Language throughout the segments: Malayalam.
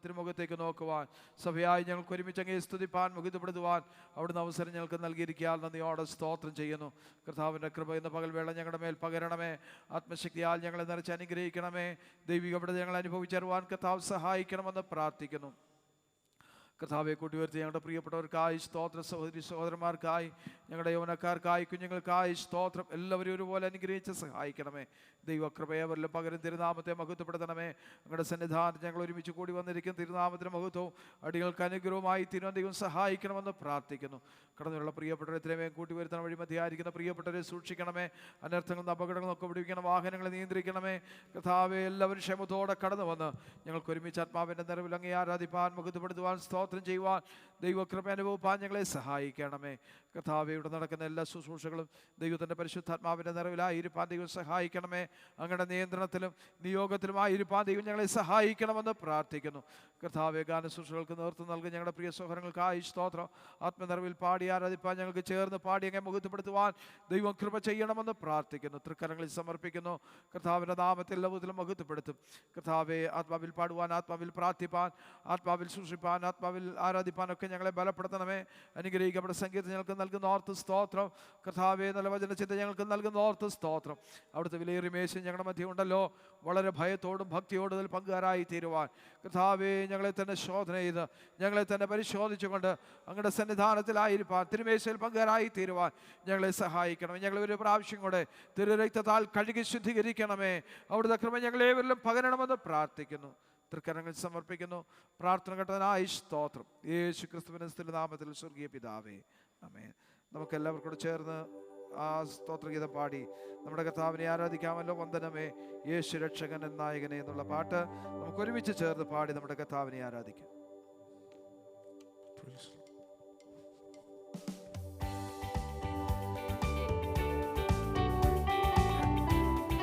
തിരുമുഖത്തേക്ക് നോക്കുവാൻ, സഭയായി ഞങ്ങൾക്ക് ഒരുമിച്ച് അങ്ങേ സ്തുതിപ്പാൻ, മുഖിതപ്പെടുത്തുവാൻ അവിടുന്ന് അവസരം ഞങ്ങൾക്ക് നൽകിയിരിക്കാൻ നന്ദിയോടെ സ്തോത്രം ചെയ്യുന്നു. കർത്താവിൻ്റെ കൃപ ഇന്ന് പകൽവേള ഞങ്ങളുടെ മേൽ പകരണമേ. ആത്മശക്തിയാൽ ഞങ്ങളെ നിറച്ച് അനുഗ്രഹിക്കണമേ. ദൈവിക വിടുതൽ ഞങ്ങൾ അനുഭവിച്ചറിവാൻ കർത്താവ് സഹായിക്കണമെന്ന് പ്രാർത്ഥിക്കുന്നു. കർത്താവെ കൂട്ടിവരുത്തി ഞങ്ങളുടെ പ്രിയപ്പെട്ടവർക്കായി സ്തോത്രം. സഹോദരി സഹോദരന്മാർക്കായി, ഞങ്ങളുടെ യൗവനക്കാർക്കായി, കുഞ്ഞുങ്ങൾക്കായി സ്തോത്രം. എല്ലാവരും ഒരുപോലെ അനുഗ്രഹിച്ച് സഹായിക്കണമേ. ദൈവകൃപയവരിലും പകരം തിരുനാമത്തെ മഹത്വപ്പെടുത്തണമേ. ഞങ്ങളുടെ സന്നിധാനത്ത് ഞങ്ങൾ ഒരുമിച്ച് കൂടി വന്നിരിക്കുന്ന തിരുനാമത്തിന് മഹത്വവും അടികൾക്ക് അനുഗ്രഹവുമായി തിരുവൻ ദൈവം സഹായിക്കണമെന്ന് പ്രാർത്ഥിക്കുന്നു. കടന്നുള്ള പ്രിയപ്പെട്ടവരെ എത്രയും കൂട്ടിവരുത്തണം. വഴിമധ്യായിരിക്കുന്ന പ്രിയപ്പെട്ടവരെ സൂക്ഷിക്കണമേ. അനർത്ഥങ്ങളിൽ നിന്ന് അപകടങ്ങളും ഒക്കെ പിടിപ്പിക്കണം. വാഹനങ്ങളെ നിയന്ത്രിക്കണമേ. കർത്താവെ എല്ലാവരും ക്ഷമത്തോടെ കടന്നു വന്ന് ഞങ്ങൾക്ക് ഒരുമിച്ച് ആത്മാവിൻ്റെ നിറവിൽ അങ്ങേ ആരാധിപ്പാൻ, മഹത്വപ്പെടുത്തുവാൻ, സ്തോത്രം ചെയ്യുവാൻ, ദൈവകൃപ അനുഭവിപ്പാൻ ഞങ്ങളെ സഹായിക്കണമേ. കർത്താവെ ഇവിടെ നടക്കുന്ന എല്ലാ ശുശ്രൂഷകളും ദൈവത്തിൻ്റെ പരിശുദ്ധാത്മാവിൻ്റെ നിറവിലായിരിക്കാൻ ദൈവം സഹായിക്കണമേ. അങ്ങയുടെ നിയന്ത്രണത്തിലും നിയോഗത്തിലുമായിരിക്കാൻ ദൈവം ഞങ്ങളെ സഹായിക്കണമെന്ന് പ്രാർത്ഥിക്കുന്നു. കർത്താവെ ഗാന ശുശ്രൂഷകൾക്ക് നേതൃത്വം നൽകി ഞങ്ങളുടെ പ്രിയ സഹോദരങ്ങൾക്കായി സ്തോത്രം. ആത്മനിറവിൽ പാടി ആരാധിപ്പാൻ, ഞങ്ങൾക്ക് ചേർന്ന് പാടി അങ്ങേ മുഖത്തുപെടുത്തുവാൻ ദൈവം കൃപ ചെയ്യണമെന്ന് പ്രാർത്ഥിക്കുന്നു. തൃക്കരങ്ങളിൽ സമർപ്പിക്കുന്നു. കർത്താവിൻ്റെ നാമത്തിൽ എല്ലാത്തിലും മുഖത്തുപെടുത്തും. കർത്താവെ ആത്മാവിൽ പാടുവാൻ, ആത്മാവിൽ പ്രാർത്ഥിപ്പാൻ, ആത്മാവിൽ സൂക്ഷിപ്പാൻ, ആത്മാവിൽ ആരാധിപ്പാനൊക്കെ ഞങ്ങളെ ബലപ്പെടുത്തണമേ. അനുഗ്രഹിക്കപ്പെട്ട സംഗീതം ഞങ്ങൾക്ക് നൽകുന്ന ഓർത്ത് സ്തോത്രം. കർത്താവെ നല്ല വചന ചിന്ത ഞങ്ങൾക്ക് നൽകുന്ന ഓർത്ത് സ്തോത്രം. അവിടുത്തെ വിലയേറിയ മേശ ഞങ്ങളുടെ മധ്യം ഉണ്ടല്ലോ. വളരെ ഭയത്തോടും ഭക്തിയോടും ഇതിൽ പങ്കുകാരായി തീരുവാൻ കർത്താവെ ഞങ്ങളെ തന്നെ ശോധന ചെയ്ത്, ഞങ്ങളെ തന്നെ പരിശോധിച്ചുകൊണ്ട് അങ്ങയുടെ സന്നിധാനത്തിലായിരിക്കാൻ, തിരുമേശയിൽ പങ്കുകാരായി തീരുവാൻ ഞങ്ങളെ സഹായിക്കണമേ. ഞങ്ങളെ ഒരു പ്രാവശ്യം കൂടെ തിരുരക്തത്താൽ കഴുകി ശുദ്ധീകരിക്കണമേ. അവിടുത്തെ കൃപ ഞങ്ങളേവരിലും പകരണമെന്ന് പ്രാർത്ഥിക്കുന്നു. തൃക്കരങ്ങൾ സമർപ്പിക്കുന്നു. പ്രാർത്ഥന കേട്ടതിനായി സ്തോത്രം. യേശു ക്രിസ്തുവിന്റെ നാമത്തിൽ സ്വർഗീയ പിതാവേ, ആമേൻ. നമുക്കെല്ലാവർക്കും കൂടെ ചേർന്ന് ആ സ്തോത്രഗീതം പാടി നമ്മുടെ കർത്താവിനെ ആരാധിക്കാമല്ലോ. വന്ദനമേ യേശു രക്ഷകൻ നായകനെ എന്നുള്ള പാട്ട് നമുക്ക് ഒരുമിച്ച് ചേർന്ന് പാടി നമ്മുടെ കർത്താവിനെ ആരാധിക്കാം.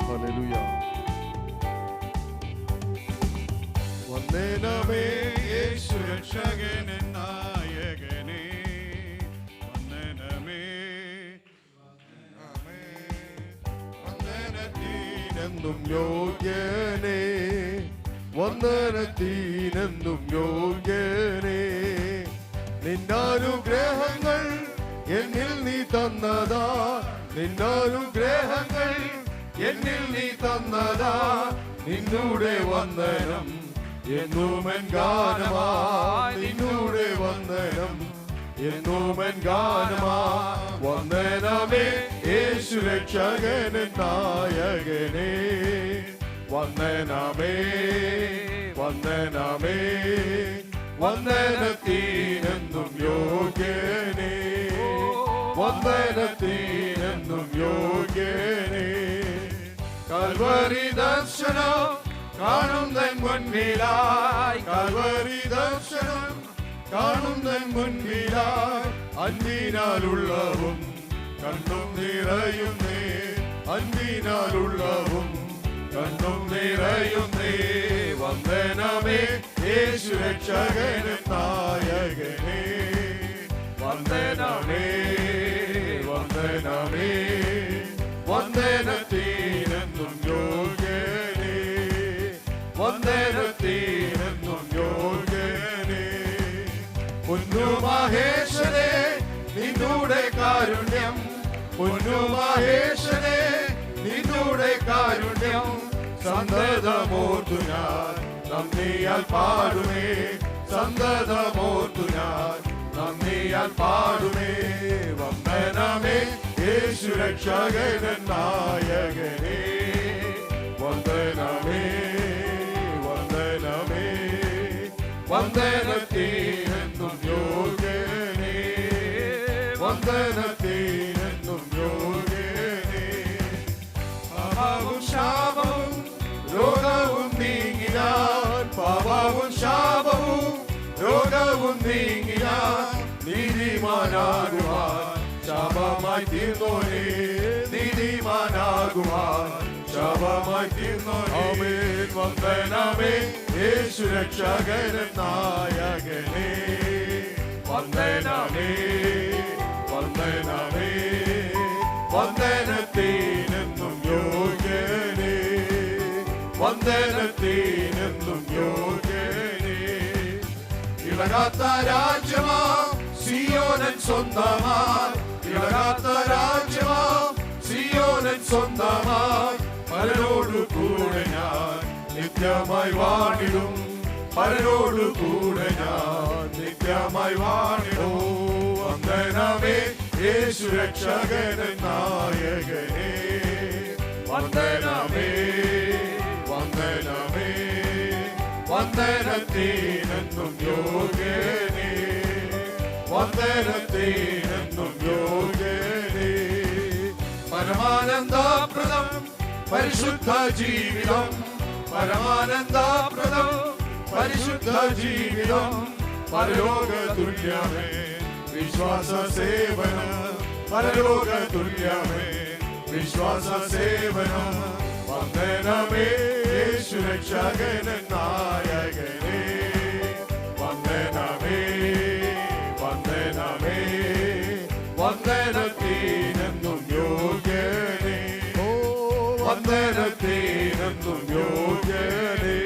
ഹല്ലേലൂയ. വന്ദനമേ യേശു രക്ഷകൻ നായകനെ, വന്ദനമേ. വന്ദനത്തിനെന്നും യോഗ്യനേ, വന്ദനത്തിനെന്നും യോഗ്യനേ. നിന്നാനുഗ്രഹങ്ങൾ എന്നിൽ നീ തന്നതാ, നിന്നാനുഗ്രഹങ്ങൾ എന്നിൽ നീ തന്നതാ. നിന്നൂടെ വന്ദനം എന്നുമൻ ഗാനമാ, നിന്നൂടെ വന്ദനം എന്നുമൻ ഗാനമാ. വന്ദനമേ യേശു രക്ഷകൻ നായകനേ, വന്ദനമേ വന്ദനമേ. വന്ദനത്തിനെന്നും യോഗ്യനേ, വന്ദനത്തിനെന്നും യോഗ്യനേ. കൽവരി ദർശനം കാണുന്ന മുൻപിലായി, കൽവരി ദർശനം കാണുന്ന മുൻപിലായി. അന്പിനാലുള്ളവും കണ്ണും നിറയുന്നേ, അന്പിനാലുള്ളവും കണ്ണും നിറയുന്നേ. വന്ദനമേ യേശു രക്ഷകൻ നായകനേ, വന്ദനമേ വന്ദനമേ. വന്ദനത്തിനെന്നും യോഗ്യനേ, വന്ദനത്തിനെന്നും യോഗ്യനേ. പൊന്നു മഹേശ്വരേ നിന്നൂടെ കാരുണ്യം, പൊന്നു മഹേശ്വരേ നിന്നൂടെ കാരുണ്യം. സന്തതമോർത്തു ഞാൻ നന്ദിയാൽ പാടുമേ, സന്തതമോർത്തു ഞാൻ നന്ദിയാൽ പാടുമേ. വന്ദനമേ യേശു രക്ഷകൻ നായകനേ, വന്ദനമേ വന്ദനമേ. വന്ദനത്തിനെന്നും യോഗ്യനേ, വന്ദനത്തിനെന്നും യോഗ്യനേ. പാപവും ശാപവും രോഗവും നീങ്ങിനാൻ, പാപവും ശാപവും രോഗവും നീങ്ങിനാൻ. നീതിമാനാകുവാൻ ശാപമായി തീർന്നോനേ, നീതിമാനാകുവാൻ ശാപമായി തീർന്നോനേ. ആമേൻ. വന്ദനമേ യേശു രക്ഷകൻ നായകനേ, വന്ദനമേ വന്ദനമേ. വന്ദനത്തിനെന്നും യോഗ്യനേ, വന്ദനത്തിനെന്നും യോഗ്യനേ. ഇളകാത്ത രാജ്യമാം സിയോനൻ സ്വന്തമായി, ഇളകാത്ത രാജ്യമാം സിയോനൻ സ്വന്തമായി. പരനോടു കൂടെ ഞാൻ നിത്യമായി വാണിടും, പരനോടു കൂടെ ഞാൻ നിത്യമായി വാണിടും. വന്ദനമേ യേശു രക്ഷകൻ നായകനേ, വന്ദനമേ വന്ദനമേ വന്ദനത്തിനെന്നും യോഗ്യനേ, വന്ദനത്തിനെന്നും യോഗ്യനേ. പരമാനന്ദപ്രദം പരിശുദ്ധ ജീവിതം, പരമാനന്ദപ്രദം പരിശുദ്ധ ജീവിതം. പരലോക തുല്യമേ വിശ്വാസ സേവനം, പരലോക തുല്യമേ വിശ്വാസ സേവനം. വന്ദനമേ യേശു രക്ഷകൻ നായകനേ, വന്ദനമേ വന്ദനമേ വന്ദനത്തിനെന്നും യോഗ്യനേ, വന്ദനത്തിനെന്നും യോഗ്യനേ.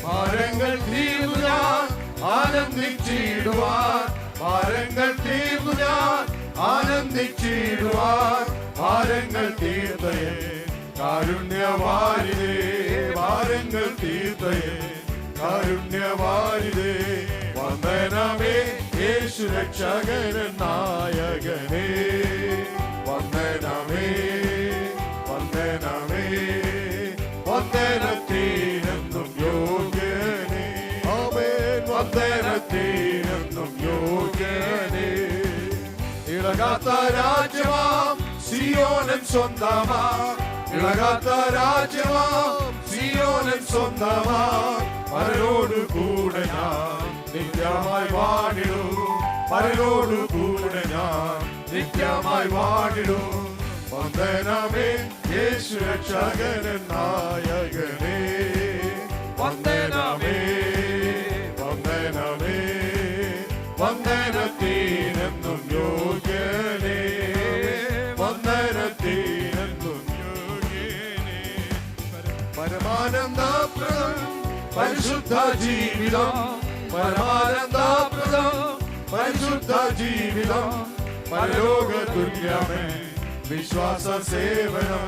ഭാരങ്ങൾ തീർന്നു ഞാൻ ആനന്ദിച്ചിടുവാൻ, ഭാരങ്ങൾ തീർന്നു ഞാൻ ആനന്ദിച്ചിടുവാൻ. ഭാരങ്ങൾ തീർത്തയേ കാരുണ്യവാരിതേ, ഭാരങ്ങൾ തീർത്തയേ കാരുണ്യവാരിതേ. വന്ദനമേ യേശു രക്ഷകൻ നായകനേ, വന്ദനമേ വന്ദനമേ വന്ദനത്തിനെന്നും യോഗ്യനേ, ആമേൻ വന്ദനത്തിനെന്നും യോഗ്യനേ. ഇളകാത്ത രാജ്യമാം സിയോനൻ സ്വന്തമായി, ഇളകാത്ത രാജ്യമാം സിയോനൻ സ്വന്തമായി. പരനോടു കൂടെ ഞാൻ നിത്യമായി വാണിടും, പരനോടു കൂടെ ഞാൻ നിത്യമായി വാണിടും. വന്ദനമേ യേശു രക്ഷകൻ നായകനേ, വന്ദനമേ വന്ദനമേ വന്ദനത്തിനെന്നും യോഗ്യനേ, വന്ദനത്തിനെന്നും യോഗ്യനേ. പരമാനന്ദപ്രദം പരിശുദ്ധ ജീവിതം, പരമാനന്ദപ്രദം പരിശുദ്ധ ജീവിതം. പരലോക തുല്യമേ വിശ്വാസ സേവനം,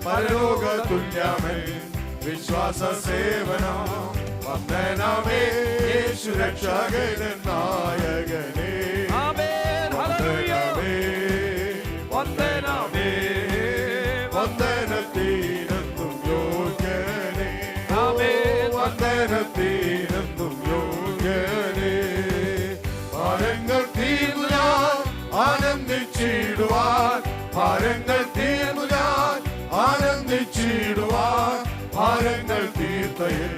പരലോക തുല്യമേ വിശ്വാസ സേവനം. വന്ദനമേ യേശു രക്ഷകൻ നായകനേ, വന്ദനമേ വന്ദനമേ വന്ദനത്തിനെന്നും യോഗ്യനേ, വന്ദനത്തിനെന്നും യോഗ്യനേ. ഭാരങ്ങൾ തീർന്നു ഞാൻ ആനന്ദിച്ചിടുവാൻ, ഭാരങ്ങൾ തീർന്നു ഞാൻ ആനന്ദിച്ചിടുവാൻ. ഭാരങ്ങൾ തീർത്തയേ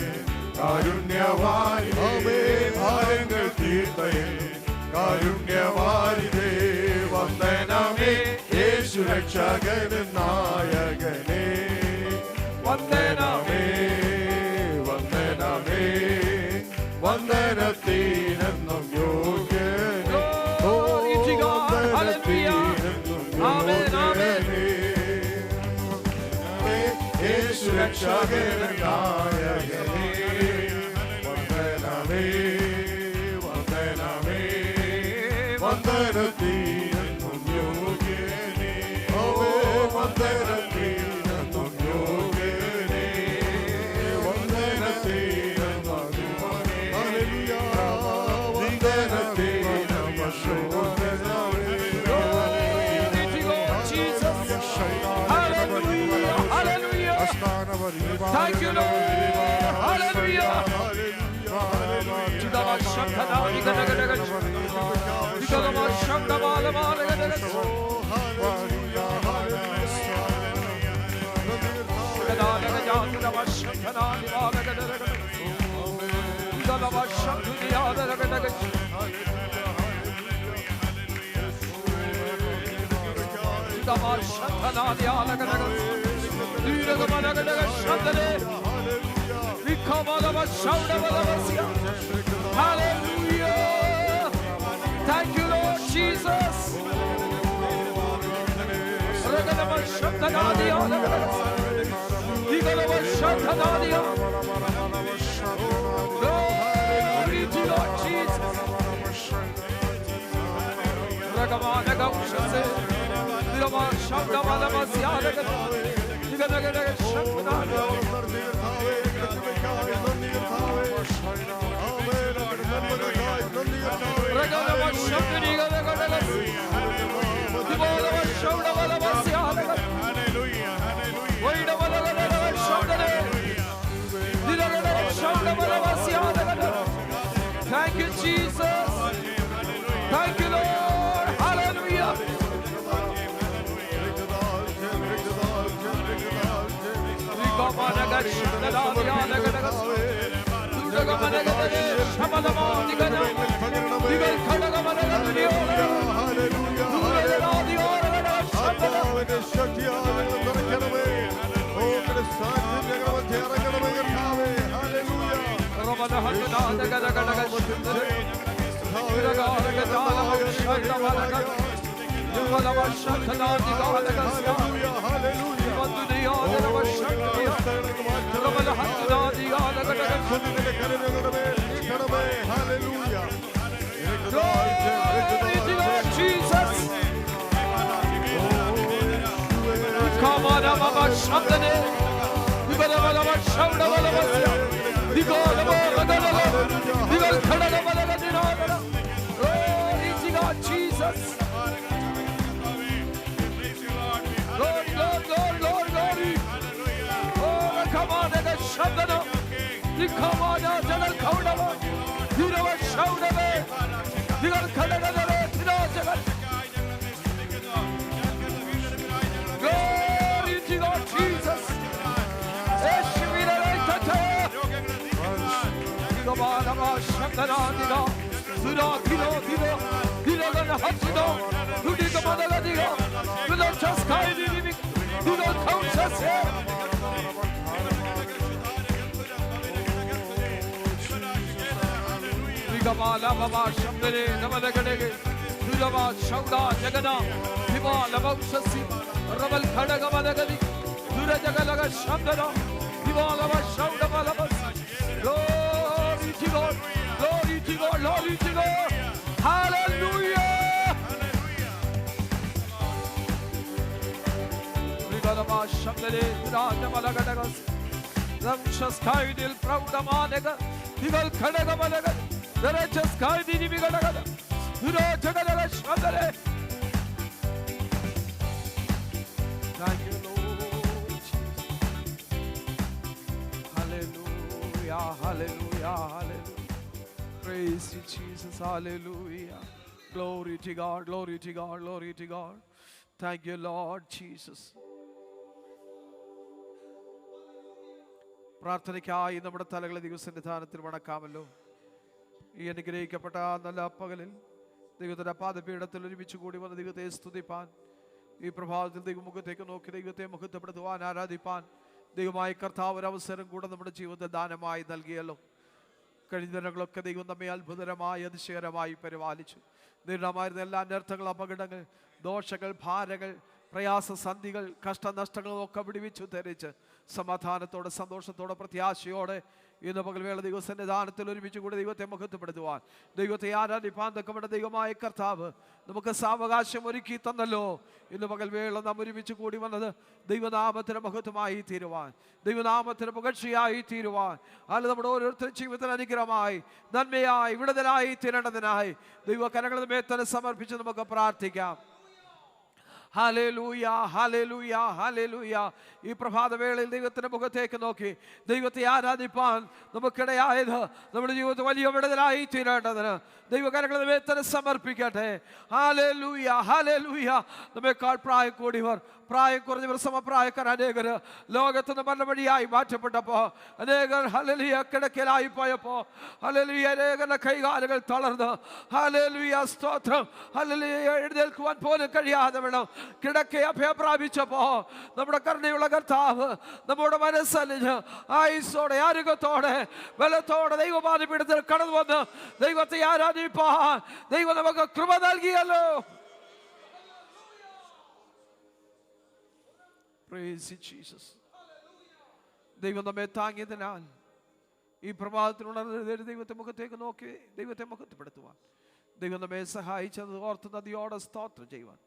കാരുണ്യവാരിതേ, ഭാരങ്ങൾ തീർത്തയേ കാരുണ്യവാരിതേ. വന്ദനമേ യേശു രക്ഷകൻ നായകനേ, വന്ദനമേ വന്ദനമേ വന്ദനത്തിനെന്നും യോഗ്യനേ, വന്ദനത്തിനെന്നും യോഗ്യനേ. യേശു രക്ഷകൻ നായകനേ, വന്ദനമേ വന്ദനമേ വന്ദനത്തിനെന്നും യോഗ്യനേ, വന്ദനത്തിനെന്നും യോഗ്യനേ, വന്ദനത്തിനെന്നും hallelujah, വന്ദനത്തിനെന്നും ശോഭനമേ. Thank you, Lord. Hallelujah. Hallelujah. Thank you, Lord Jesus. Glory to Lord Jesus. Shadagaushase, Nirama Shabdavalabasiadaga, Niganagadaga Shakmanada, Regalama Shabdinigadagadas, Dibolava Shabdavalabasiadaga, Vaidavalagadagaga Shabdane, Niragadaga Shabdavalabasiadaga. Thank you, Jesus. Thank you, Lord. Hallelujah. Jesus. Glory, Lord, Lord, Lord, glory. Oh, come on, the Shabdana. The come on, the Kaudava. You know what shout away. You got Kadagada, glory to Lord Jesus. Glory to God, glory to God, glory to God. Hallelujah. Thank you, Lord Jesus. Hallelujah, hallelujah, hallelujah. Praise you, Jesus. Hallelujah. Glory to God, glory to God, glory to God. Thank you, Lord Jesus. പ്രാർത്ഥനയ്ക്കായി നമ്മുടെ തലകളെ ദൈവസന്നിധാനത്തിൽ വണക്കാമല്ലോ. ഈ അനുഗ്രഹിക്കപ്പെട്ട നല്ല പകലിൽ ദൈവത്തിന്റെ പാദപീഠത്തിൽ ഒരുമിച്ച് കൂടി വന്ന് ദൈവത്തെ സ്തുതിപ്പാൻ, ഈ പ്രഭാതത്തിൽ ദൈവമുഖത്തേക്ക് നോക്കി ദൈവത്തെ മഹത്വപ്പെടുത്തുവാൻ, ആരാധിപ്പാൻ ദൈവമായ കർത്താവ് ഒരവസരം കൂടെ നമ്മുടെ ജീവിതത്തിൽ ദാനമായി നൽകിയല്ലോ. കഴിഞ്ഞ ദിനങ്ങളൊക്കെ ദൈവം നമ്മെ അത്ഭുതകരമായി അതിശയകരമായി പരിപാലിച്ചു. ദൈവമായിരുന്ന എല്ലാ അനർത്ഥങ്ങൾ, അപകടങ്ങൾ, ദോഷങ്ങൾ, ഭാരങ്ങൾ, പ്രയാസസന്ധികൾ, കഷ്ടനഷ്ടങ്ങളും ഒക്കെ വിടുവിച്ചു ധരിച്ച് സമാധാനത്തോടെ, സന്തോഷത്തോടെ, പ്രത്യാശയോടെ ഇന്ന് പകൽവേള ദൈവസന്നിധാനത്തിൽ ഒരുമിച്ച് കൂടി ദൈവത്തെ മഹത്വപ്പെടുത്തുവാൻ, ദൈവത്തെ ആരാധിപ്പാൻ തക്കപ്പെട്ട ദൈവമായ കർത്താവ് നമുക്ക് സാവകാശം ഒരുക്കി തന്നല്ലോ. ഇന്ന് പകൽവേള നാം ഒരുമിച്ച് കൂടി വന്നത് ദൈവനാമത്തിന് മഹത്വമായി തീരുവാൻ, ദൈവനാമത്തിന് പുകഴ്ചയായി തീരുവാൻ, അല്ല നമ്മുടെ ഓരോരുത്തരും ജീവിതത്തിന് അനുഗ്രഹമായി, നന്മയായി, വിടുതലായി തീരേണ്ടതിനായി ദൈവകരങ്ങളുടെ മേൽ തന്നെ സമർപ്പിച്ച് നമുക്ക് പ്രാർത്ഥിക്കാം. Hallelujah, hallelujah, hallelujah. ഈ പ്രഭാതവേളയിൽ ദൈവത്തിന്റെ മുഖത്തേക്ക് നോക്കി ദൈവത്തെ ആരാധിപ്പാൻ നമുക്കിടയായത് നമ്മുടെ ജീവിതത്തിൽ വലിയ വിടുതലായി തീരേണ്ടതിന് ദൈവകരങ്ങളുടെ മേൽ തന്നെ സമർപ്പിക്കട്ടെ. Hallelujah, hallelujah. നമ്മേക്കാൾ പ്രായം കൂടിയവർ, പ്രായം കുറഞ്ഞവർ, സമപ്രായക്കാർ അനേകർ ലോകത്ത് നിന്ന് മരണവഴിയായി മാറ്റപ്പെട്ടപ്പോൾ, അനേകർ ഹല്ലേലൂയ കിടക്കലായി പോയപ്പോൾ, ഹല്ലേലൂയ അനേകരുടെ കൈകാലുകൾ തളർന്ന്, ഹല്ലേലൂയ സ്തോത്രം, ഹല്ലേലൂയ എഴുന്നേൽക്കുവാൻ പോലും കഴിയാതെ വേണം കിടക്കയെ അഭയം പ്രാപിച്ചപ്പോ നമ്മുടെ കരുണയുള്ള കർത്താവ് നമ്മുടെ മനസ്സലിഞ്ഞ് ആയുസ്സോടെ, ആരോഗ്യത്തോടെ, ബലത്തോടെ ദൈവപാദപീഠത്തിൽ കടന്നു വന്ന് ദൈവത്തെ ആരാധിപ്പാൻ ദൈവം നമുക്ക് കൃപ നൽകിയല്ലോ. Praise you, Jesus. ദൈവം നമ്മെ താങ്ങിയതിനാൽ ഈ പ്രഭാതത്തിലുള്ള ദൈവത്തെ മുഖത്തേക്ക് നോക്കി ദൈവത്തെ മഹത്വപ്പെടുത്തുവാൻ, ദൈവം നമ്മെ സഹായിച്ചത് ഓർത്ത് നദിയോടെ സ്തോത്രം ചെയ്യുവാൻ,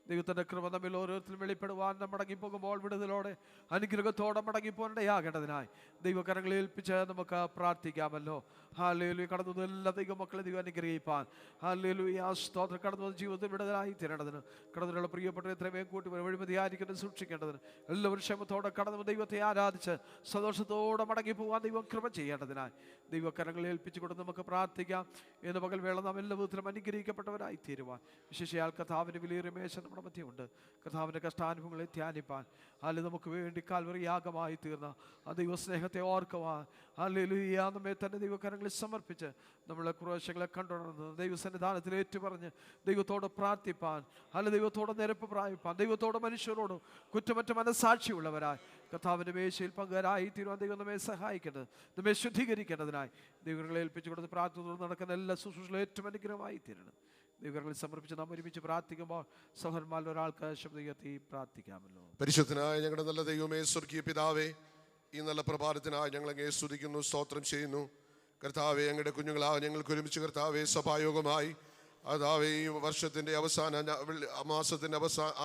ദൈവത്തിൻ്റെ കൃപ നമ്മിൽ ഓരോരുത്തരും വെളിപ്പെടുവാൻ നാം മടങ്ങിപ്പോകുമ്പോൾ വിടുതലോടെ അനുഗ്രഹത്തോടെ മടങ്ങിപ്പോകേണ്ടതിനായി ദൈവകരങ്ങളെ ഏൽപ്പിച്ച് നമുക്ക് പ്രാർത്ഥിക്കാമല്ലോ. ഹല്ലേലൂയ. കടന്നു എല്ലാ ദൈവമക്കളെ ദൈവം അനുഗ്രഹിപ്പാൻ, ഹല്ലേലൂയ, സ്തോത്രം. കടന്നു ജീവിതത്തിൽ വിടുതലായി തീരേണ്ടതിന്, കടന്നിലുള്ള പ്രിയപ്പെട്ട എത്രയും കൂട്ടി വഴിമതിയായിരിക്കുന്നത് സൂക്ഷിക്കേണ്ടതിന്, എല്ലാവരും ക്ഷമത്തോടെ കടന്നു ദൈവത്തെ ആരാധിച്ച് സന്തോഷത്തോടെ മടങ്ങിപ്പോകാൻ ദൈവം കൃപ ചെയ്യേണ്ടതിനായി ദൈവകരങ്ങളെ ഏൽപ്പിച്ചു കൊണ്ട് നമുക്ക് പ്രാർത്ഥിക്കാം. ഇന്ന് പകൽ വേള നാം എല്ലാ വിധത്തിലും അനുഗ്രഹിക്കപ്പെട്ടവരായി തീരുവാൻ, വിശേഷിയാൽ കർത്താവിൻ്റെ വലിയ മേശ നമ്മുടെ മധ്യമുണ്ട്. കർത്താവിൻ്റെ കഷ്ടാനുഭവങ്ങളെ ധ്യാനിപ്പാൻ, അല്ലെങ്കിൽ നമുക്ക് വേണ്ടി കാൽവറി യാഗമായി തീർന്ന ആ ദൈവസ്നേഹത്തെ ഓർക്കുവാൻ, ഹല്ലേലൂയ, നമ്മെ തന്നെ ദൈവകരങ്ങളിൽ സമർപ്പിച്ച് നമ്മളെ കുറേശ്ശകളെ കണ്ടുണർന്ന് ദൈവസന്നിധാനത്തിൽ ഏറ്റുപറഞ്ഞ് ദൈവത്തോട് പ്രാർത്ഥിപ്പാൻ, അല്ല ദൈവത്തോട് നിരപ്പ് പ്രാപിപ്പാൻ, ദൈവത്തോട് മനുഷ്യരോടും കുറ്റമറ്റ മനസ്സാക്ഷിയുള്ളവരായി കർത്താവിൻ്റെ മേശയിൽ പങ്കുകാരായി തീരുവാൻ ദൈവം നമ്മെ സഹായിക്കേണ്ടത്, നമ്മെ ശുദ്ധീകരിക്കേണ്ടതിനായി ദൈവങ്ങളെ ഏൽപ്പിച്ചു കൊടുത്ത് പ്രാർത്ഥന നടക്കുന്ന എല്ലാ ശുശ്രൂഷകളും ഏറ്റവും അനുഗ്രഹമായി തീരണം. ദൈവങ്ങളിൽ സമർപ്പിച്ച് നാം ഒരുമിച്ച് പ്രാർത്ഥിക്കുമ്പോൾ സഹോദരന്മാരിൽ ഒരാൾക്ക് ശബ്ദം ഉയർത്തി പ്രാർത്ഥിക്കാമല്ലോ. പരിശുദ്ധനായ ഞങ്ങളുടെ നല്ല ദൈവമേ, സ്വർഗീയ പിതാവേ, ഈ നല്ല പ്രഭാതത്തിനായി ഞങ്ങൾ അങ്ങേ സ്തുതിക്കുന്നു, സ്തോത്രം ചെയ്യുന്നു. കർത്താവെ, ഞങ്ങളുടെ കുഞ്ഞുങ്ങളായ ഞങ്ങൾക്ക് ഒരുമിച്ച് കർത്താവെ സഭായോഗമായി അതാവേ ഈ വർഷത്തിൻ്റെ മാസത്തിൻ്റെ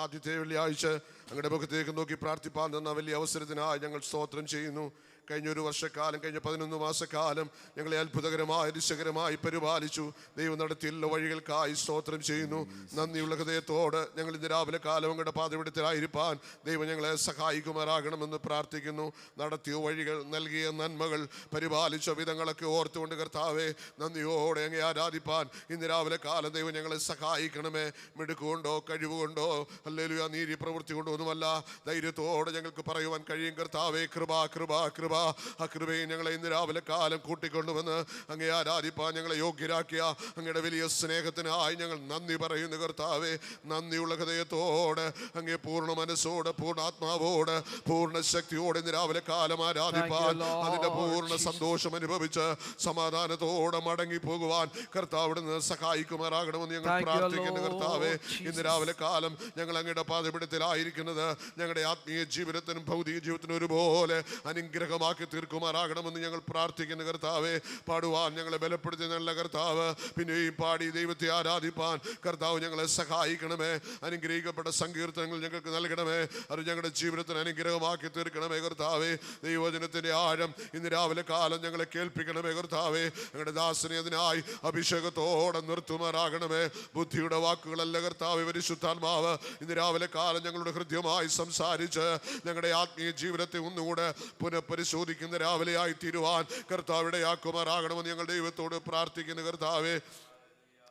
ആദ്യത്തെ വെള്ളിയാഴ്ച അങ്ങയുടെ മുഖത്തേക്ക് നോക്കി പ്രാർത്ഥിപ്പാൻ തന്ന വലിയ അവസരത്തിനായി ഞങ്ങൾ സ്തോത്രം ചെയ്യുന്നു. കഴിഞ്ഞൊരു വർഷക്കാലം, കഴിഞ്ഞ 11 മാസക്കാലം ഞങ്ങളെ അത്ഭുതകരമായി രസകരമായി പരിപാലിച്ചു. ദൈവം നടത്തിയുള്ള വഴികൾക്കായി സ്തോത്രം ചെയ്യുന്നു. നന്ദിയുള്ള ഹൃദയത്തോട് ഞങ്ങൾ ഇന്ന് രാവിലെ കാലം അങ്ങയുടെ പാതപിടുത്തലായിരിക്കാൻ ദൈവം ഞങ്ങളെ സഹായിക്കുമാറാകണമെന്ന് പ്രാർത്ഥിക്കുന്നു. നടത്തിയ വഴികൾ, നൽകിയ നന്മകൾ, പരിപാലിച്ച വിധങ്ങളൊക്കെ ഓർത്തുകൊണ്ട് കർത്താവെ നന്ദിയോടെ അങ്ങേ ആരാധിപ്പാൻ ഇന്ന് രാവിലെ കാലം ദൈവം ഞങ്ങളെ സഹായിക്കണമേ. മിടുക്കുകൊണ്ടോ കഴിവുകൊണ്ടോ ഹല്ലേലൂയ നീതി പ്രവൃത്തി കൊണ്ടോ ഒന്നുമല്ല, ധൈര്യത്തോടെ ഞങ്ങൾക്ക് പറയുവാൻ കഴിയും കർത്താവെ, കൃപ കൃപ കൃപ. ആ കൃപയെ ഞങ്ങളെ ഇന്ന് രാവിലെ കാലം കൂട്ടിക്കൊണ്ടുവന്ന് അങ്ങേ ആരാധിപ്പാൻ ഞങ്ങളെ യോഗ്യരാക്കിയ അങ്ങയുടെ വലിയ സ്നേഹത്തിനായി ഞങ്ങൾ നന്ദി പറയുന്നു കർത്താവെ. നന്ദിയുള്ള ഹൃദയത്തോടെ അങ്ങേ പൂർണ്ണ മനസ്സോടെ, പൂർണ്ണ ആത്മാവോടെ, പൂർണ്ണ ശക്തിയോടെ ഇന്ന് രാവിലെ കാലം ആരാധിപ്പാൻ, അതിന്റെ പൂർണ്ണ സന്തോഷം അനുഭവിച്ച് സമാധാനത്തോടെ മടങ്ങി പോകുവാൻ കർത്താവ് നിന്ന് സഹായിക്കുമാറാകണമെന്ന് ഞങ്ങൾ പ്രാർത്ഥിക്കുന്നു കർത്താവെ. ഇന്ന് രാവിലെ കാലം ഞങ്ങൾ അങ്ങയുടെ പാതപിടുത്തലായിരിക്കുന്നത് ഞങ്ങളുടെ ആത്മീയ ജീവിതത്തിനും ഭൗതിക ജീവിതത്തിനും ഒരുപോലെ അനുഗ്രഹമാക്കി തീർക്കുമാറാകണമെന്ന് ഞങ്ങൾ പ്രാർത്ഥിക്കുന്നു കർത്താവെ. പാടുവാൻ ഞങ്ങളെ ബലപ്പെടുത്തി നല്ല കർത്താവ്, പിന്നെയും പാടി ദൈവത്തെ ആരാധിപ്പാൻ കർത്താവ് ഞങ്ങളെ സഹായിക്കണമേ. അനുഗ്രഹിക്കപ്പെട്ട സങ്കീർത്തനങ്ങൾ ഞങ്ങൾക്ക് നൽകണമേ. അത് ഞങ്ങളുടെ ജീവിതത്തിന് അനുഗ്രഹമാക്കി തീർക്കണമേ കർത്താവെ. ദൈവവചനത്തിന്റെ ആഴം ഇന്ന് രാവിലെ കാലം ഞങ്ങളെ കേൾപ്പിക്കണമേ കർത്താവെ. ഞങ്ങളുടെ ദാസനെ അതിനായി അഭിഷേകത്തോടെ നിർത്തുമാറാകണമേ. ബുദ്ധിയുടെ വാക്കുകളല്ല കർത്താവെ, പരിശുദ്ധാത്മാവ് ഇന്ന് രാവിലെ കാലം ഞങ്ങളുടെ ഹൃദ്യമായി സംസാരിച്ച് ഞങ്ങളുടെ ആത്മീയ ജീവിതത്തെ ഒന്നുകൂടെ പുനഃപരിശോധിക്കുന്ന രാവിലെയായി തീരുവാൻ കർത്താവിടെ ആക്കുമാറാകണമെന്ന് ഞങ്ങൾ ദൈവത്തോട് പ്രാർത്ഥിക്കുന്നു കർത്താവെ.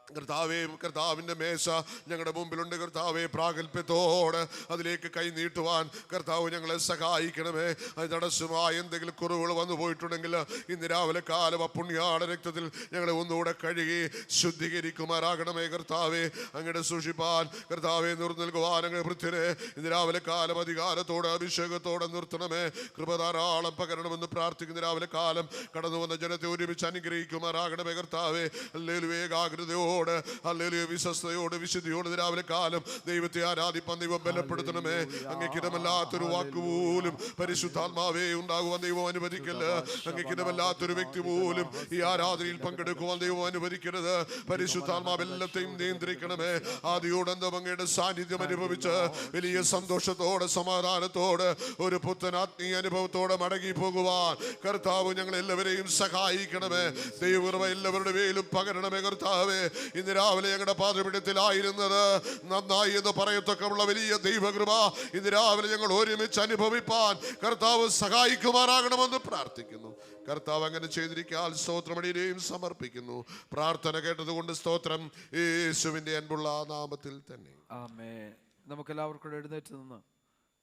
കർത്താവേ, കർത്താവിൻ്റെ മേശ ഞങ്ങളുടെ മുമ്പിലുണ്ട് കർത്താവേ. പ്രാഗൽഭ്യത്തോടെ അതിലേക്ക് കൈ നീട്ടുവാൻ കർത്താവ് ഞങ്ങളെ സഹായിക്കണമേ. അത് തടസ്സമായി എന്തെങ്കിലും കുറവുകൾ വന്നു പോയിട്ടുണ്ടെങ്കിൽ ഇന്ന് രാവിലെ കാലം പുണ്യാള രക്തത്തിൽ ഞങ്ങളെ ഒന്നുകൂടെ കഴുകി ശുദ്ധീകരിക്കുമാറാകണമേ കർത്താവേ. അങ്ങയുടെ സൂക്ഷിപ്പാൻ കർത്താവെ നൽകുവാൻ അങ്ങയുടെ ഭൃത്യരെ ഇന്ന് രാവിലെ കാലം അധികാരത്തോടെ അഭിഷേകത്തോടെ നിർത്തണമേ. കൃപ ധാരാളം പകരണമെന്ന് പ്രാർത്ഥിക്കുന്ന രാവിലെ കാലം കടന്നു വന്ന ജനത്തെ ഒരുമിച്ച് അനുഗ്രഹിക്കുമാറാകണമേ കർത്താവേ. ഹല്ലേലൂയ. ഏകാഗ്രതയോടെ, ഹല്ലേലൂയ, വിശ്വസ്തയോട്, വിശുദ്ധിയോട് രാവിലെ കാലം ദൈവത്തെ ആരാധിപ്പാൻ ദൈവം ബലപ്പെടുത്തണമേ. അങ്ങേക്കിടമല്ലാത്തൊരു വാക്കുപോലും പരിശുദ്ധാത്മാവേ ഉണ്ടാകുവാൻ ദൈവം അനുവദിക്കല്ല. അങ്ങേക്കിടമല്ലാത്തൊരു വ്യക്തി പോലും ഈ ആരാധനയിൽ പങ്കെടുക്കുവാൻ ദൈവം അനുവദിക്കരുത്. പരിശുദ്ധാത്മാവ് എല്ലാത്തെയും നിയന്ത്രിക്കണമേ. ആദിയോടന്തം അങ്ങയുടെ സാന്നിധ്യം അനുഭവിച്ച് വലിയ സന്തോഷത്തോടെ, സമാധാനത്തോടെ, ഒരു പുത്തൻ ആത്മീയ അനുഭവത്തോടെ മടങ്ങി പോകുവാൻ കർത്താവ് ഞങ്ങൾ എല്ലാവരെയും സഹായിക്കണമേ. ദൈവകൃപ എല്ലാവരുടെ മേലും പകരണമേ കർത്താവേ. ഇന്ന് രാവിലെ ഞങ്ങളുടെ പാതപിടുത്തലായിരുന്നത് നന്നായി എന്ന് പറയത്തക്കമുള്ള വലിയ ദൈവകൃപ ഇന്ന് രാവിലെ ഞങ്ങൾ ഒരുമിച്ച് അനുഭവിപ്പാൻ കർത്താവ് സഹായിക്കുമാറാകണമെന്ന് പ്രാർത്ഥിക്കുന്നു. കർത്താവ് അങ്ങനെ ചെയ്തിരിക്കാൻ സ്തോത്രമടിയെയും സമർപ്പിക്കുന്നു. പ്രാർത്ഥന കേട്ടതുകൊണ്ട് സ്തോത്രം, യേശുവിന്റെ അൻപുള്ള നാമത്തിൽ തന്നെ ആമേൻ. നമുക്കെല്ലാവർക്കും എഴുന്നേറ്റ് നിന്ന്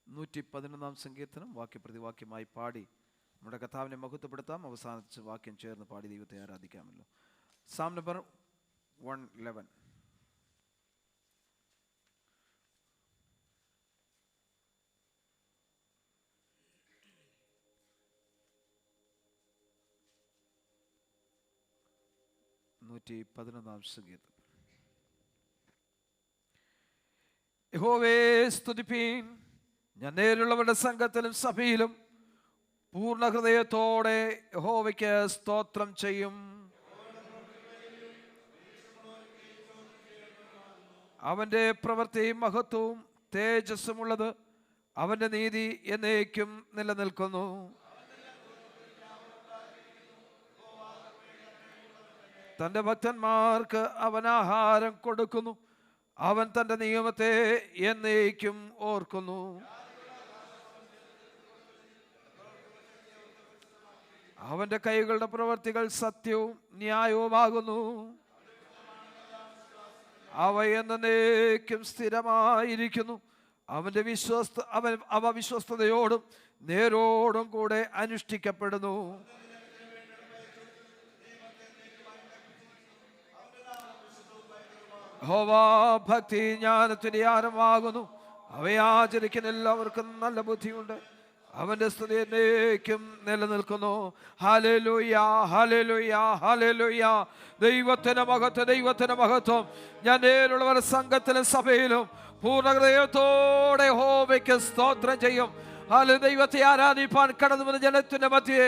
111 സങ്കീർത്തനം വാക്യപ്രതിവാക്യമായി പാടി നമ്മുടെ കർത്താവിനെ മഹത്വപ്പെടുത്താം. അവസാനിച്ച് വാക്യം ചേർന്ന് പാടി ദൈവത്തെ ആരാധിക്കാമല്ലോ. Psalm number 111. സങ്കീർത്തനം. യഹോവേ സ്തുതിപ്പീൻ, ഞാൻ നേരിലുള്ളവരുടെ സംഘത്തിലും സഭയിലും പൂർണ്ണ ഹൃദയത്തോടെ യഹോവയ്ക്ക് സ്തോത്രം ചെയ്യും. അവൻ്റെ പ്രവൃത്തിയും മഹത്വവും തേജസ്സുമുള്ളത്. അവൻ്റെ നീതി എന്നേക്കും നിലനിൽക്കുന്നു. തൻ്റെ ഭക്തന്മാർക്ക് അവൻ ആഹാരം കൊടുക്കുന്നു. അവൻ തൻ്റെ നിയമത്തെ എന്നേക്കും ഓർക്കുന്നു. അവൻ്റെ കൈകളുടെ പ്രവൃത്തികൾ സത്യവും ന്യായവുമാകുന്നു. അവ എന്നേക്കും സ്ഥിരമായിരിക്കുന്നു. അവ വിശ്വസ്തയോടും നേരോടും കൂടെ അനുഷ്ഠിക്കപ്പെടുന്നു. യഹോവാ ഭക്തി ജ്ഞാനത്തിന്റെ ആരംഭമാകുന്നു. അവയെ ആചരിക്കുന്ന എല്ലാവർക്കും നല്ല ബുദ്ധിയുണ്ട്. അവന്റെ സ്തുതി എന്നേക്കും നിലനിൽക്കുന്നു. Hallelujah, hallelujah, hallelujah. ദൈവത്തിന് മഹത്വം, ദൈവത്തിന് മഹത്വം. ഞാൻ നേരിലുള്ളവർ സംഘത്തിലും സഭയിലും പൂർണ്ണ ഹൃദയത്തോടെ യഹോവയ്ക്ക് സ്തോത്രം ചെയ്യും. ദൈവത്തെ ആരാധിപ്പാൻ കടന്നു വന്ന ജനത്തിന്റെ മധ്യേ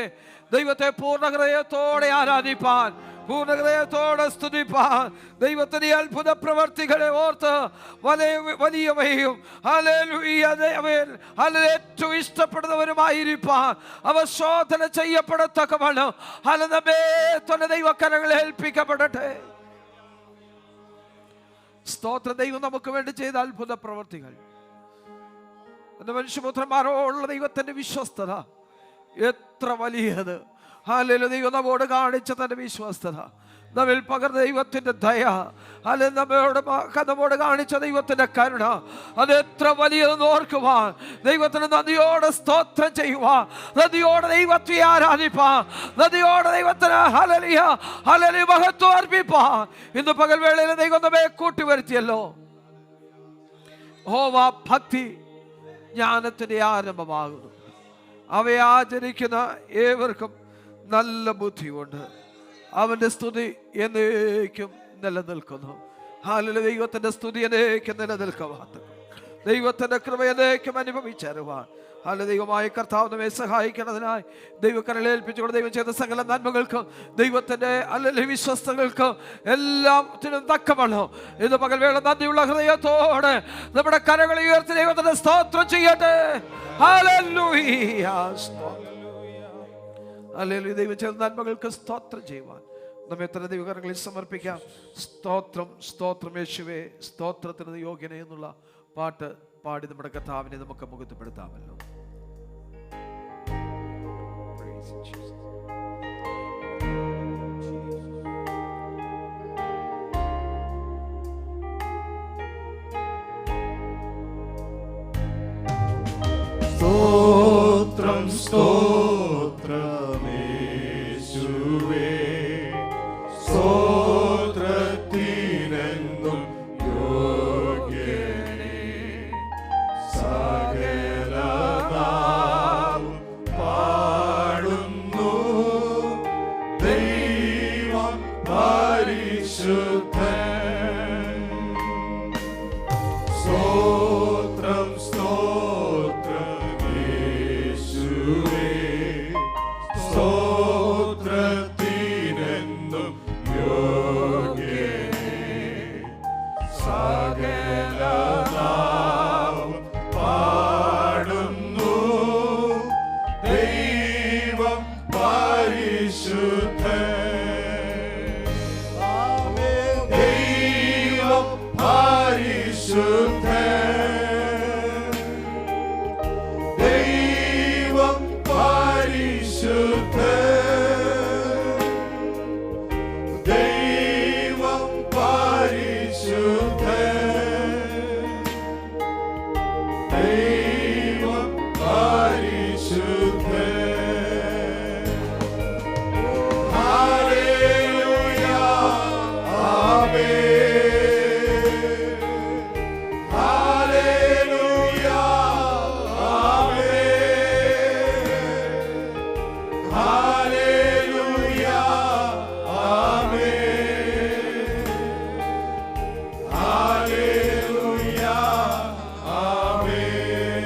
ദൈവത്തെ പൂർണ്ണ ഹൃദയത്തോടെ ആരാധിപ്പാൻ, പൂർണ്ണ ഹൃദയത്തോടെ സ്തുതിപ്പാൻ, ദൈവത്തിന്റെ അത്ഭുത പ്രവർത്തികളെ ഓർത്ത് വലിയവയും ഏറ്റവും ഇഷ്ടപ്പെടുന്നവരുമായിരിക്കാൻ അവ ശോധന ചെയ്യപ്പെടത്തക്കവണ്ണം ദൈവക്കരങ്ങളെ ഏൽപ്പിക്കപ്പെടട്ടെ. സ്തോത്ര. ദൈവം നമുക്ക് വേണ്ടി ചെയ്ത അത്ഭുത പ്രവർത്തികൾ, എന്റെ മനുഷ്യപുത്രന്മാരോടുള്ള ദൈവത്തിന്റെ വിശ്വസ്തത എത്ര വലിയത്. ഹല്ലേലൂയ. ദൈവം നമ്മോട് കാണിച്ച തന്റെ വിശ്വസ്തത, നമ്മിൽ പകർന്ന ദൈവത്തിന്റെ ദയ, നമ്മോട് കാണിച്ച ദൈവത്തിന്റെ കരുണ, അതെത്ര വലിയതെന്ന് ഓർക്കുവാൻ, ദൈവത്തിന് നദിയോടെ സ്തോത്രം ചെയ്യുവാൻ, നദിയോടെ ദൈവത്തെ ആരാധിപ്പാൻ, നദിയോടെ ദൈവത്തിന് ഹല്ലേലൂയ ഹല്ലേലൂയ മഹത്വം അർപ്പിപ്പാൻ ഇന്ന് പകൽവേളയിൽ ദൈവം നമ്മെ കൂട്ടിവരുത്തിയല്ലോ. യഹോവ ഭക്തി ജ്ഞാനത്തിന്റെ ആരംഭമാകുന്നു. അവയെ ആചരിക്കുന്ന ഏവർക്കും നല്ല ബുദ്ധിയുണ്ട്. അവന്റെ സ്തുതി എന്നേക്കും നിലനിൽക്കുന്നു. ഹല്ലേലൂയ. ദൈവത്തിന്റെ സ്തുതി എന്നേക്കും നിലനിൽക്കുവാൻ, ദൈവത്തിന്റെ കൃപ എന്നേക്കും അനുഭവിച്ചറിവാൻ ദൈവമായ കർത്താവ് നമ്മെ സഹായിക്കുന്നതിനായി ദൈവക്കരങ്ങളെ ഏൽപ്പിച്ചുകൊണ്ട് ദൈവം ചെയ്ത സകല നന്മകൾക്കും ദൈവത്തിന്റെ വിശ്വസ്തകൾക്കും എല്ലാത്തിനും തക്കവണ്ണം ഇത് പകൽവേള നന്ദിയുള്ള ഹൃദയത്തോടെ നമ്മുടെ കരങ്ങളെ ഉയർത്തി ദൈവത്തിന്റെ സ്തോത്രം ചെയ്യട്ടെ. ഹല്ലേലൂയ. ഹല്ലേലൂയ. ദൈവം ചെയ്ത നന്മകൾക്ക് സ്തോത്രം ചെയ്യുവാൻ നമ്മെ എത്ര ദൈവകരങ്ങളിൽ സമർപ്പിക്കാം. സ്തോത്രം, സ്തോത്രം യേശുവേ, സ്തോത്രത്തിന് യോഗ്യനെ എന്നുള്ള പാട്ട് പാടി നമ്മുടെ കർത്താവിനെ നമുക്ക് മുഖത്തുപെടുത്താമല്ലോ. സ്തോത്രം, സ്തോത്രമേശുവേ, സ്തോത്രത്തിനെന്നും യോഗ്യനേ. സകലനാമം പാടുന്നു ദൈവം പരിശുദ്ധൻ. സ്തോത്രം, സ്തോത്രമേശുവേ, സ്തോത്രത്തിനെന്നും യോഗ്യനേ. സകലനാമം പാടുന്നു ദൈവം പരിശുദ്ധൻ. ദൈവം പരിശുദ്ധൻ, ദൈവം പരിശുദ്ധൻ, ദൈവം പരിശുദ്ധൻ, ദൈവം പരിശുദ്ധൻ. ഹല്ലേലൂയ, ആമേൻ. ഹല്ലേലൂയ, ആമേൻ. ഹല്ലേലൂയ, ആമേൻ. ഹല്ലേലൂയ, ആമേൻ.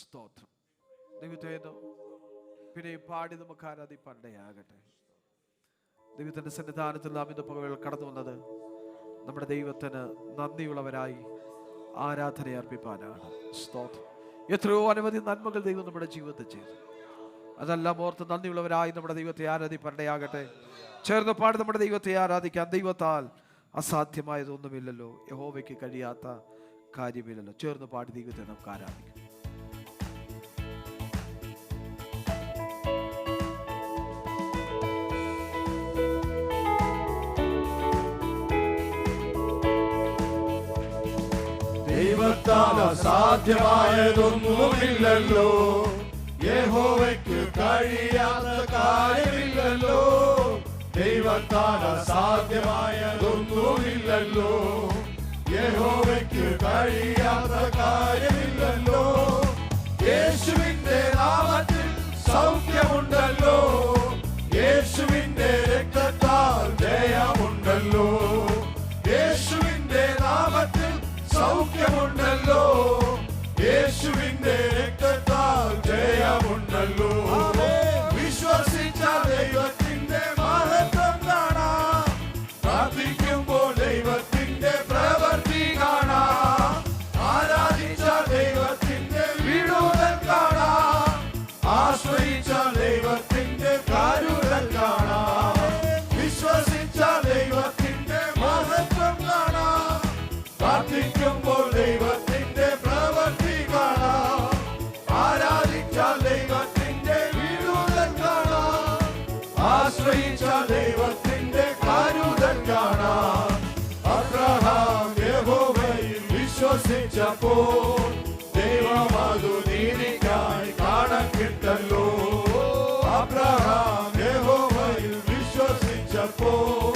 സ്തോത്രം. ദൈവത്തെ പിന്നെ പാടി നമുക്ക് ആരാധിപ്പാനിടയാകട്ടെ. ദൈവത്തിന്റെ സന്നിധാനത്തിൽ നാം ഇന്ന് പകൽ കടന്നു വന്നത് നമ്മുടെ ദൈവത്തിന് നന്ദിയുള്ളവരായി ആരാധന അർപ്പിപ്പാനാണ്. സ്തോത്രം. എത്രയോ അനവധി നന്മകൾ ദൈവം നമ്മുടെ ജീവിതത്തിൽ ചെയ്തു. അതെല്ലാം ഓർത്ത് നന്ദിയുള്ളവരായി നമ്മുടെ ദൈവത്തെ ആരാധിപ്പാനിടയാകട്ടെ. ചേർന്ന് പാടി നമ്മുടെ ദൈവത്തെ ആരാധിക്കാം. ദൈവത്താൽ അസാധ്യമായതൊന്നുമില്ലല്ലോ, യഹോവയ്ക്ക് കഴിയാത്ത കാര്യമില്ലല്ലോ. ചേർന്ന് പാടി ദൈവത്തെ നമുക്ക് ആരാധിക്കാം. ദൈവത്താൽ അസാധ്യമായതൊന്നുമില്ലല്ലോ, യഹോവയ്ക്ക് കഴിയാത്ത കാര്യമില്ലല്ലോ. ദൈവത്താൽ അസാധ്യമായതൊന്നുമില്ലല്ലോ, യഹോവയ്ക്ക് കഴിയാത്ത കാര്യമില്ലല്ലോ. യേശുവിന്റെ നാമത്തിൽ സൗഖ്യമുണ്ടല്ലോ, യേശുവിന്റെ രക്തത്താൽ ജയമുണ്ടല്ലോ. യേശുവിന്റെ നാമത്തിൽ സൗഖ്യമുണ്ടല്ലോ, യേശുവിന്റെ രക്തത്താൽ ജയമുണ്ടല്ലോ. വിശ്വസിച്ച ദൈവത്തിന്റെ മഹത്വം കാണാം, പ്രാർത്ഥിക്കുമ്പോൾ ദൈവത്തിന്റെ പ്രവൃത്തി കാണാം. ആരാധിച്ച ദൈവത്തിന്റെ വിടുതൽ കാണാം, ആശ്രയിച്ച ദൈവത്തിന്റെ കരുതൽ കാണാം. വിശ്വസിച്ച ദൈവത്തിന്റെ മഹത്വം കാണാം, പ്രാർത്ഥിക്കുമ്പോൾ ദൈവത്തിന്റെ പ്രവൃത്തി കാണാം. ആരാധിച്ച ദൈവത്തിന്റെ വിടുതൽ കാണാം, ആശ്രയിച്ച ദൈവത്തിന്റെ കരുതൽ കാണാം. അബ്രഹാം യഹോവയിൽ വിശ്വസിച്ചപ്പോൾ ദൈവം അതു നീതിക്കായി കണക്കിട്ടല്ലോ. അബ്രഹാം യഹോവയിൽ വിശ്വസിച്ചപ്പോൾ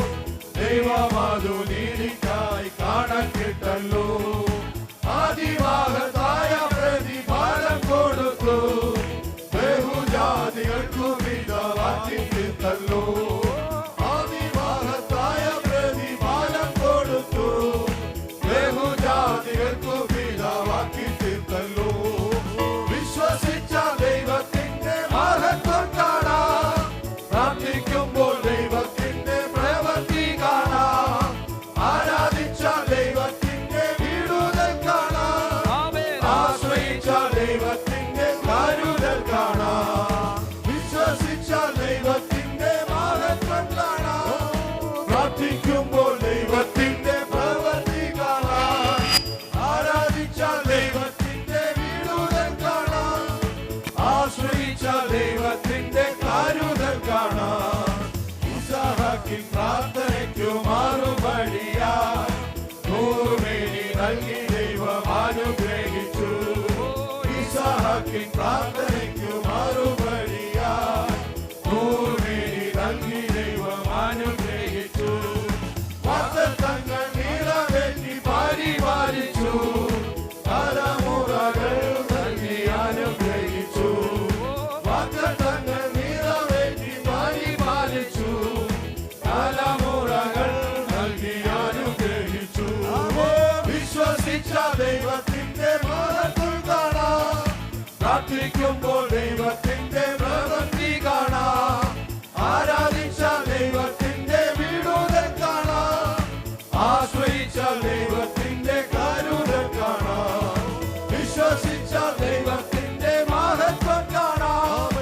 ദൈവം അതു നീതിക്കായി കണക്കിട്ടല്ലോ. ആദിവാഹത്തായ പ്രതിഫലം കൊടുത്തു, ബഹുജാതികൾക്കു വിധവാക്കിത്തല്ലോ. ആദിവാഹത്തായ പ്രതിഫലം കൊടുത്തു, ബഹുജാതികൾക്കു വിധവാക്കിത്തല്ലോ. വിശ്വസിച്ച ദൈവത്തിന്റെ മഹത്വം കാണാം, പ്രാർത്ഥിക്കുമ്പോൾ ദൈവത്തിന്റെ പ്രവൃത്തി കാണാം. ആരാധിച്ച ദൈവത്തിന്റെ വിടുതൽ കാണാം, ആശ്രയിച്ച ദൈവത്തിന്റെ കരുതൽ കാണാം. വിശ്വസിച്ച ദൈവത്തിന്റെ മഹത്വം കാണാം, പ്രാർത്ഥിക്കുമ്പോൾ ദൈവത്തിന്റെ പ്രവൃത്തി കാണാം. ആരാധിച്ച ദൈവത്തിന്റെ വിടുതൽ കാണാം, ആശ്രയിച്ച ദൈവത്തിന്റെ കരുതൽ കാണാം. ഇസ്ഹാക്കിൻ പ്രാർത്ഥനയ്ക്കു മറുപടിയായി നൂറുമേനി നൽകി ദൈവം അനുഗ്രഹിച്ചു. ഇസ്ഹാക്കിൻ പ്രാർത്ഥനയ്ക്കു മറുപടിയായി നൂറുമേനി നൽകി ദൈവം അനുഗ്രഹിച്ചു. വാഗ്ദത്തങ്ങൾ നിറവേറ്റി പരിപാലിച്ചു, തലമുറകൾ നൽകി അനുഗ്രഹിച്ചു. വാഗ്ദത്തങ്ങൾ നിറവേറ്റി പരിപാലിച്ചു, തലമുറകൾ നൽകി അനുഗ്രഹിച്ചു. വിശ്വസിച്ച ദൈവത്തിന്റെ മഹത്വം കാണാം, പ്രാർത്ഥിക്കുമ്പോൾ ദൈവത്തിന്റെ പ്രവൃത്തി കാണാം. ആരാധിച്ച ദൈവത്തിന്റെ വിടുതൽ കാണാം, ആശ്രയിച്ച ദൈവത്തിന്റെ കരുതൽ കാണാം. വിശ്വസിച്ച ദൈവത്തിന്റെ മഹത്വം കാണാം,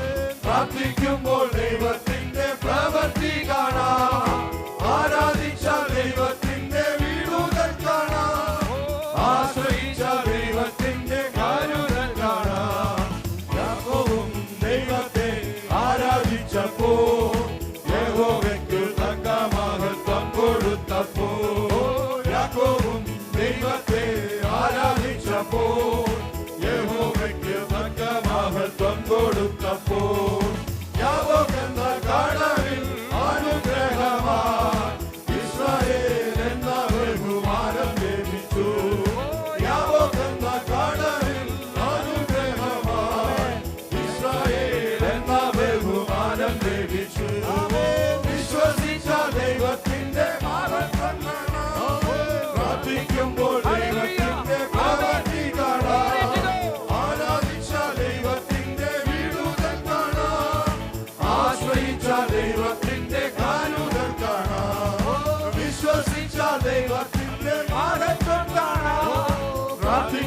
പ്രാർത്ഥിക്കുമ്പോൾ ദൈവത്തിന്റെ പ്രവൃത്തി കാണാം. ആരാധിച്ച ദൈവത്തിന്റെ വിടുതൽ കാണാം, ആശ്രയിച്ച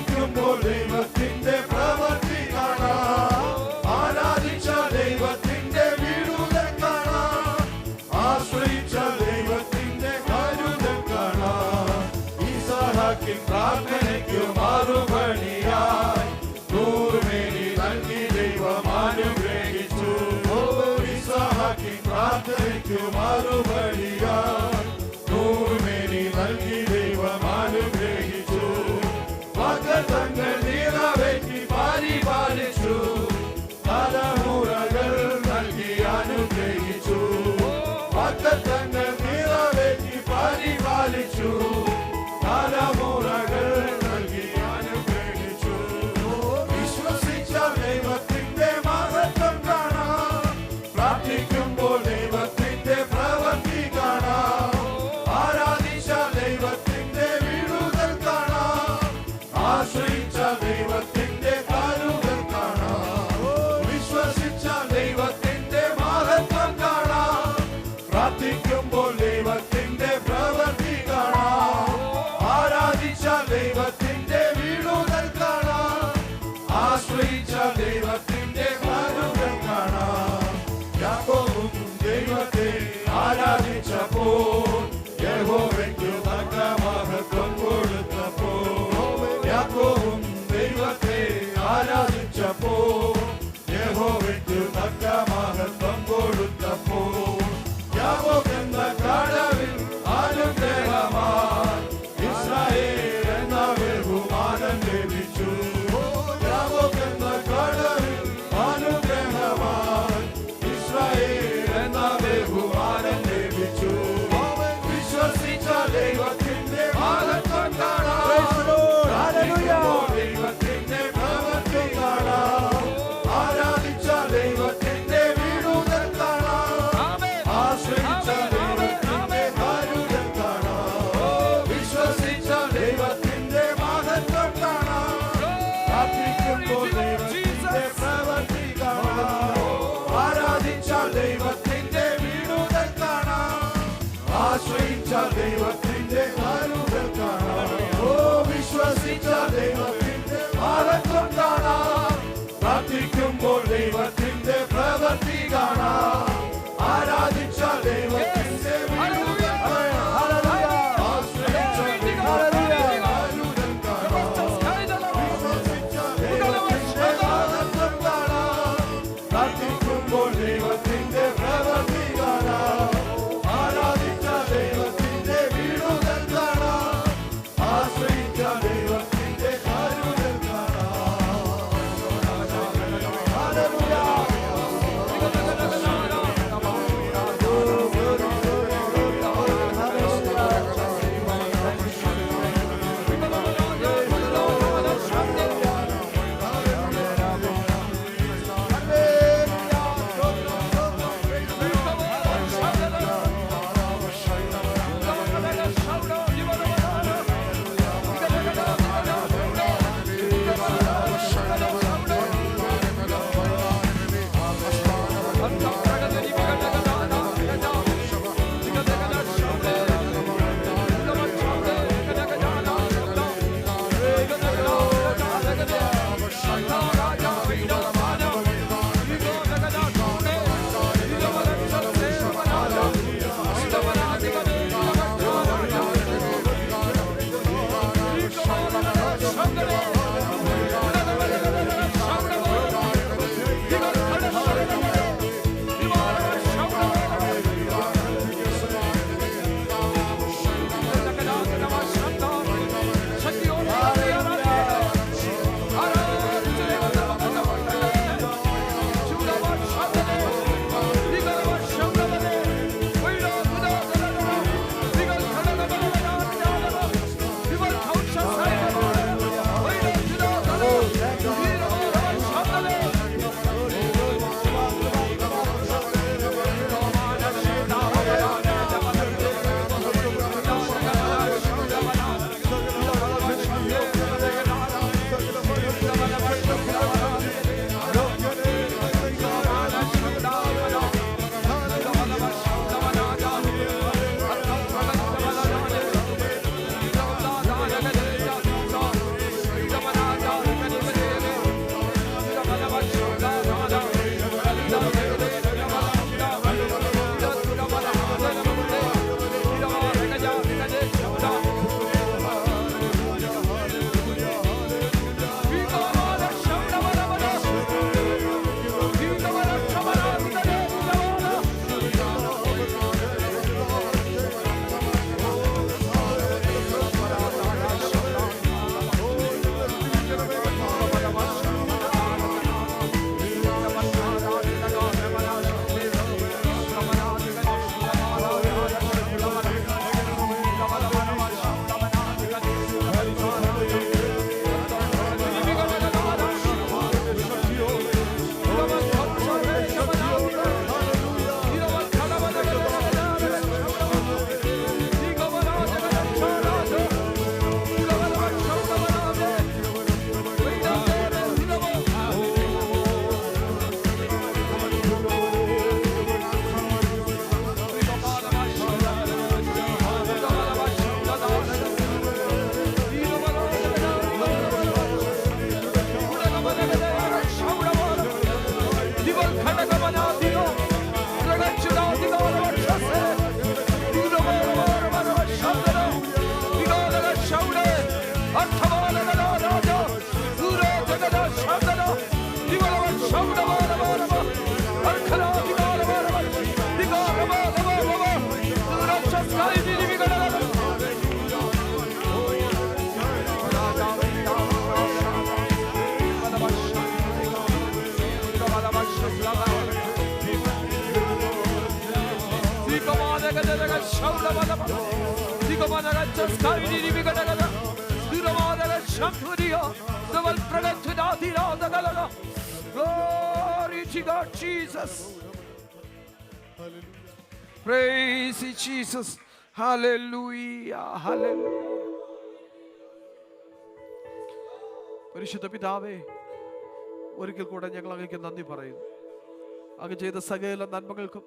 പ്രാർത്ഥിക്കുമ്പോൾ ദൈവത്തിന്റെ പ്രവൃത്തി കാണാം. ആരാധിച്ച ദൈവത്തിന്റെ വിടുതൽ കാണാം. ആശ്രയിച്ച ദൈവത്തിന്റെ കരുതൽ കാണാം. ഈസഹാക്കിൻ പ്രാർത്ഥനയ്ക്ക് മറുപടിയായി നൂറുമേനി നൽകി ദൈവം അനുഗ്രഹിച്ചു. ഈസഹാക്കിൻ പ്രാർത്ഥനയ്ക്ക് മറുപടിയായി നൂറുമേനി നൽകി ദൈവം അനുഗ്രഹിച്ചു. വാഗ്ദത്തങ്ങൾ നിറവേറ്റി പരിപാലിച്ചു. തലമുറകൾ നൽകി അനുഗ്രഹിച്ചു. വാഗ്ദത്തങ്ങൾ നിറവേറ്റി പരിപാലിച്ചു. തലമുറകൾ നൽകി അനുഗ്രഹിച്ചു. വിശ്വസിച്ച ദൈവത്തിന്റെ മഹത്വം കാണാം. പ്രാർത്ഥിക്കുമ്പോൾ ദൈവത്തിന്റെ പ്രവൃത്തി കാണാം. ആരാധിച്ച ദൈവത്തിന്റെ വിടുതൽ കാണാം. ആശ്രയിച്ച ദൈവത്തിന്റെ കരുതൽ കാണാം. വിശ്വസിച്ച ദൈവത്തിന്റെ മഹത്വം കാണാം. പ്രാർത്ഥിക്കുമ്പോൾ ദൈവത്തിന്റെ പ്രവൃത്തി കാണാം. ആരാധിച്ച ദൈവത്തിന്റെ വിടുതൽ കാണാം. ആശ്രയിച്ച ദൈവത്തിന്റെ കരുതൽ കാണാം. യാക്കോബും ദൈവത്തെ ആരാധിച്ചപ്പോൾ യഹോവയ്ക്കു തക്ക മഹത്വം കൊടുത്തപ്പോൾ. യാക്കോബും ദൈവത്തെ ആരാധിച്ചപ്പോൾ യഹോവയ്ക്കു തക്ക മഹത്വം കൊടുത്തപ്പോൾ. യാക്കോബ് എന്ന കടവിൽ അനുഗ്രഹമായി ഇസ്രായേൽ എന്ന ബഹുമാനം ലഭിച്ചു. യാക്കോബ് എന്ന കടവിൽ അനുഗ്രഹമായി ഇസ്രായേൽ എന്ന ബഹുമാനം ലഭിച്ചു. വിശ്വസിച്ച ദൈവത്തിന്റെ മഹത്വം കാണാം. പ്രാർത്ഥിക്കുമ്പോൾ ദൈവത്തിന്റെ പ്രവൃത്തി കാണാം. ആരാധിച്ച ദൈവത്തിന്റെ വിടുതൽ കാണാം. ആശ്രയിച്ച ദൈവത്തിന്റെ കരുതൽ കാണാം. വിശ്വസിച്ച ദൈവത്തിന്റെ മഹത്വം കാണാം. പ്രാർത്ഥിക്കുമ്പോൾ ദൈവത്തിന്റെ പ്രവൃത്തി കാണാം. ആരാധിച്ച ദൈവത്തിന്റെ വിടുതൽ കാണാം. ആശ്രയിച്ച ദൈവത്തിന്റെ കരുതൽ കാണാം. വിശ്വസിച്ച ദൈവത്തിന്റെ മഹത്വം കാണാം. പ്രാർത്ഥിക്കുമ്പോൾ ദൈവത്തിന്റെ പ്രവൃത്തി കാണാം. ആരാധിച്ച ദൈവത്തിന്റെ വിടുതൽ കാണാം. ആശ്രയിച്ച ദൈവത്തിന്റെ കരുതൽ കാണാം. വിശ്വസിച്ച ദൈവത്തിന്റെ മഹത്വം കാണാം. പ്രാർത്ഥിക്കുമ്പോൾ ദൈവത്തിന്റെ പ്രവൃത്തി കാണാം. ആരാധിച്ച ദൈവത്തിന്റെ വിടുതൽ Glory to God, Jesus. Praise you, Jesus. Hallelujah. Hallelujah. പരിശുദ്ധ പിതാവേ, ഒരിക്കൽ കൂടെ ഞങ്ങൾ അങ്ങേക്ക് നന്ദി പറയുന്നു. അങ്ങ് ചെയ്ത സകല നന്മകൾക്കും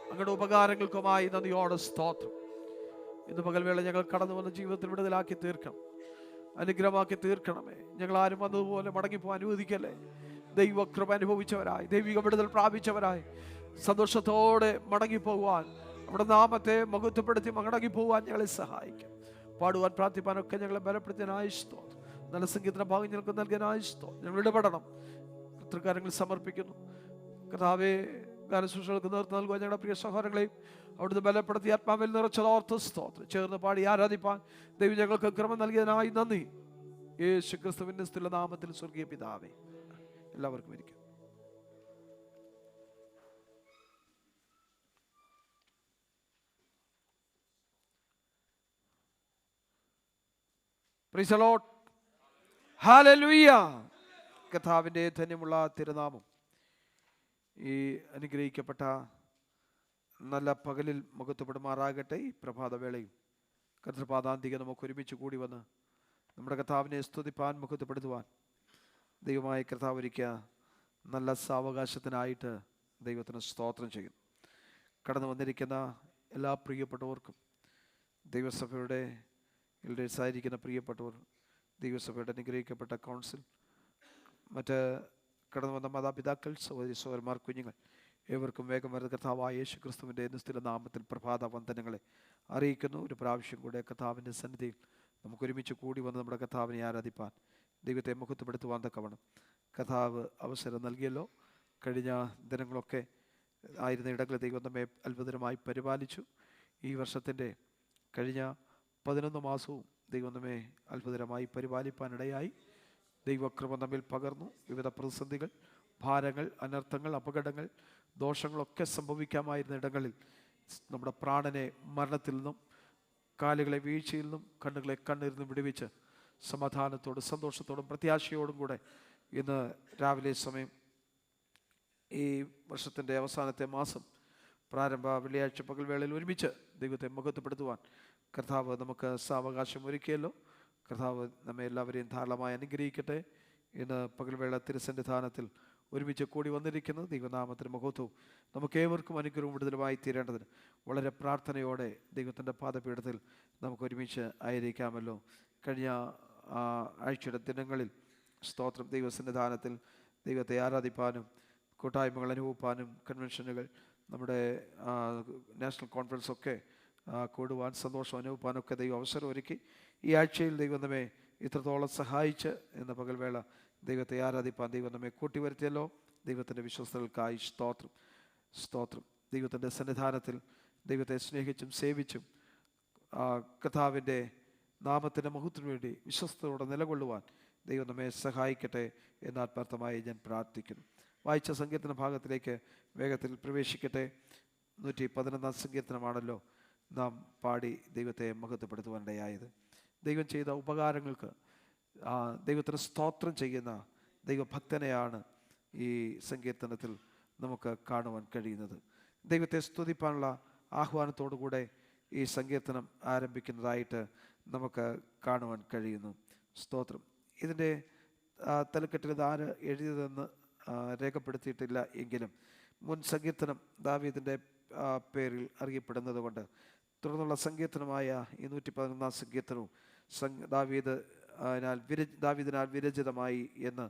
അങ്ങയുടെ ഉപകാരങ്ങൾക്കുമായി നന്ദിയോടെ സ്തോത്രം. ഇന്ന് പകൽവേള ഞങ്ങൾ കടന്നു വന്ന ജീവിതത്തിൽ വിടുതലാക്കി തീർക്കണം, അനുഗ്രഹമാക്കി തീർക്കണമേ. ഞങ്ങൾ ആരും വന്നതുപോലെ മടങ്ങിപ്പോ അനുവദിക്കല്ലേ. ദൈവകൃപ അനുഭവിച്ചവരായി, ദൈവിക വിടുതൽ പ്രാപിച്ചവരായി സന്തോഷത്തോടെ മടങ്ങിപ്പോകുവാൻ, നമ്മുടെ നാമത്തെ മഹത്വപ്പെടുത്തി മടങ്ങിപ്പോകുവാൻ ഞങ്ങളെ സഹായിക്കും. പാടുവാൻ പ്രാർത്ഥിപ്പാനൊക്കെ ഞങ്ങളെ ബലപ്പെടുത്തിയതിനായി സ്തോത്രം. നല്ല സംഗീതന ഭാഗം ഞങ്ങൾക്ക് നൽകാനായി സ്തോത്രം. ഞങ്ങൾ ഇടപെടണം, കർത്തൃകാര്യങ്ങൾ സമർപ്പിക്കുന്നു. കർത്താവേ, ഗാനശുശ്രൂഷകൾക്ക് നേതൃത്വം നൽകുവാൻ ഞങ്ങളുടെ പ്രിയ സഹോദരങ്ങളെയും അവിടുന്ന് ബലപ്പെടുത്തി ആത്മാവിൽ നിറച്ചതോർത്ത് സ്തോത്രം. ചേർന്ന് പാടി ആരാധിപ്പാൻ ദൈവം ഞങ്ങൾക്ക് ക്രമം നൽകിയതിനായി നന്ദി. യേശു ക്രിസ്തുവിന്റെ സ്തുല്യ നാമത്തിൽ സ്വർഗീയ പിതാവേ. എല്ലാവർക്കും ഇരിക്കും. Praise the Lord. ഹല്ലേലൂയ. കർത്താവിന്റെ ധന്യമുള്ള തിരുനാമം ഈ അനുഗ്രഹിക്കപ്പെട്ട നല്ല പകലിൽ മഹത്വപ്പെടുമാറാകട്ടെ. ഈ പ്രഭാതവേളയിൽ കർത്തൃപാദാന്തിക നമുക്ക് ഒരുമിച്ച് കൂടി വന്ന് നമ്മുടെ കർത്താവിനെ സ്തുതിപ്പാൻ മഹത്വപ്പെടുത്തുവാൻ ദൈവമായ കർത്താവ് ഒരുക്കിയ നല്ല സാവകാശത്തിനായിട്ട് ദൈവത്തിന് സ്തോത്രം ചെയ്യുന്നു. കടന്നു വന്നിരിക്കുന്ന എല്ലാ പ്രിയപ്പെട്ടവർക്കും, ദൈവസഭയുടെ എൽഡേഴ്സായിരിക്കുന്ന പ്രിയപ്പെട്ടവർ, ദൈവസഭയുടെ അനുഗ്രഹിക്കപ്പെട്ട കൗൺസിൽ, മറ്റ് കടന്നു വന്ന മാതാപിതാക്കൾ, സഹോദരി സഹോദരന്മാർ, കുഞ്ഞുങ്ങൾ ഏവർക്കും വേഗം വരുന്ന കർത്താവായ യേശു ക്രിസ്തുവിൻ്റെ നിസ്തുല നാമത്തിൽ പ്രഭാത വന്ദനങ്ങളെ അറിയിക്കുന്നു. ഒരു പ്രാവശ്യം കൂടെ കർത്താവിൻ്റെ സന്നിധിയിൽ നമുക്ക് ഒരുമിച്ച് കൂടി വന്ന് നമ്മുടെ കർത്താവിനെ ആരാധിപ്പാൻ, ദൈവത്തെ മഹത്വപ്പെടുത്തുവാൻ തക്കവണ്ണം കർത്താവ് അവസരം നൽകിയല്ലോ. കഴിഞ്ഞ ദിനങ്ങളൊക്കെ ആയിരുന്ന ഇടങ്ങളിൽ ദൈവം നമ്മെ അത്ഭുതകരമായി പരിപാലിച്ചു. ഈ വർഷത്തിൻ്റെ കഴിഞ്ഞ 11 മാസവും ദൈവം നമ്മെ അത്ഭുതകരമായി പരിപാലിപ്പാനിടയായി. ദൈവകൃപ നമ്മിൽ പകർന്നു. വിവിധ പ്രതിസന്ധികൾ, ഭാരങ്ങൾ, അനർത്ഥങ്ങൾ, അപകടങ്ങൾ, ദോഷങ്ങളൊക്കെ സംഭവിക്കാമായിരുന്ന ഇടങ്ങളിൽ നമ്മുടെ പ്രാണനെ മരണത്തിൽ നിന്നും, കാലുകളെ വീഴ്ചയിൽ നിന്നും, കണ്ണുകളെ കണ്ണിൽ നിന്നും വിടുവിച്ച് സമാധാനത്തോടും സന്തോഷത്തോടും പ്രത്യാശയോടും കൂടെ ഇന്ന് രാവിലെ സമയം ഈ വർഷത്തിൻ്റെ അവസാനത്തെ മാസം പ്രാരംഭ വെള്ളിയാഴ്ച പകൽവേളയിൽ ഒരുമിച്ച് ദൈവത്തെ മഹത്വപ്പെടുത്തുവാൻ കർത്താവ് നമുക്ക് സാവകാശം ഒരുക്കിയല്ലോ. കർത്താവ് നമ്മെ എല്ലാവരെയും ധാരാളമായി അനുഗ്രഹിക്കട്ടെ. ഇന്ന് പകൽവേള തിരുസന്നിധാനത്തിൽ ഒരുമിച്ച് കൂടി വന്നിരിക്കുന്നത് ദൈവനാമത്തിന് മഹത്വവും നമുക്കേവർക്കും അനുഗ്രഹവും വിടുതലുമായി തീരേണ്ടതിന് വളരെ പ്രാർത്ഥനയോടെ ദൈവത്തിൻ്റെ പാദപീഠത്തിൽ നമുക്ക് ഒരുമിച്ച് ആയിരിക്കാമല്ലോ. കഴിഞ്ഞ ആഴ്ചയുടെ ദിനങ്ങളിൽ സ്തോത്രം ദൈവസന്നിധാനത്തിൽ ദൈവത്തെ ആരാധിപ്പാനും കൂട്ടായ്മകൾ അനുഭവിപ്പാനും കൺവെൻഷനുകൾ, നമ്മുടെ നാഷണൽ കോൺഫറൻസൊക്കെ കൂടുവാൻ, സന്തോഷം അനുഭവിപ്പാനൊക്കെ ദൈവം അവസരം ഒരുക്കി. ഈ ആഴ്ചയിൽ ദൈവം നമ്മെ ഇത്രത്തോളം സഹായിച്ച് എന്ന പകൽവേള ദൈവത്തെ ആരാധിപ്പാൻ ദൈവം നമ്മെ കൂട്ടിവരുത്തിയല്ലോ. ദൈവത്തിൻ്റെ വിശ്വസ്തകൾക്കായി സ്തോത്രം. സ്തോത്രം. ദൈവത്തിൻ്റെ സന്നിധാനത്തിൽ ദൈവത്തെ സ്നേഹിച്ചും സേവിച്ചും കർത്താവിൻ്റെ നാമത്തിൻ്റെ മഹത്വത്തിന് വേണ്ടി വിശ്വസ്തയോടെ നിലകൊള്ളുവാൻ ദൈവം നമ്മെ സഹായിക്കട്ടെ എന്ന് ആത്മാർത്ഥമായി ഞാൻ പ്രാർത്ഥിക്കുന്നു. വായിച്ച സങ്കീർത്തന ഭാഗത്തിലേക്ക് വേഗത്തിൽ പ്രവേശിക്കട്ടെ. 111 സങ്കീർത്തനമാണല്ലോ നാം പാടി ദൈവത്തെ മഹത്വപ്പെടുത്തുവാനിടയായത്. ദൈവം ചെയ്ത ഉപകാരങ്ങൾക്ക് ദൈവത്തിന് സ്തോത്രം ചെയ്യുന്ന ദൈവഭക്തനെയാണ് ഈ സങ്കീർത്തനത്തിൽ നമുക്ക് കാണുവാൻ കഴിയുന്നത്. ദൈവത്തെ സ്തുതിപ്പാനുള്ള ആഹ്വാനത്തോടുകൂടെ ഈ സങ്കീർത്തനം ആരംഭിക്കുന്നതായിട്ട് നമുക്ക് കാണുവാൻ കഴിയുന്നു. സ്തോത്രം. ഇതിൻ്റെ തലക്കെട്ടിൽ ഇത് ആര് എഴുതിയതെന്ന് രേഖപ്പെടുത്തിയിട്ടില്ല എങ്കിലും മുൻ സങ്കീർത്തനം ദാവീദിൻ്റെ പേരിൽ അറിയപ്പെടുന്നത് കൊണ്ട് തുടർന്നുള്ള സങ്കീർത്തനമായ ഈ 111 സങ്കീർത്തനവും ദാവീദിനാൽ വിരചിതമായി എന്ന്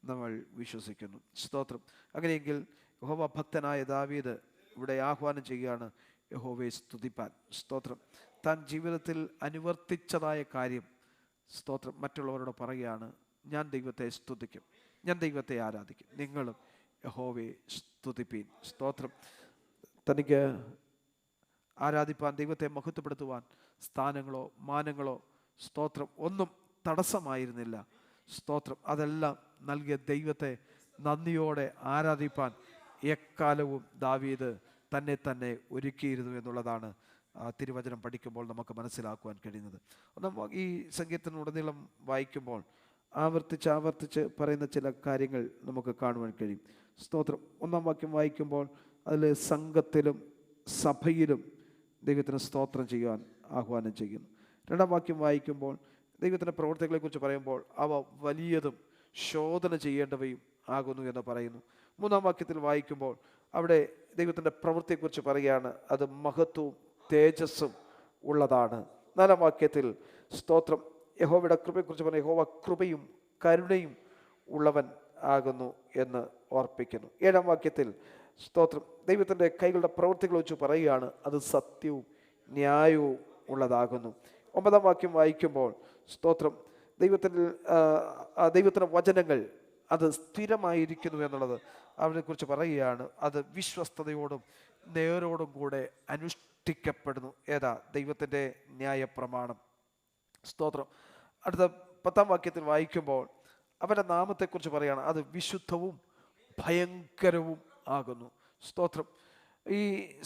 നമ്മൾ വിശ്വസിക്കുന്നു. സ്തോത്രം. അങ്ങനെയെങ്കിൽ യഹോവ ഭക്തനായ ദാവീദ് ഇവിടെ ആഹ്വാനം ചെയ്യുകയാണ് യഹോവയെ സ്തുതിപ്പാൻ. സ്തോത്രം. താൻ ജീവിതത്തിൽ അനുവർത്തിച്ചതായ കാര്യം സ്തോത്രം മറ്റുള്ളവരോട് പറയുകയാണ്. ഞാൻ ദൈവത്തെ സ്തുതിക്കും, ഞാൻ ദൈവത്തെ ആരാധിക്കും, നിങ്ങളും യഹോവയെ സ്തുതിപ്പീൻ. സ്തോത്രം. തനിക്ക് ആരാധിപ്പാൻ, ദൈവത്തെ മഹത്വപ്പെടുത്തുവാൻ സ്ഥാനങ്ങളോ മാനങ്ങളോ സ്തോത്രം ഒന്നും തടസ്സമായിരുന്നില്ല. സ്തോത്രം. അതെല്ലാം നൽകിയ ദൈവത്തെ നന്ദിയോടെ ആരാധിപ്പാൻ എക്കാലവും ദാവീദ് തന്നെ ഒരുക്കിയിരുന്നു എന്നുള്ളതാണ് തിരുവചനം പഠിക്കുമ്പോൾ നമുക്ക് മനസ്സിലാക്കുവാൻ കഴിയുന്നത്. ഈ സങ്കീർത്തനമുടനീളം വായിക്കുമ്പോൾ ആവർത്തിച്ച് പറയുന്ന ചില കാര്യങ്ങൾ നമുക്ക് കാണുവാൻ കഴിയും. സ്തോത്രം. 1-ാം വാക്യം വായിക്കുമ്പോൾ അതിൽ സംഘത്തിലും സഭയിലും ദൈവത്തിന് സ്തോത്രം ചെയ്യുവാൻ ആഹ്വാനം ചെയ്യുന്നു. 2-ാം വാക്യം വായിക്കുമ്പോൾ ദൈവത്തിൻ്റെ പ്രവൃത്തികളെക്കുറിച്ച് പറയുമ്പോൾ അവ വലിയതും ശോധന ചെയ്യേണ്ടവയും ആകുന്നു എന്ന് പറയുന്നു. 3-ാം വാക്യത്തിൽ വായിക്കുമ്പോൾ അവിടെ ദൈവത്തിൻ്റെ പ്രവൃത്തിയെക്കുറിച്ച് പറയുകയാണ്, അത് മഹത്വവും തേജസ്സും ഉള്ളതാണ്. 4-ാം വാക്യത്തിൽ സ്തോത്രം യഹോവയുടെ കൃപയെക്കുറിച്ച് പറഞ്ഞ യഹോവ കൃപയും കരുണയും ഉള്ളവൻ ആകുന്നു എന്ന് ഓർപ്പിക്കുന്നു. 7-ാം വാക്യത്തിൽ സ്തോത്രം ദൈവത്തിൻ്റെ കൈകളുടെ പ്രവൃത്തികൾ വെച്ച് പറയുകയാണ്, അത് സത്യവും ന്യായവും ഉള്ളതാകുന്നു. 9-ാം വാക്യം വായിക്കുമ്പോൾ സ്തോത്രം ദൈവത്തിൻ്റെ വചനങ്ങൾ അത് സ്ഥിരമായിരിക്കുന്നു എന്നുള്ളത് അവരെക്കുറിച്ച് പറയുകയാണ്, അത് വിശ്വസ്തയോടും നേരോടും കൂടെ അനുഷ്ഠിക്കപ്പെടുന്നു. ഏതാ? ദൈവത്തിൻ്റെ ന്യായപ്രമാണം. സ്തോത്രം. അടുത്ത 10-ാം വാക്യത്തിൽ വായിക്കുമ്പോൾ അവൻ്റെ നാമത്തെക്കുറിച്ച് പറയുകയാണ്, അത് വിശുദ്ധവും ഭയങ്കരവും ആകുന്നു. സ്തോത്രം. ഈ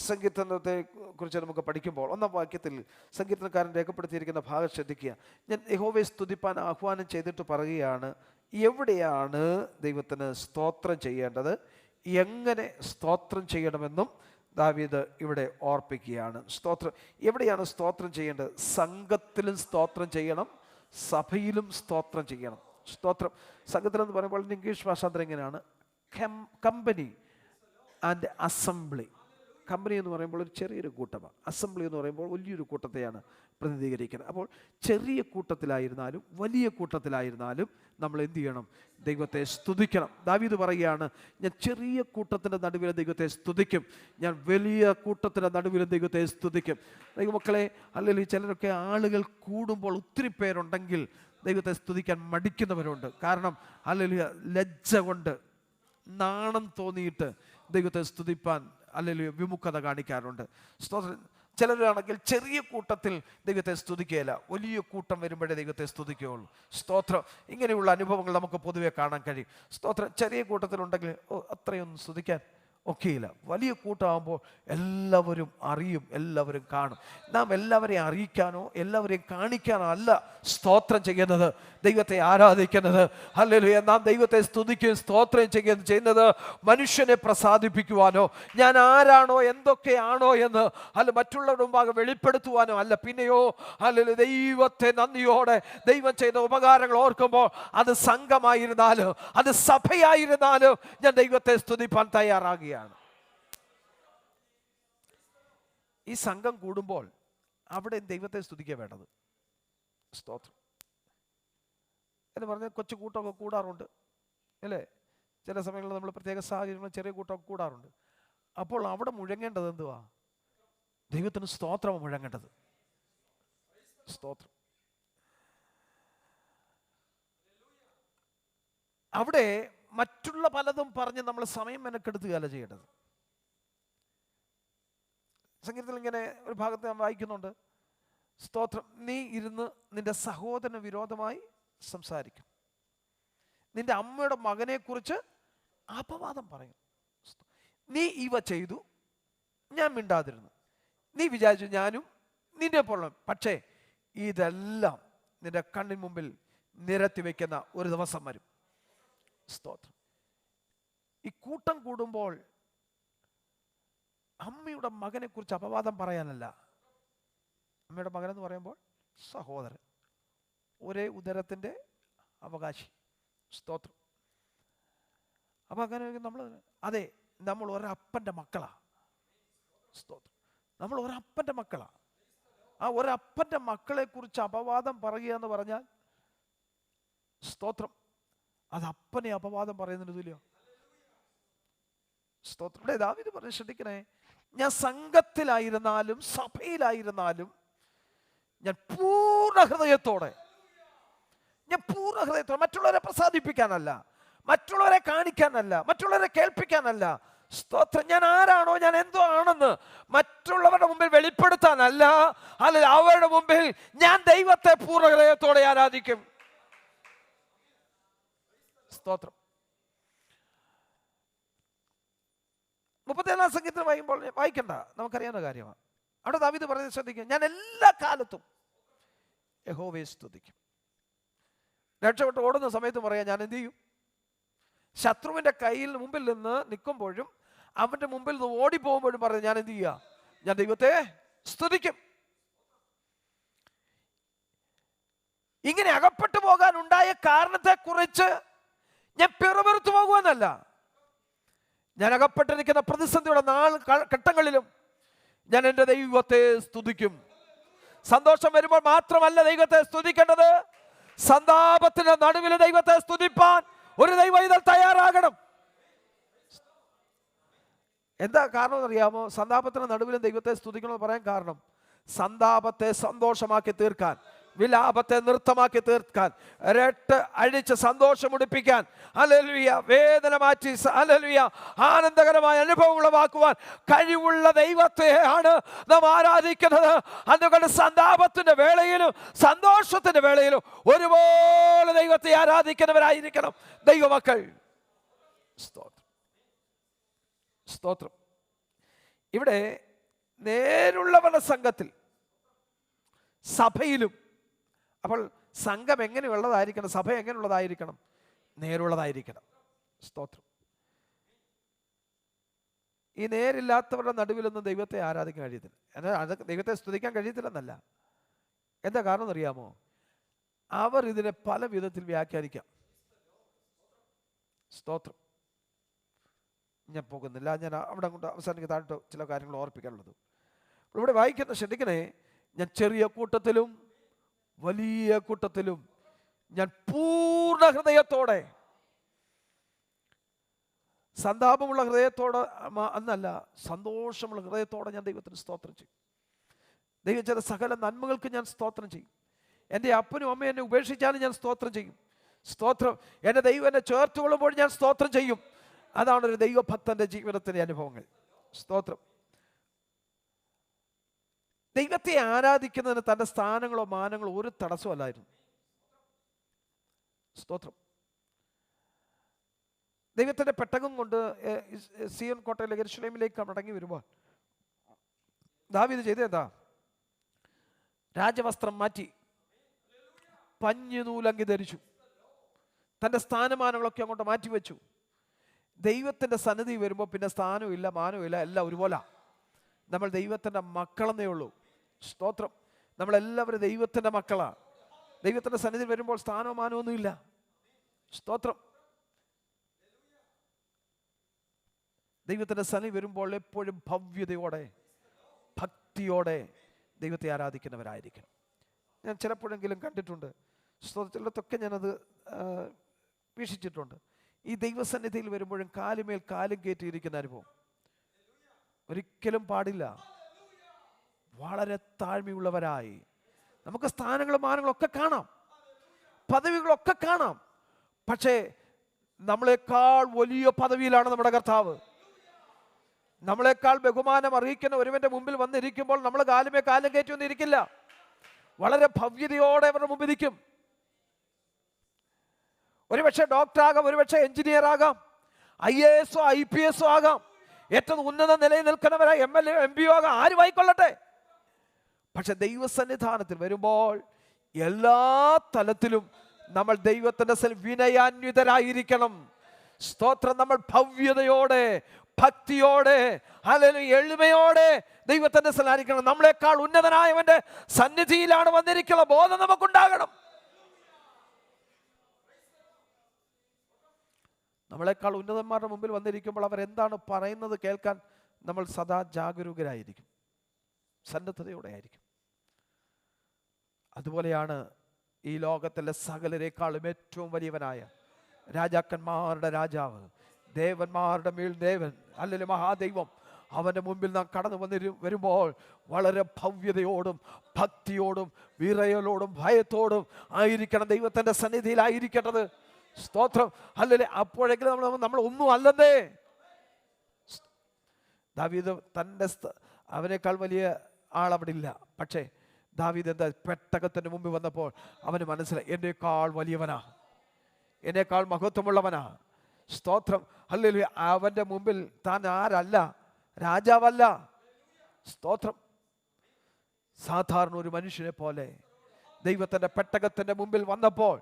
സങ്കീർത്തനത്തെ കുറിച്ച് നമുക്ക് പഠിക്കുമ്പോൾ 1-ാം വാക്യത്തിൽ സങ്കീർത്തനക്കാരൻ രേഖപ്പെടുത്തിയിരിക്കുന്ന ഭാഗം ശ്രദ്ധിക്കുക. ഞാൻ യഹോവയെ സ്തുതിപ്പാൻ ആഹ്വാനം ചെയ്തിട്ട് പറയുകയാണ്, എവിടെയാണ് ദൈവത്തിന് സ്തോത്രം ചെയ്യേണ്ടത്, എങ്ങനെ സ്തോത്രം ചെയ്യണമെന്നും ദാവീദ് ഇവിടെ ഓർപ്പിക്കുകയാണ്. സ്തോത്രം. എവിടെയാണ് സ്തോത്രം ചെയ്യേണ്ടത്? സംഘത്തിലും സ്തോത്രം ചെയ്യണം, സഭയിലും സ്തോത്രം ചെയ്യണം. സ്തോത്രം. സംഘത്തിലെന്ന് പറയുമ്പോൾ ഇംഗ്ലീഷ് ഭാഷാന്തരം എങ്ങനെയാണ്? Company and assembly. കമ്പനി എന്ന് പറയുമ്പോൾ ഒരു ചെറിയൊരു കൂട്ടമാണ്, അസംബ്ലി എന്ന് പറയുമ്പോൾ വലിയൊരു കൂട്ടത്തെയാണ് പ്രതിനിധീകരിക്കുന്നത്. അപ്പോൾ ചെറിയ കൂട്ടത്തിലായിരുന്നാലും വലിയ കൂട്ടത്തിലായിരുന്നാലും നമ്മൾ എന്ത് ചെയ്യണം? ദൈവത്തെ സ്തുതിക്കണം. ദാവീദ് പറയുകയാണ്, ഞാൻ ചെറിയ കൂട്ടത്തിൻ്റെ നടുവിൽ ദൈവത്തെ സ്തുതിക്കും, ഞാൻ വലിയ കൂട്ടത്തിൻ്റെ നടുവിൽ ദൈവത്തെ സ്തുതിക്കും. ദൈവമക്കളെ, അല്ലെങ്കിൽ ചിലരൊക്കെ ആളുകൾ കൂടുമ്പോൾ ഒത്തിരി പേരുണ്ടെങ്കിൽ ദൈവത്തെ സ്തുതിക്കാൻ മടിക്കുന്നവരുണ്ട്. കാരണം അല്ലെങ്കിൽ ലജ്ജ കൊണ്ട്, നാണം തോന്നിയിട്ട് ദൈവത്തെ സ്തുതിപ്പാൻ അല്ലെങ്കിൽ വിമുഖത കാണിക്കാറുണ്ട്. ചിലരാണെങ്കിൽ ചെറിയ കൂട്ടത്തിൽ ദൈവത്തെ സ്തുതിക്കുകയില്ല, വലിയ കൂട്ടം വരുമ്പോഴേ ദൈവത്തെ സ്തുതിക്കുകയുള്ളൂ. സ്തോത്രം. ഇങ്ങനെയുള്ള അനുഭവങ്ങൾ നമുക്ക് പൊതുവെ കാണാൻ കഴിയും. സ്തോത്രം. ചെറിയ കൂട്ടത്തിലുണ്ടെങ്കിൽ അത്രയൊന്നും സ്തുതിക്കാൻ ഒക്കെയില്ല. വലിയ കൂട്ടമാകുമ്പോൾ എല്ലാവരും അറിയും, എല്ലാവരും കാണും. നാം എല്ലാവരെയും അറിയിക്കാനോ എല്ലാവരെയും കാണിക്കാനോ അല്ല സ്തോത്രം ചെയ്യുന്നത്, ദൈവത്തെ ആരാധിക്കുന്നത്. ഹല്ലേലൂയ. നാം ദൈവത്തെ സ്തുതിക്കുകയും സ്തോത്രം ചെയ്യുന്നത് മനുഷ്യനെ പ്രസാദിപ്പിക്കുവാനോ ഞാൻ ആരാണോ എന്തൊക്കെയാണോ എന്ന് മറ്റുള്ളവരുടെ മുമ്പാകെ വെളിപ്പെടുത്തുവാനോ അല്ല. പിന്നെയോ ഹല്ലേലൂയ, ദൈവത്തെ നന്ദിയോടെ ദൈവം ചെയ്ത ഉപകാരങ്ങൾ ഓർക്കുമ്പോൾ അത് സംഘമായിരുന്നാലും അത് സഭയായിരുന്നാലും ഞാൻ ദൈവത്തെ സ്തുതിപ്പാൻ തയ്യാറാകുകയാണ്. ഈ സംഘം കൂടുമ്പോൾ അവിടെ ദൈവത്തെ സ്തുതിക്കുക വേണ്ടത്. സ്തോത്രം എന്ന് പറഞ്ഞാൽ കൊച്ചു കൂട്ടമൊക്കെ കൂടാറുണ്ട് അല്ലേ? ചില സമയങ്ങളിൽ നമ്മൾ പ്രത്യേക സാഹചര്യങ്ങളിൽ ചെറിയ കൂട്ടമൊക്കെ കൂടാറുണ്ട്. അപ്പോൾ അവിടെ മുഴങ്ങേണ്ടത് എന്തുവാ? ദൈവത്തിന് സ്തോത്രം മുഴങ്ങേണ്ടത്. സ്തോത്രം. അവിടെ മറ്റുള്ള പലതും പറഞ്ഞ് നമ്മൾ സമയം മെനക്കെടുത്തുകയല്ല ചെയ്യേണ്ടത്. സംഗീതത്തിൽ ഇങ്ങനെ ഒരു ഭാഗത്ത് ഞാൻ വായിക്കുന്നുണ്ട്, സ്തോത്രം, നീ ഇരുന്ന് നിന്റെ സഹോദരന് വിരോധമായി സംസാരിക്കും, നിന്റെ അമ്മയുടെ മകനെക്കുറിച്ച് അപവാദം പറയും. നീ ഇവ ചെയ്തു, ഞാൻ മിണ്ടാതിരുന്നു, നീ വിചാരിച്ചു ഞാനും നിന്നെ പോലുള്ള, പക്ഷേ ഇതെല്ലാം നിന്റെ കണ്ണിന് മുമ്പിൽ നിരത്തി വയ്ക്കുന്ന ഒരു ദിവസം വരും. സ്തോത്രം. ഈ കൂട്ടം കൂടുമ്പോൾ അമ്മയുടെ മകനെ കുറിച്ച് അപവാദം പറയാനല്ല. അമ്മയുടെ മകൻ എന്ന് പറയുമ്പോൾ സഹോദരൻ, ഒരേ ഉദരത്തിൻ്റെ അവകാശി. സ്തോത്രം. അപ്പൊ അങ്ങനെ നമ്മൾ ഒരപ്പൻ്റെ മക്കളാ. സ്തോത്രം. നമ്മൾ ഒരപ്പൻ്റെ മക്കളാ. ആ ഒരപ്പൻ്റെ മക്കളെ കുറിച്ച് അപവാദം പറയുക എന്ന് പറഞ്ഞാൽ, സ്തോത്രം, അത് അപ്പനെ അപവാദം പറയുന്നതിന് തുല്യം. സ്തോത്രം. ഇവിടെ ദാവീദ് പറഞ്ഞ് ശ്രദ്ധിക്കണേ, ഞാൻ സംഘത്തിലായിരുന്നാലും സഭയിലായിരുന്നാലും ഞാൻ പൂർണ്ണ ഹൃദയത്തോടെ മറ്റുള്ളവരെ പ്രസാദിപ്പിക്കാനല്ല, മറ്റുള്ളവരെ കാണിക്കാനല്ല, മറ്റുള്ളവരെ കേൾപ്പിക്കാനല്ല. സ്തോത്രം. ഞാൻ ആരാണോ, ഞാൻ എന്തോ ആണെന്ന് മറ്റുള്ളവരുടെ മുമ്പിൽ വെളിപ്പെടുത്താനല്ല, അല്ലെങ്കിൽ അവരുടെ മുമ്പിൽ ഞാൻ ദൈവത്തെ പൂർണ്ണ ഹൃദയത്തോടെ ആരാധിക്കും. സ്തോത്രം. 37-ാം സംഗീതത്തിൽ വായിക്കുമ്പോൾ വായിക്കണ്ട, നമുക്കറിയാവുന്ന കാര്യമാണ്. അവിടെ ദാവീദ് പറയുന്നത് ശ്രദ്ധിക്കുക, ഞാൻ എല്ലാ കാലത്തും യഹോവയെ സ്തുതിക്കും. രക്ഷപ്പെട്ട് ഓടുന്ന സമയത്ത് പറയാം, ഞാൻ എന്ത് ചെയ്യും? ശത്രുവിൻ്റെ കയ്യിൽ മുമ്പിൽ നിന്ന് നിൽക്കുമ്പോഴും അവൻ്റെ മുമ്പിൽ നിന്ന് ഓടിപ്പോകുമ്പോഴും പറഞ്ഞു, ഞാൻ എന്ത് ചെയ്യുക? ഞാൻ ദൈവത്തെ സ്തുതിക്കും. ഇങ്ങനെ അകപ്പെട്ടു പോകാൻ ഉണ്ടായ കാരണത്തെക്കുറിച്ച് ഞാൻ പിറുപിറുത്തു പോകുമെന്നല്ല, ഞാൻ അകപ്പെട്ടിരിക്കുന്ന പ്രതിസന്ധിയുടെ ഘട്ടങ്ങളിലും ഞാൻ എൻ്റെ ദൈവത്തെ സ്തുതിക്കും. സന്തോഷം വരുമ്പോൾ മാത്രമല്ല ദൈവത്തെ സ്തുതിക്കേണ്ടത്, സന്താപത്തിന്റെ നടുവിൽ ദൈവത്തെ സ്തുതിപ്പാൻ ഒരു ദൈവം തയ്യാറാകണം. എന്താ കാരണം എന്നറിയാമോ? സന്താപത്തിന്റെ നടുവിലും ദൈവത്തെ സ്തുതിക്കണമെന്ന് പറയാൻ കാരണം, സന്താപത്തെ സന്തോഷമാക്കി തീർക്കാൻ, വിലാപത്തെ നൃത്തമാക്കി തീർക്കാൻ, രട്ട് അഴിച്ച് സന്തോഷം ഉടിപ്പിക്കാൻ, ഹല്ലേലൂയ, വേദന മാറ്റി ഹല്ലേലൂയ ആനന്ദകരമായ അനുഭവം ഉളവാക്കുവാൻ കഴിവുള്ള ദൈവത്തെയാണ് നാം ആരാധിക്കുന്നത്. അതുകൊണ്ട് സന്താപത്തിന്റെ വേളയിലും സന്തോഷത്തിന്റെ വേളയിലും ഒരുപോലെ ദൈവത്തെ ആരാധിക്കുന്നവരായിരിക്കണം ദൈവമക്കൾ. സ്തോത്രം, സ്തോത്രം. ഇവിടെ നേരുള്ളവരുടെ സംഘത്തിൽ, സഭയിലും, അപ്പോൾ സംഘം എങ്ങനെയുള്ളതായിരിക്കണം? സഭ എങ്ങനെയുള്ളതായിരിക്കണം? നേരുള്ളതായിരിക്കണം. സ്തോത്രം. ഈ നേരില്ലാത്തവരുടെ നടുവിലൊന്നും ദൈവത്തെ ആരാധിക്കാൻ കഴിയത്തില്ല. അത് ദൈവത്തെ സ്തുതിക്കാൻ കഴിയത്തില്ലെന്നല്ല. എന്താ കാരണം എന്നറിയാമോ? അവർ ഇതിനെ പല വിധത്തിൽ വ്യാഖ്യാനിക്കാം. സ്തോത്രം. ഞാൻ പോകുന്നില്ല, ഞാൻ അവിടെ കൊണ്ട് അവസാനിക്ക് താഴോട്ട് ചില കാര്യങ്ങൾ ഓർപ്പിക്കാനുള്ളത്. ഇവിടെ വായിക്കുന്ന ശ്രദ്ധിക്കണേ, ഞാൻ ചെറിയ കൂട്ടത്തിലും വലിയ കൂട്ടത്തിലും ഞാൻ പൂർണ്ണ ഹൃദയത്തോടെ, സന്താപമുള്ള ഹൃദയത്തോടെ എന്നല്ല, സന്തോഷമുള്ള ഹൃദയത്തോടെ ഞാൻ ദൈവത്തിന് സ്തോത്രം ചെയ്യും. ദൈവം ചില സകല നന്മകൾക്ക് ഞാൻ സ്തോത്രം ചെയ്യും. എൻ്റെ അപ്പനും അമ്മയും എന്നെ ഉപേക്ഷിച്ചാലും ഞാൻ സ്തോത്രം ചെയ്യും. സ്തോത്രം. എൻ്റെ ദൈവം എന്നെ ചേർത്തുകൊള്ളുമ്പോൾ ഞാൻ സ്തോത്രം ചെയ്യും. അതാണ് ഒരു ദൈവഭക്തന്റെ ജീവിതത്തിലെ അനുഭവങ്ങൾ. സ്തോത്രം. ദൈവത്തെ ആരാധിക്കുന്നതിന് തൻ്റെ സ്ഥാനങ്ങളോ മാനങ്ങളോ ഒരു തടസ്സമല്ലായിരുന്നു. സ്തോത്രം. ദൈവത്തിൻ്റെ പെട്ടകം കൊണ്ട് സിയോൻ കോട്ടയിലെ യെരൂശലേമിലേക്ക് മടങ്ങി വരുമ്പോൾ ദാവീദ് ചെയ്തതെന്താ? രാജവസ്ത്രം മാറ്റി പഞ്ഞുനൂലങ്കി ധരിച്ചു. തൻ്റെ സ്ഥാനമാനങ്ങളൊക്കെ അങ്ങോട്ട് മാറ്റിവെച്ചു. ദൈവത്തിൻ്റെ സന്നിധി വരുമ്പോൾ പിന്നെ സ്ഥാനവും ഇല്ല, മാനവും ഇല്ല, എല്ലാം ഒരുപോലെ. നമ്മൾ ദൈവത്തിൻ്റെ മക്കളെന്നേ ഉള്ളൂ. സ്തോത്രം. നമ്മളെല്ലാവരും ദൈവത്തിൻ്റെ മക്കളാണ്. ദൈവത്തിൻ്റെ സന്നിധി വരുമ്പോൾ സ്ഥാനവും മാനമൊന്നുമില്ല. സ്തോത്രം. ദൈവത്തിൻ്റെ സന്നിധി വരുമ്പോൾ എപ്പോഴും ഭവ്യതയോടെ ഭക്തിയോടെ ദൈവത്തെ ആരാധിക്കുന്നവരായിരിക്കണം. ഞാൻ ചിലപ്പോഴെങ്കിലും കണ്ടിട്ടുണ്ട്, ചിലത്തൊക്കെ ഞാനത് വീക്ഷിച്ചിട്ടുണ്ട്. ഈ ദൈവസന്നിധിയിൽ വരുമ്പോഴും കാലുമേൽ കാലും കയറ്റിയിരിക്കുന്ന അനുഭവം ഒരിക്കലും പാടില്ല. വളരെ താഴ്മയുള്ളവരായി നമുക്ക് സ്ഥാനങ്ങളും മാനങ്ങളൊക്കെ കാണാം, പദവികളൊക്കെ കാണാം. പക്ഷേ നമ്മളെക്കാൾ വലിയ പദവിയിലാണ് നമ്മുടെ കർത്താവ്. നമ്മളെക്കാൾ ബഹുമാനം അറിയിക്കുന്ന ഒരുവന്റെ മുമ്പിൽ വന്നിരിക്കുമ്പോൾ നമ്മൾ കാലുമേ കാലും കയറ്റി ഒന്നും ഇരിക്കില്ല. വളരെ ഭവ്യതയോടെ അവരുടെ മുമ്പിൽ ഇരിക്കും. ഒരുപക്ഷെ ഡോക്ടറാകാം, ഒരുപക്ഷെ എഞ്ചിനീയർ ആകാം, IAS IPS ആകാം, ഏറ്റവും ഉന്നത നിലയിൽ നിൽക്കുന്നവരായി MLA MP ആകാം, ആരുമായിക്കൊള്ളട്ടെ. പക്ഷെ ദൈവസന്നിധാനത്തിൽ വരുമ്പോൾ എല്ലാ തലത്തിലും നമ്മൾ ദൈവത്തിൻ്റെ വിനയാന്വിതരായിരിക്കണം. സ്തോത്രം. നമ്മൾ ഭവ്യതയോടെ ഭക്തിയോടെ ഹല്ലേലൂയ എളിമയോടെ ദൈവത്തിൻ്റെ സന്നിധിയിലായിരിക്കണം. നമ്മളെക്കാൾ ഉന്നതനായവന്റെ സന്നിധിയിലാണ് വന്നിരിക്കുന്ന ബോധം നമുക്കുണ്ടാകണം. നമ്മളെക്കാൾ ഉന്നതന്മാരുടെ മുമ്പിൽ വന്നിരിക്കുമ്പോൾ അവരെന്താണ് പറയുന്നത് കേൾക്കാൻ നമ്മൾ സദാ ജാഗരൂകരായിരിക്കും, സന്നദ്ധതയോടെ ആയിരിക്കും. അതുപോലെയാണ് ഈ ലോകത്തിലെ സകലരെക്കാളും ഏറ്റവും വലിയവനായ രാജാക്കന്മാരുടെ രാജാവ്, ദേവന്മാരുടെ മേൽ ദേവൻ, അല്ലെങ്കിൽ മഹാദൈവം, അവൻ്റെ മുമ്പിൽ നാം കടന്നു വരുമ്പോൾ വളരെ ഭവ്യതയോടും ഭക്തിയോടും വിറയലോടും ഭയത്തോടും ആയിരിക്കണം ദൈവത്തിൻ്റെ സന്നിധിയിലായിരിക്കേണ്ടത്. സ്തോത്രം. അല്ലെങ്കിൽ അപ്പോഴെങ്കിലും നമ്മൾ ഒന്നും അല്ലെന്നേ. ദാവീദ് തൻ്റെ അവനേക്കാൾ വലിയ ആളവിടെ ഇല്ല. പക്ഷേ ദാവീദ് എന്താ, പെട്ടകത്തിൻ്റെ മുമ്പിൽ വന്നപ്പോൾ അവന് മനസ്സിലായി, എന്നേക്കാൾ വലിയവനാ, എന്നേക്കാൾ മഹത്വമുള്ളവനാ. സ്തോത്രം. ഹല്ലേലൂയ. അവൻ്റെ മുമ്പിൽ താൻ ആരല്ല, രാജാവല്ല. സ്തോത്രം. സാധാരണ ഒരു മനുഷ്യനെ പോലെ ദൈവത്തിൻ്റെ പെട്ടകത്തിൻ്റെ മുമ്പിൽ വന്നപ്പോൾ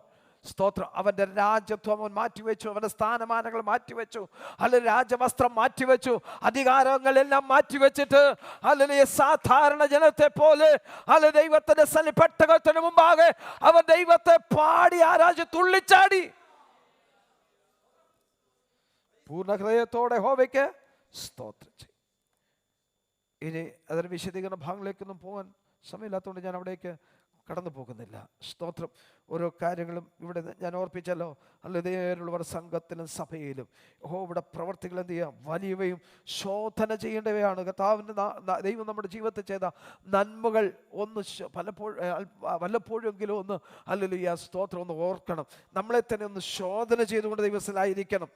സ്തോത്രം, അവൻ്റെ രാജ്യത്വം അവൻ മാറ്റിവെച്ചു, അവൻ്റെ സ്ഥാനമാനങ്ങൾ മാറ്റിവെച്ചു, അല്ലെങ്കിൽ രാജവസ്ത്രം മാറ്റിവെച്ചു, അധികാരങ്ങളെല്ലാം മാറ്റിവെച്ചിട്ട് അല്ലെങ്കിൽ സാധാരണ ജനത്തെ പോലെ അല്ല ദൈവത്തിൻ്റെ പെട്ടകത്തിന് മുമ്പാകെ അവൻ ദൈവത്തെ പാടി ആരാധിച്ച് തുള്ളിച്ചാടി. പൂർണ്ണ ഹൃദയത്തോടെ യഹോവയ്ക്ക് സ്തോത്രം ചെയ്യും. ഇനി അതിന് വിശദീകരണ ഭാഗങ്ങളിലേക്കൊന്നും പോകാൻ സമയമില്ലാത്തതുകൊണ്ട് ഞാൻ അവിടേക്ക് കടന്നു പോകുന്നില്ല. സ്തോത്രം. ഓരോ കാര്യങ്ങളും ഇവിടെ ഞാൻ ഓർപ്പിച്ചല്ലോ. അല്ല, നേരുള്ളവർ സംഘത്തിലും സഭയിലും യഹോവയുടെ പ്രവർത്തികൾ എന്ത് ചെയ്യുക? വലിയവയും ശോധന ചെയ്യേണ്ടവയാണ്. കർത്താവിൻ്റെ ദൈവം നമ്മുടെ ജീവിതത്തിൽ ചെയ്ത നന്മകൾ ഒന്ന് വല്ലപ്പോഴെങ്കിലും ഒന്ന് ഹല്ലേലൂയ സ്തോത്രം ഒന്ന് ഓർക്കണം. നമ്മളെ തന്നെ ഒന്ന് ശോധന ചെയ്തുകൊണ്ട് ദൈവത്തിലായിരിക്കണം.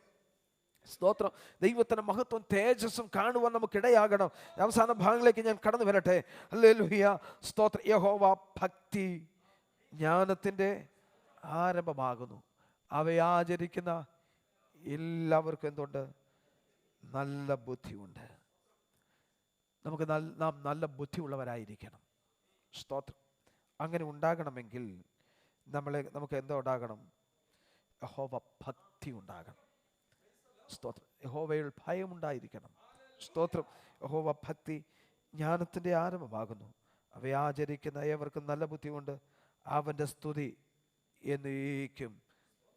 സ്തോത്രം. ദൈവത്തിൻ്റെ മഹത്വം തേജസ്സും കാണുവാൻ നമുക്കിടയാകണം. അവസാന ഭാഗങ്ങളിലേക്ക് ഞാൻ കടന്നു വരട്ടെ. ഹല്ലേലൂയ സ്തോത്രം. യഹോവ ഭക്തി ജ്ഞാനത്തിൻ്റെ ആരംഭമാകുന്നു. അവയെ ആചരിക്കുന്ന എല്ലാവർക്കും എന്തുണ്ട്? നല്ല ബുദ്ധിയുണ്ട്. നമുക്ക് നാം നല്ല ബുദ്ധിയുള്ളവരായിരിക്കണം. സ്തോത്രം. അങ്ങനെ ഉണ്ടാകണമെങ്കിൽ നമുക്ക് എന്താ ഉണ്ടാകണം? യഹോവ ഭക്തി ഉണ്ടാകണം. സ്തോത്രം. യഹോവയിൽ ഭയമുണ്ടായിരിക്കണം. സ്തോത്രം. യഹോവ ഭക്തി ജ്ഞാനത്തിൻ്റെ ആരംഭമാകുന്നു. അവയെ ആചരിക്കുന്ന ഏവർക്കും നല്ല ബുദ്ധിയുണ്ട്. അവൻ്റെ സ്തുതി എന്നേക്കും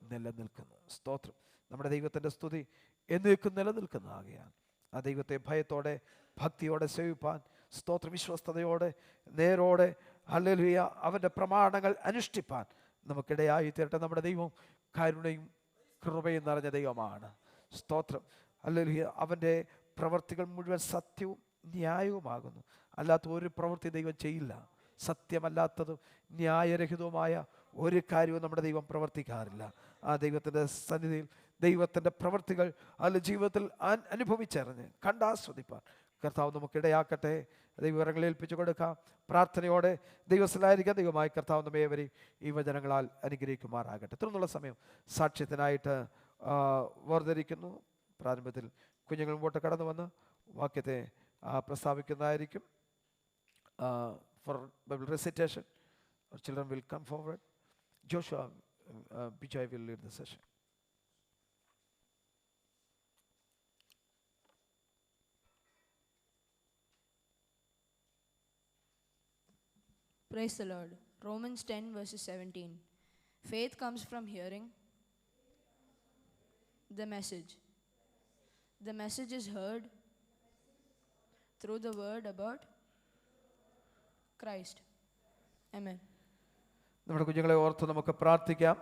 നിലനിൽക്കുന്നു. സ്തോത്രം. നമ്മുടെ ദൈവത്തിൻ്റെ സ്തുതി എന്നേക്കും നിലനിൽക്കുന്നതാകയാണ്. ആ ദൈവത്തെ ഭയത്തോടെ ഭക്തിയോടെ സേവിപ്പാൻ, സ്തോത്ര വിശ്വസ്തയോടെ നേരോടെ ഹല്ലേലൂയ അവൻ്റെ പ്രമാണങ്ങൾ അനുഷ്ഠിപ്പാൻ നമുക്കിടയായി തീരട്ടെ. നമ്മുടെ ദൈവം കരുണയും കൃപയും നിറഞ്ഞ ദൈവമാണ്. സ്തോത്രം. ഹല്ലേലൂയ. അവൻ്റെ പ്രവർത്തികൾ മുഴുവൻ സത്യവും ന്യായവുമാകുന്നു. അല്ലാത്ത ഒരു പ്രവൃത്തി ദൈവം ചെയ്യില്ല. സത്യമല്ലാത്തതും ന്യായരഹിതവുമായ ഒരു കാര്യവും നമ്മുടെ ദൈവം പ്രവർത്തിക്കാറില്ല. ആ ദൈവത്തിൻ്റെ സന്നിധിയിൽ ദൈവത്തിൻ്റെ പ്രവർത്തികൾ ജീവിതത്തിൽ അനുഭവിച്ചറിഞ്ഞ് കണ്ടാസ്വദിപ്പാൻ കർത്താവ് നമുക്കിടയാക്കട്ടെ. ദൈവകരങ്ങളിൽ ഏൽപ്പിച്ചു കൊടുക്കാം. പ്രാർത്ഥനയോടെ ദൈവസ്ഥലായിരിക്കാൻ ദൈവമായി കർത്താവ് നമ്മേവരെയും ഈ വചനങ്ങളാൽ അനുഗ്രഹിക്കുമാറാകട്ടെ. തുടർന്നുള്ള സമയം സാക്ഷ്യത്തിനായിട്ട് വേർതിരിക്കുന്നു. പ്രാരംഭത്തിൽ കുഞ്ഞുങ്ങൾ മുമ്പോട്ട് കടന്നു വന്ന് വാക്യത്തെ പ്രസ്താവിക്കുന്നതായിരിക്കും. For Bible recitation children will come forward. Joshua Bijoy will lead the session. Praise the Lord. Romans 10 verses 17. Faith comes from hearing the message. The message is heard through the word about Christ. Amen. നമ്മുടെ കുഞ്ഞുങ്ങളെ ഓർത്ത് നമുക്ക് പ്രാർത്ഥിക്കാം.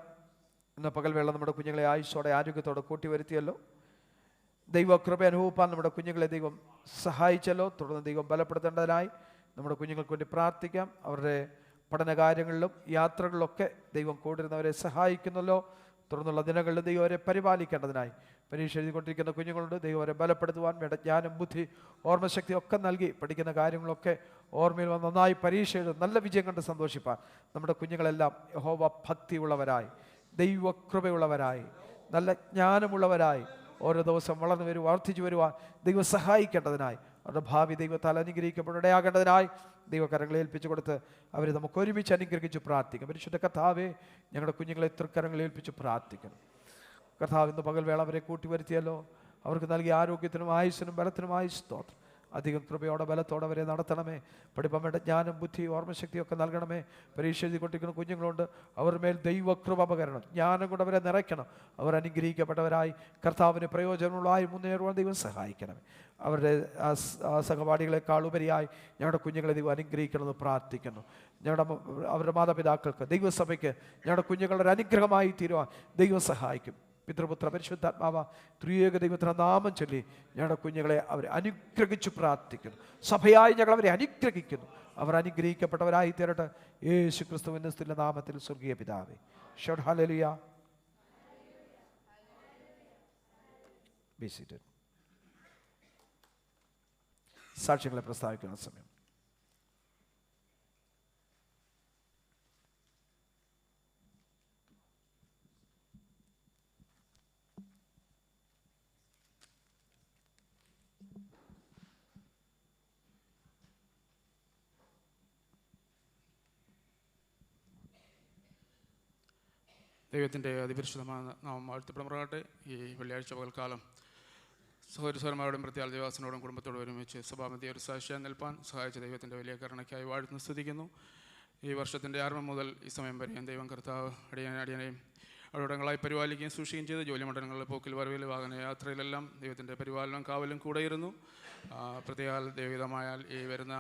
ഇന്ന് പകൽവേള നമ്മുടെ കുഞ്ഞുങ്ങളെ ആയുസ്സോടെ ആരോഗ്യത്തോടെ കൂട്ടി വരുത്തിയല്ലോ. ദൈവകൃപ അനുഭവിപ്പാൻ നമ്മുടെ കുഞ്ഞുങ്ങളെ ദൈവം സഹായിച്ചല്ലോ. തുടർന്ന് ദൈവം ബലപ്പെടുത്തേണ്ടതിനായി നമ്മുടെ കുഞ്ഞുങ്ങൾക്ക് വേണ്ടി പ്രാർത്ഥിക്കാം. അവരുടെ പഠനകാര്യങ്ങളിലും യാത്രകളിലൊക്കെ ദൈവം കൂടിരുന്നവരെ സഹായിക്കുന്നല്ലോ. തുടർന്നുള്ള ദിനങ്ങളിൽ ദൈവം അവരെ പരിപാലിക്കേണ്ടതിനായി പരീക്ഷ എഴുതിക്കൊണ്ടിരിക്കുന്ന കുഞ്ഞുങ്ങളുണ്ട്. ദൈവം അവരെ ബലപ്പെടുത്തുവാൻ വേണ്ട ജ്ഞാനം, ബുദ്ധി, ഓർമ്മശക്തി ഒക്കെ നൽകി പഠിക്കുന്ന കാര്യങ്ങളൊക്കെ ഓർമ്മയിൽ വന്ന് നന്നായി പരീക്ഷ എഴുതി നല്ല വിജയം കണ്ട് സന്തോഷിപ്പാൻ നമ്മുടെ കുഞ്ഞുങ്ങളെല്ലാം യഹോവ ഭക്തിയുള്ളവരായി, ദൈവകൃപയുള്ളവരായി, നല്ല ജ്ഞാനമുള്ളവരായി ഓരോ ദിവസം വളർന്നു വരുവാൻ, വർദ്ധിച്ചു വരുവാൻ ദൈവം സഹായിക്കേണ്ടതിനായി അവരുടെ ഭാവി ദൈവത്താൽ അനുഗ്രഹിക്കപ്പെടേണ്ടതാകേണ്ടതിനായി ദൈവകരങ്ങളെ ഏൽപ്പിച്ചു കൊടുത്ത് അവരെ നമുക്ക് ഒരുമിച്ച് അനുഗ്രഹിച്ച് പ്രാർത്ഥിക്കാം. പരിശുദ്ധ കർത്താവേ, ഞങ്ങളുടെ കുഞ്ഞുങ്ങളെ തൃക്കരങ്ങളെ ഏൽപ്പിച്ച് പ്രാർത്ഥിക്കണം. കർത്താവ് ഇന്ന് പകൽവേള അവരെ കൂട്ടി വരുത്തിയല്ലോ. അവർക്ക് നൽകിയ ആരോഗ്യത്തിനും ആയുസ്സിനും ബലത്തിനുമായി സ്തോത്രം. അധികം കൃപയോടെ ബലത്തോടെ അവരെ നടത്തണമേ. പഠിപ്പാൻ വേണ്ട ജ്ഞാനം, ബുദ്ധി, ഓർമ്മശക്തിയൊക്കെ നൽകണമേ. പരീക്ഷ എഴുതിക്കൊണ്ടിരിക്കുന്ന കുഞ്ഞുങ്ങളുണ്ട്. അവരുടെ മേൽ ദൈവകൃപ പകരണം. ജ്ഞാനം കൊണ്ട് അവരെ നിറയ്ക്കണം. അവർ അനുഗ്രഹിക്കപ്പെട്ടവരായി കർത്താവിന് പ്രയോജനമുള്ളതായി മുന്നേറുവാൻ ദൈവം സഹായിക്കണമേ. അവരുടെ സഹപാഠികളെക്കാൾ ഉപരിയായി ഞങ്ങളുടെ കുഞ്ഞുങ്ങളെ ദൈവം അനുഗ്രഹിക്കണമെന്ന് പ്രാർത്ഥിക്കുന്നു. അവരുടെ മാതാപിതാക്കൾക്ക്, ദൈവസഭയ്ക്ക് ഞങ്ങളുടെ കുഞ്ഞുങ്ങളുടെ അനുഗ്രഹമായി തീരുവാൻ ദൈവം സഹായിക്കും. പിതൃപുത്ര പരിശുദ്ധാത്മാവ ത്രിയേക ദൈവത്തിൻ്റെ നാമം ചൊല്ലി ഞങ്ങളുടെ കുഞ്ഞുങ്ങളെ അവരെ അനുഗ്രഹിച്ചു പ്രാർത്ഥിക്കുന്നു. സഭയായി ഞങ്ങൾ അവരെ അനുഗ്രഹിക്കുന്നു. അവർ അനുഗ്രഹിക്കപ്പെട്ടവരായി തീരട്ടെ. യേശു ക്രിസ്തുവിന്റെ സ്തുല്യ നാമത്തിൽ സ്വർഗീയ പിതാവേ. Shout hallelujah. Be seated. സാക്ഷ്യങ്ങളെ പ്രസ്താവിക്കുന്ന സമയം. ദൈവത്തിൻ്റെ അതിപരിശുദ്ധമായ നാമം വാഴ്ത്തപ്പെടുമാറാകട്ടെ. ഈ വെള്ളിയാഴ്ച പകൽക്കാലം സഹോദരന്മാരോടും പ്രത്യാൽ ദേവാസനോടും കുടുംബത്തോടും ഒരുമിച്ച് സഭാമധ്യ ഒരു സാക്ഷിയായി നിൽപ്പാൻ സഹായിച്ച ദൈവത്തിൻ്റെ വലിയ കരുണയ്ക്കായി വാഴ്ത്തുന്നു സ്തുതിക്കുന്നു. ഈ വർഷത്തിൻ്റെ ആരംഭം മുതൽ ഈ സമയം വരെയും ദൈവം കർത്താവ് അടിയനെയും അവിടങ്ങളായി പരിപാലിക്കുകയും സൂക്ഷിക്കുകയും ചെയ്ത് ജോലി മണ്ഡലങ്ങളിൽ പോക്കിൽ വരവിൽ വാഹന യാത്രയിലെല്ലാം ദൈവത്തിൻ്റെ പരിപാലനം കാവലും കൂടെയിരുന്നു. പ്രത്യേക ദൈവഹിതമായാൽ ഈ വരുന്ന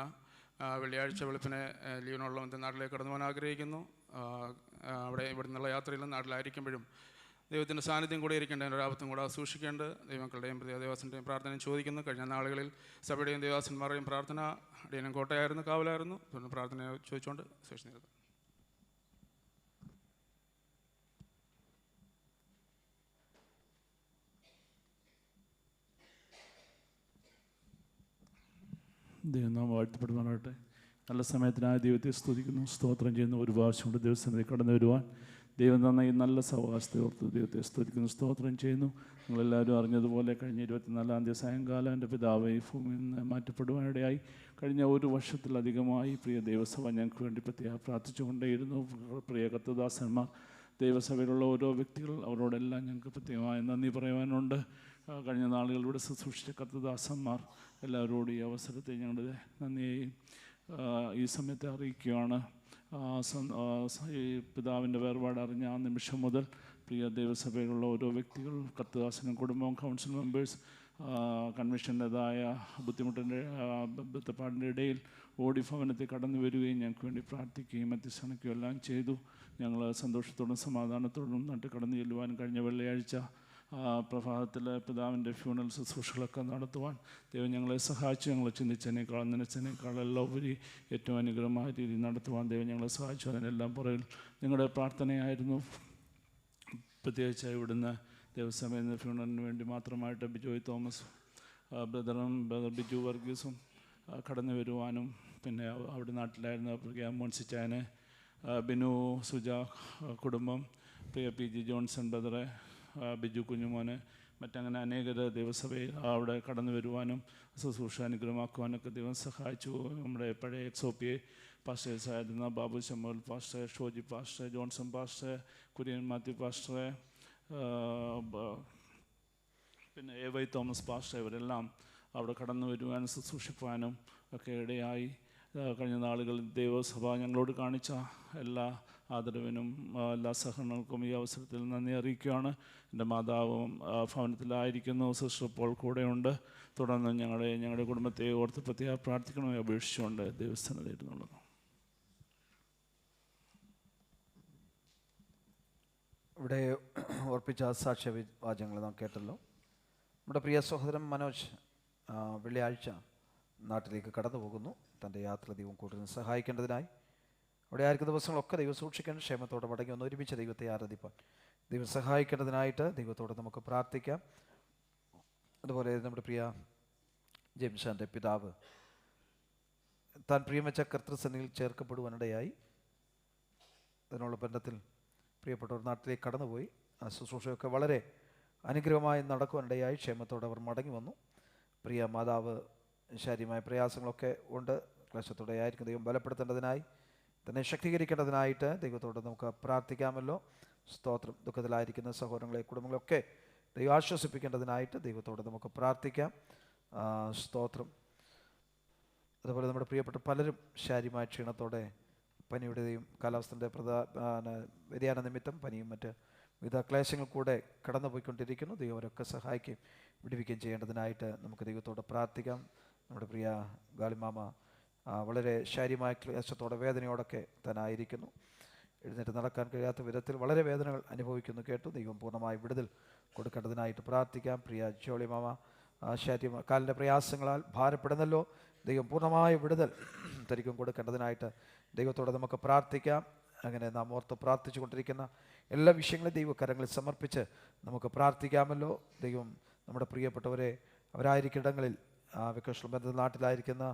വെള്ളിയാഴ്ച വെളുപ്പിനെ ലീവിനുള്ള നാട്ടിലേക്ക് കടന്നു പോകാൻ ആഗ്രഹിക്കുന്നു. ഇവിടെ നിന്നുള്ള യാത്രയിലും നാട്ടിലായിരിക്കുമ്പോഴും ദൈവത്തിൻ്റെ സാന്നിധ്യം കൂടെ ഇരിക്കേണ്ടതിൻ്റെ ഒരാപത്തും കൂടെ സൂക്ഷിക്കേണ്ടത് ദൈവങ്ങളുടെയും ദേവദാസൻ്റെയും പ്രാർത്ഥനയും ചോദിക്കുന്നു. കഴിഞ്ഞ നാളുകളിൽ സഭയുടെയും ദേവദാസന്മാരുടെയും പ്രാർത്ഥന അടിയനും കോട്ടയായിരുന്നു, കാവലായിരുന്നു. തുടർന്ന് പ്രാർത്ഥന ചോദിച്ചുകൊണ്ട് ശേഷം നേരിടുന്നു. ദൈവം നാം വാഴ്ത്തപ്പെടുവാനാകട്ടെ. നല്ല സമയത്തിനായ ദൈവത്തെ സ്തുതിക്കുന്നു, സ്തോത്രം ചെയ്യുന്നു. ഒരു പ്രാവശ്യം കൊണ്ട് ദിവസത്തിൽ കടന്നു വരുവാൻ ദൈവം തന്ന ഈ നല്ല സഹവാസത്തെ ഓർത്ത് ദൈവത്തെ സ്തുതിക്കുന്നു, സ്തോത്രം ചെയ്യുന്നു. നിങ്ങളെല്ലാവരും അറിഞ്ഞതുപോലെ കഴിഞ്ഞ 24-ാം തീയതി സായങ്കാലം എൻ്റെ പിതാവ് ഈ ഭൂമിയിൽ നിന്ന് മാറ്റപ്പെടുവാനിടയായി. കഴിഞ്ഞ ഒരു വർഷത്തിലധികമായി പ്രിയ ദൈവസഭ ഞങ്ങൾക്ക് വേണ്ടി പ്രത്യേകം പ്രാർത്ഥിച്ചുകൊണ്ടേയിരുന്നു. പ്രിയ കർത്തദാസന്മാർ, ദൈവസഭയിലുള്ള ഓരോ വ്യക്തികൾ, അവരോടെല്ലാം ഞങ്ങൾക്ക് പ്രത്യേകമായി നന്ദി പറയുവാനുണ്ട്. കഴിഞ്ഞ നാളുകളിലൂടെ ശുശ്രൂഷിച്ച കർത്തദാസന്മാർ എല്ലാവരോടും ഈ അവസരത്തെ ഞങ്ങളുടെ നന്ദിയെയും ഈ സമയത്തെ അറിയിക്കുകയാണ്. ഈ പിതാവിൻ്റെ വേർപാട് അറിഞ്ഞ ആ നിമിഷം മുതൽ പ്രിയ ദൈവസഭയിലുള്ള ഓരോ വ്യക്തികൾ, കർത്തദാസനും കുടുംബവും, കൗൺസിൽ മെമ്പേഴ്സ്, കൺവെൻഷൻ്റെതായ ബന്ധപ്പാടിൻ്റെ ഇടയിൽ ഓടി ഭവനത്തിൽ കടന്നു വരികയും ഞങ്ങൾക്ക് വേണ്ടി പ്രാർത്ഥിക്കുകയും മധ്യസ്ഥണിക്കുകയും എല്ലാം ചെയ്തു. ഞങ്ങൾ സന്തോഷത്തോടും സമാധാനത്തോടും നാട്ടിൽ കടന്നു ചെല്ലുവാൻ കഴിഞ്ഞ വെള്ളിയാഴ്ച പ്രഭാതത്തിൽ പിതാവിൻ്റെ ഫ്യൂണൽ ശുശ്രൂഷകളൊക്കെ നടത്തുവാൻ ദൈവം ഞങ്ങളെ സഹായിച്ചു. ഞങ്ങൾ ചിന്തിച്ചതിനേക്കാൾ നനച്ചതിനേക്കാൾ എല്ലാം ഉപരി ഏറ്റവും അനുഗ്രഹമായ രീതിയിൽ നടത്തുവാൻ ദൈവം ഞങ്ങളെ സഹായിച്ചു. അതിനെല്ലാം പുറകിൽ നിങ്ങളുടെ പ്രാർത്ഥനയായിരുന്നു. പ്രത്യേകിച്ച് ഇവിടുന്ന് ദേവസഭയിൽ നിന്ന് ഫ്യൂണലിന് വേണ്ടി മാത്രമായിട്ട് ബിജോയ് തോമസ് ബ്രദറും ബ്രദർ ബിജു വർഗീസും കടന്നു വരുവാനും, പിന്നെ അവിടെ നാട്ടിലായിരുന്ന പ്രിയ മോൻസിച്ചാന്, ബിനു സുജ കുടുംബം, പ്രിയ പി ജി ജോൺസൺ ബ്രദറെ, ബിജു കുഞ്ഞുമോന്, മറ്റങ്ങനെ അനേകർ ദൈവസഭയിൽ അവിടെ കടന്നു വരുവാനും ശുശ്രൂഷ അനുഗ്രഹമാക്കുവാനൊക്കെ ദൈവം സഹായിച്ചു. നമ്മുടെ പഴയ XOPA പാസ്റ്റേഴ്സായിരുന്ന Babu Shammal pastor, Shoji pastor, Johnson pastor, Kurian Mathew pastor, പിന്നെ AY തോമസ് പാസ്റ്റർ, ഇവരെല്ലാം അവിടെ കടന്നു വരുവാനും ശുശ്രൂഷിപ്പാനും ഒക്കെ ഇടയായി. കഴിഞ്ഞ നാളുകളിൽ ദൈവസഭ ഞങ്ങളോട് കാണിച്ച എല്ലാ ആദരവിനും എല്ലാ സഹകരണങ്ങൾക്കും ഈ അവസരത്തിൽ നന്ദി അറിയിക്കുകയാണ്. എൻ്റെ മാതാവും ഭവനത്തിലായിരിക്കുന്നു, സിസ്റ്റർ ഇപ്പോൾ കൂടെയുണ്ട്. തുടർന്ന് ഞങ്ങളുടെ കുടുംബത്തെ ഓർത്ത് പ്രത്യേകം പ്രാർത്ഥിക്കണമെന്ന് അപേക്ഷിച്ചുകൊണ്ട് ദൈവസ്ഥാനത്തായിരുന്നുള്ളത്. ഇവിടെ ഓർപ്പിച്ച സാക്ഷ്യ വാചകങ്ങൾ നാം കേട്ടല്ലോ. നമ്മുടെ പ്രിയ സഹോദരൻ മനോജ് വെള്ളിയാഴ്ച നാട്ടിലേക്ക് കടന്നു പോകുന്നു. തൻ്റെ യാത്ര ദൈവം കൂടുതൽ സഹായിക്കേണ്ടതിനായി അവിടെ ആയിരിക്കുന്ന ദിവസങ്ങളൊക്കെ ദൈവം സൂക്ഷിക്കേണ്ട, ക്ഷേമത്തോടെ മടങ്ങി ഒന്ന് ഒരുമിച്ച് ദൈവത്തെ ആരാധിപ്പാൻ ദൈവം സഹായിക്കേണ്ടതിനായിട്ട് ദൈവത്തോടെ നമുക്ക് പ്രാർത്ഥിക്കാം. അതുപോലെ നമ്മുടെ പ്രിയ ജെയിംസാൻ്റെ പിതാവ് താൻ പ്രിയമെച്ച കർത്തൃസന്നിധിയിൽ ചേർക്കപ്പെടുവാനിടയായി. അതിനുള്ള ബന്ധത്തിൽ പ്രിയപ്പെട്ടവർ നാട്ടിലേക്ക് കടന്നുപോയി. ആ ശുശ്രൂഷയൊക്കെ വളരെ അനുഗ്രഹമായി നടക്കുവാനിടയായി. ക്ഷേമത്തോടെ അവർ മടങ്ങി വന്നു. പ്രിയ മാതാവ് ശാരീരമായ പ്രയാസങ്ങളൊക്കെ ഉണ്ട്. ക്ലേശത്തോടെ ആയിരിക്കും. ദൈവം ബലപ്പെടുത്തേണ്ടതിനായി, തന്നെ ശക്തീകരിക്കേണ്ടതിനായിട്ട് ദൈവത്തോട് നമുക്ക് പ്രാർത്ഥിക്കാമല്ലോ. സ്തോത്രം. ദുഃഖത്തിലായിരിക്കുന്ന സഹോദരങ്ങളെ, കുടുംബങ്ങളൊക്കെ ദൈവം ആശ്വസിപ്പിക്കേണ്ടതിനായിട്ട് ദൈവത്തോട് നമുക്ക് പ്രാർത്ഥിക്കാം. സ്തോത്രം. അതുപോലെ നമ്മുടെ പ്രിയപ്പെട്ട പലരും ശാരീരമായ ക്ഷീണത്തോടെ, പനിയുടെയും കാലാവസ്ഥയുടെ വ്യതിയാന നിമിത്തം പനിയും മറ്റ് വിവിധ ക്ലേശങ്ങൾ കൂടെ കടന്നു പോയിക്കൊണ്ടിരിക്കുന്നു. ദൈവം അവരൊക്കെ സഹായിക്കുകയും വിടുവിക്കുകയും ചെയ്യേണ്ടതിനായിട്ട് നമുക്ക് ദൈവത്തോട് പ്രാർത്ഥിക്കാം. നമ്മുടെ പ്രിയ ഗാളിമാമ വളരെ ശാരീരമായ ക്ലേശത്തോടെ വേദനയോടൊക്കെ തന്നായിരിക്കുന്നു. എഴുന്നേറ്റ് നടക്കാൻ കഴിയാത്ത വിധത്തിൽ വളരെ വേദനകൾ അനുഭവിക്കുന്നു കേട്ടു. ദൈവം പൂർണ്ണമായി വിടുതൽ കൊടുക്കേണ്ടതിനായിട്ട് പ്രാർത്ഥിക്കാം. പ്രിയ ജോളിമാമ കാലിൻ്റെ പ്രയാസങ്ങളാൽ ഭാരപ്പെടുന്നല്ലോ. ദൈവം പൂർണ്ണമായ വിടുതൽ തനിക്കും കൊടുക്കേണ്ടതിനായിട്ട് ദൈവത്തോടെ നമുക്ക് പ്രാർത്ഥിക്കാം. അങ്ങനെ നാം ഓർത്ത് പ്രാർത്ഥിച്ചു കൊണ്ടിരിക്കുന്ന എല്ലാ വിഷയങ്ങളും ദൈവകരങ്ങളിൽ സമർപ്പിച്ച് നമുക്ക് പ്രാർത്ഥിക്കാമല്ലോ. ദൈവം നമ്മുടെ പ്രിയപ്പെട്ടവരെ അവരായിരിക്കുന്നിടങ്ങളിൽ വെക്കേഷൻ ബന്ധത്തിൽ നാട്ടിലായിരിക്കുന്ന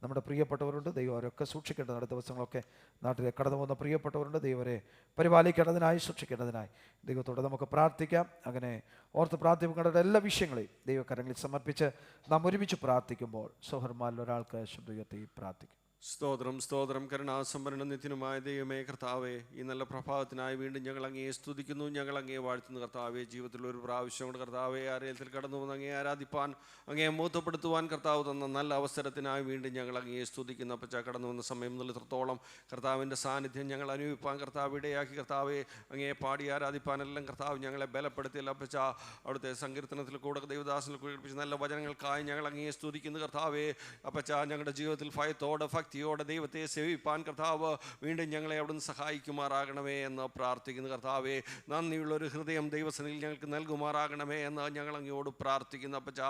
നമ്മുടെ പ്രിയപ്പെട്ടവരുണ്ട്. ദൈവം അവരൊക്കെ സൂക്ഷിക്കേണ്ടത്. അടുത്ത ദിവസങ്ങളൊക്കെ നാട്ടിലേക്ക് കടന്നു പോകുന്ന പ്രിയപ്പെട്ടവരുണ്ട്. ദൈവരെ പരിപാലിക്കേണ്ടതിനായി, സൂക്ഷിക്കേണ്ടതിനായി ദൈവത്തോടെ നമുക്ക് പ്രാർത്ഥിക്കാം. അങ്ങനെ ഓർത്ത് പ്രാർത്ഥിക്കേണ്ട എല്ലാ വിഷയങ്ങളെയും ദൈവകരങ്ങളിൽ സമർപ്പിച്ച് നാം ഒരുമിച്ച് പ്രാർത്ഥിക്കുമ്പോൾ സൗഹൃദന്മാരിൽ ഒരാൾക്ക് ശബ്ദം ഉയർത്തി പ്രാർത്ഥിക്കും. സ്തോത്രം സ്തോത്രം കരുണാസമ്പന്ന നിത്യനുമായ ദൈവമേ കർത്താവേ, ഈ നല്ല പ്രഭാതത്തിനായി വീണ്ടും ഞങ്ങൾ അങ്ങയെ സ്തുതിക്കുന്നു, ഞങ്ങൾ അങ്ങയെ വാഴ്ത്തുന്നു കർത്താവേ. ജീവിതത്തിൽ ഒരു പ്രാവശ്യം കൊണ്ട് കർത്താവെ ആലയത്തിൽ കടന്നു വന്ന് അങ്ങയെ ആരാധിപ്പാൻ, അങ്ങയെ മഹത്വപ്പെടുത്തുവാൻ കർത്താവ് തന്ന നല്ല അവസരത്തിനായി വീണ്ടും ഞങ്ങൾ അങ്ങയെ സ്തുതിക്കുന്നു. അപ്പച്ച കടന്നു വന്ന സമയം നിലത്രത്തോളം കർത്താവിൻ്റെ സാന്നിധ്യം ഞങ്ങൾ അനുഭവിപ്പാൻ കർത്താവ് ഇടയാക്കി. കർത്താവെ അങ്ങയെ പാടി ആരാധിപ്പാനെല്ലാം കർത്താവ് ഞങ്ങളെ ബലപ്പെടുത്തിയല്ല അപ്പച്ച. അവിടുത്തെ സങ്കീർത്തനത്തിൽ കൂടെ ദൈവദാസനിൽ കുറിപ്പിച്ച നല്ല വചനങ്ങൾക്കായി ഞങ്ങൾ അങ്ങയെ സ്തുതിക്കുന്നു കർത്താവെ. അപ്പച്ച ഞങ്ങളുടെ ജീവിതത്തിൽ ഭയത്തോടെ ഭക്തിയോടെ ദൈവത്തെ സേവിപ്പാൻ കർത്താവ് വീണ്ടും ഞങ്ങളെ അവിടുന്ന് സഹായിക്കുമാറാകണമേ എന്ന് പ്രാർത്ഥിക്കുന്നു കർത്താവെ. നന്ദിയുള്ളൊരു ഹൃദയം ദൈവസന്നിധിയിൽ ഞങ്ങൾക്ക് നൽകുമാറാകണമേ എന്ന് ഞങ്ങൾ അങ്ങയോട് പ്രാർത്ഥിക്കുന്നു അപ്പച്ച.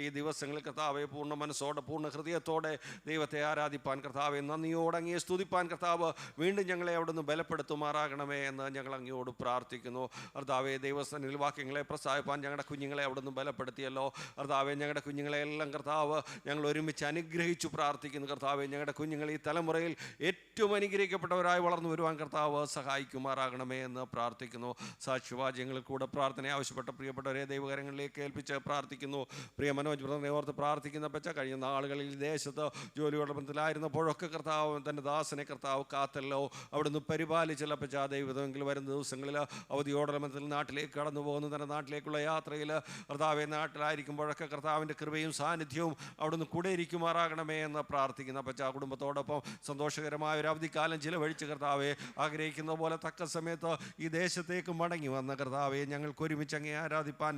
ഈ ദിവസങ്ങളിൽ കർത്താവെ പൂർണ്ണ മനസ്സോടെ പൂർണ്ണ ഹൃദയത്തോടെ ദൈവത്തെ ആരാധിപ്പാൻ കർത്താവെ, നന്ദിയോടെ അങ്ങയെ സ്തുതിപ്പാൻ കർത്താവ് വീണ്ടും ഞങ്ങളെ അവിടുന്ന് ബലപ്പെടുത്തുമാറാകണമേ എന്ന് ഞങ്ങൾ അങ്ങയോട് പ്രാർത്ഥിക്കുന്നു കർത്താവെ. ദൈവസന്നിധിയിൽ വാക്യങ്ങളെ പ്രസാദിപ്പാൻ ഞങ്ങളുടെ കുഞ്ഞുങ്ങളെ അവിടുന്ന് ബലപ്പെടുത്തിയല്ലോ കർത്താവെ. ഞങ്ങളുടെ കുഞ്ഞുങ്ങളെല്ലാം കർത്താവ് ഞങ്ങൾ ഒരുമിച്ച് അനുഗ്രഹിച്ചു പ്രാർത്ഥിക്കുന്നു കർത്താവെ. ഞങ്ങളുടെ കുഞ്ഞുങ്ങൾ ഈ തലമുറയിൽ ഏറ്റവും അനുഗ്രഹിക്കപ്പെട്ടവരായി വളർന്നു വരുവാൻ കർത്താവ് സഹായിക്കുമാറാകണമേ എന്ന് പ്രാർത്ഥിക്കുന്നു. സാക്ഷ്യവാചകങ്ങളിൽ കൂടെ പ്രാർത്ഥന ആവശ്യപ്പെട്ട പ്രിയപ്പെട്ടവരെ ദൈവകരങ്ങളിലേക്ക് ഏൽപ്പിച്ച് പ്രാർത്ഥിക്കുന്നു. പ്രിയ മനോജ് ബ്രദറിനെ ഓർത്ത് പ്രാർത്ഥിക്കുന്ന പച്ച, കഴിഞ്ഞ നാളുകളിൽ ദേശത്ത് ജോലിയോടെ ബന്ധത്തിലായിരുന്നപ്പോഴൊക്കെ കർത്താവ് തൻ്റെ ദാസനെ കർത്താവ് കാത്തല്ലോ, അവിടുന്ന് പരിപാലിച്ചല്ല പച്ച. ദൈവമെങ്കിൽ വരുന്ന ദിവസങ്ങളിൽ അവധിയോടെ ബന്ധത്തിൽ നാട്ടിലേക്ക് കടന്നു പോകുന്നു. തൻ്റെ നാട്ടിലേക്കുള്ള യാത്രയിൽ കർത്താവെ നാട്ടിലായിരിക്കുമ്പോഴൊക്കെ കർത്താവിൻ്റെ കൃപയും സാന്നിധ്യവും അവിടുന്ന് കൂടെ ഇരിക്കുമാറാകണമേ എന്ന് പ്രാർത്ഥിക്കുന്ന പച്ച. കുടുംബത്തോടൊപ്പം സന്തോഷകരമായ ഒരു അവധിക്കാലം ചിലവഴിച്ച് കർത്താവെ ആഗ്രഹിക്കുന്ന പോലെ തക്ക സമയത്ത് ഈ ദേശത്തേക്ക് മടങ്ങി വന്ന കർത്താവെ ഞങ്ങൾക്ക് ഒരുമിച്ച് അങ്ങേ ആരാധിപ്പാൻ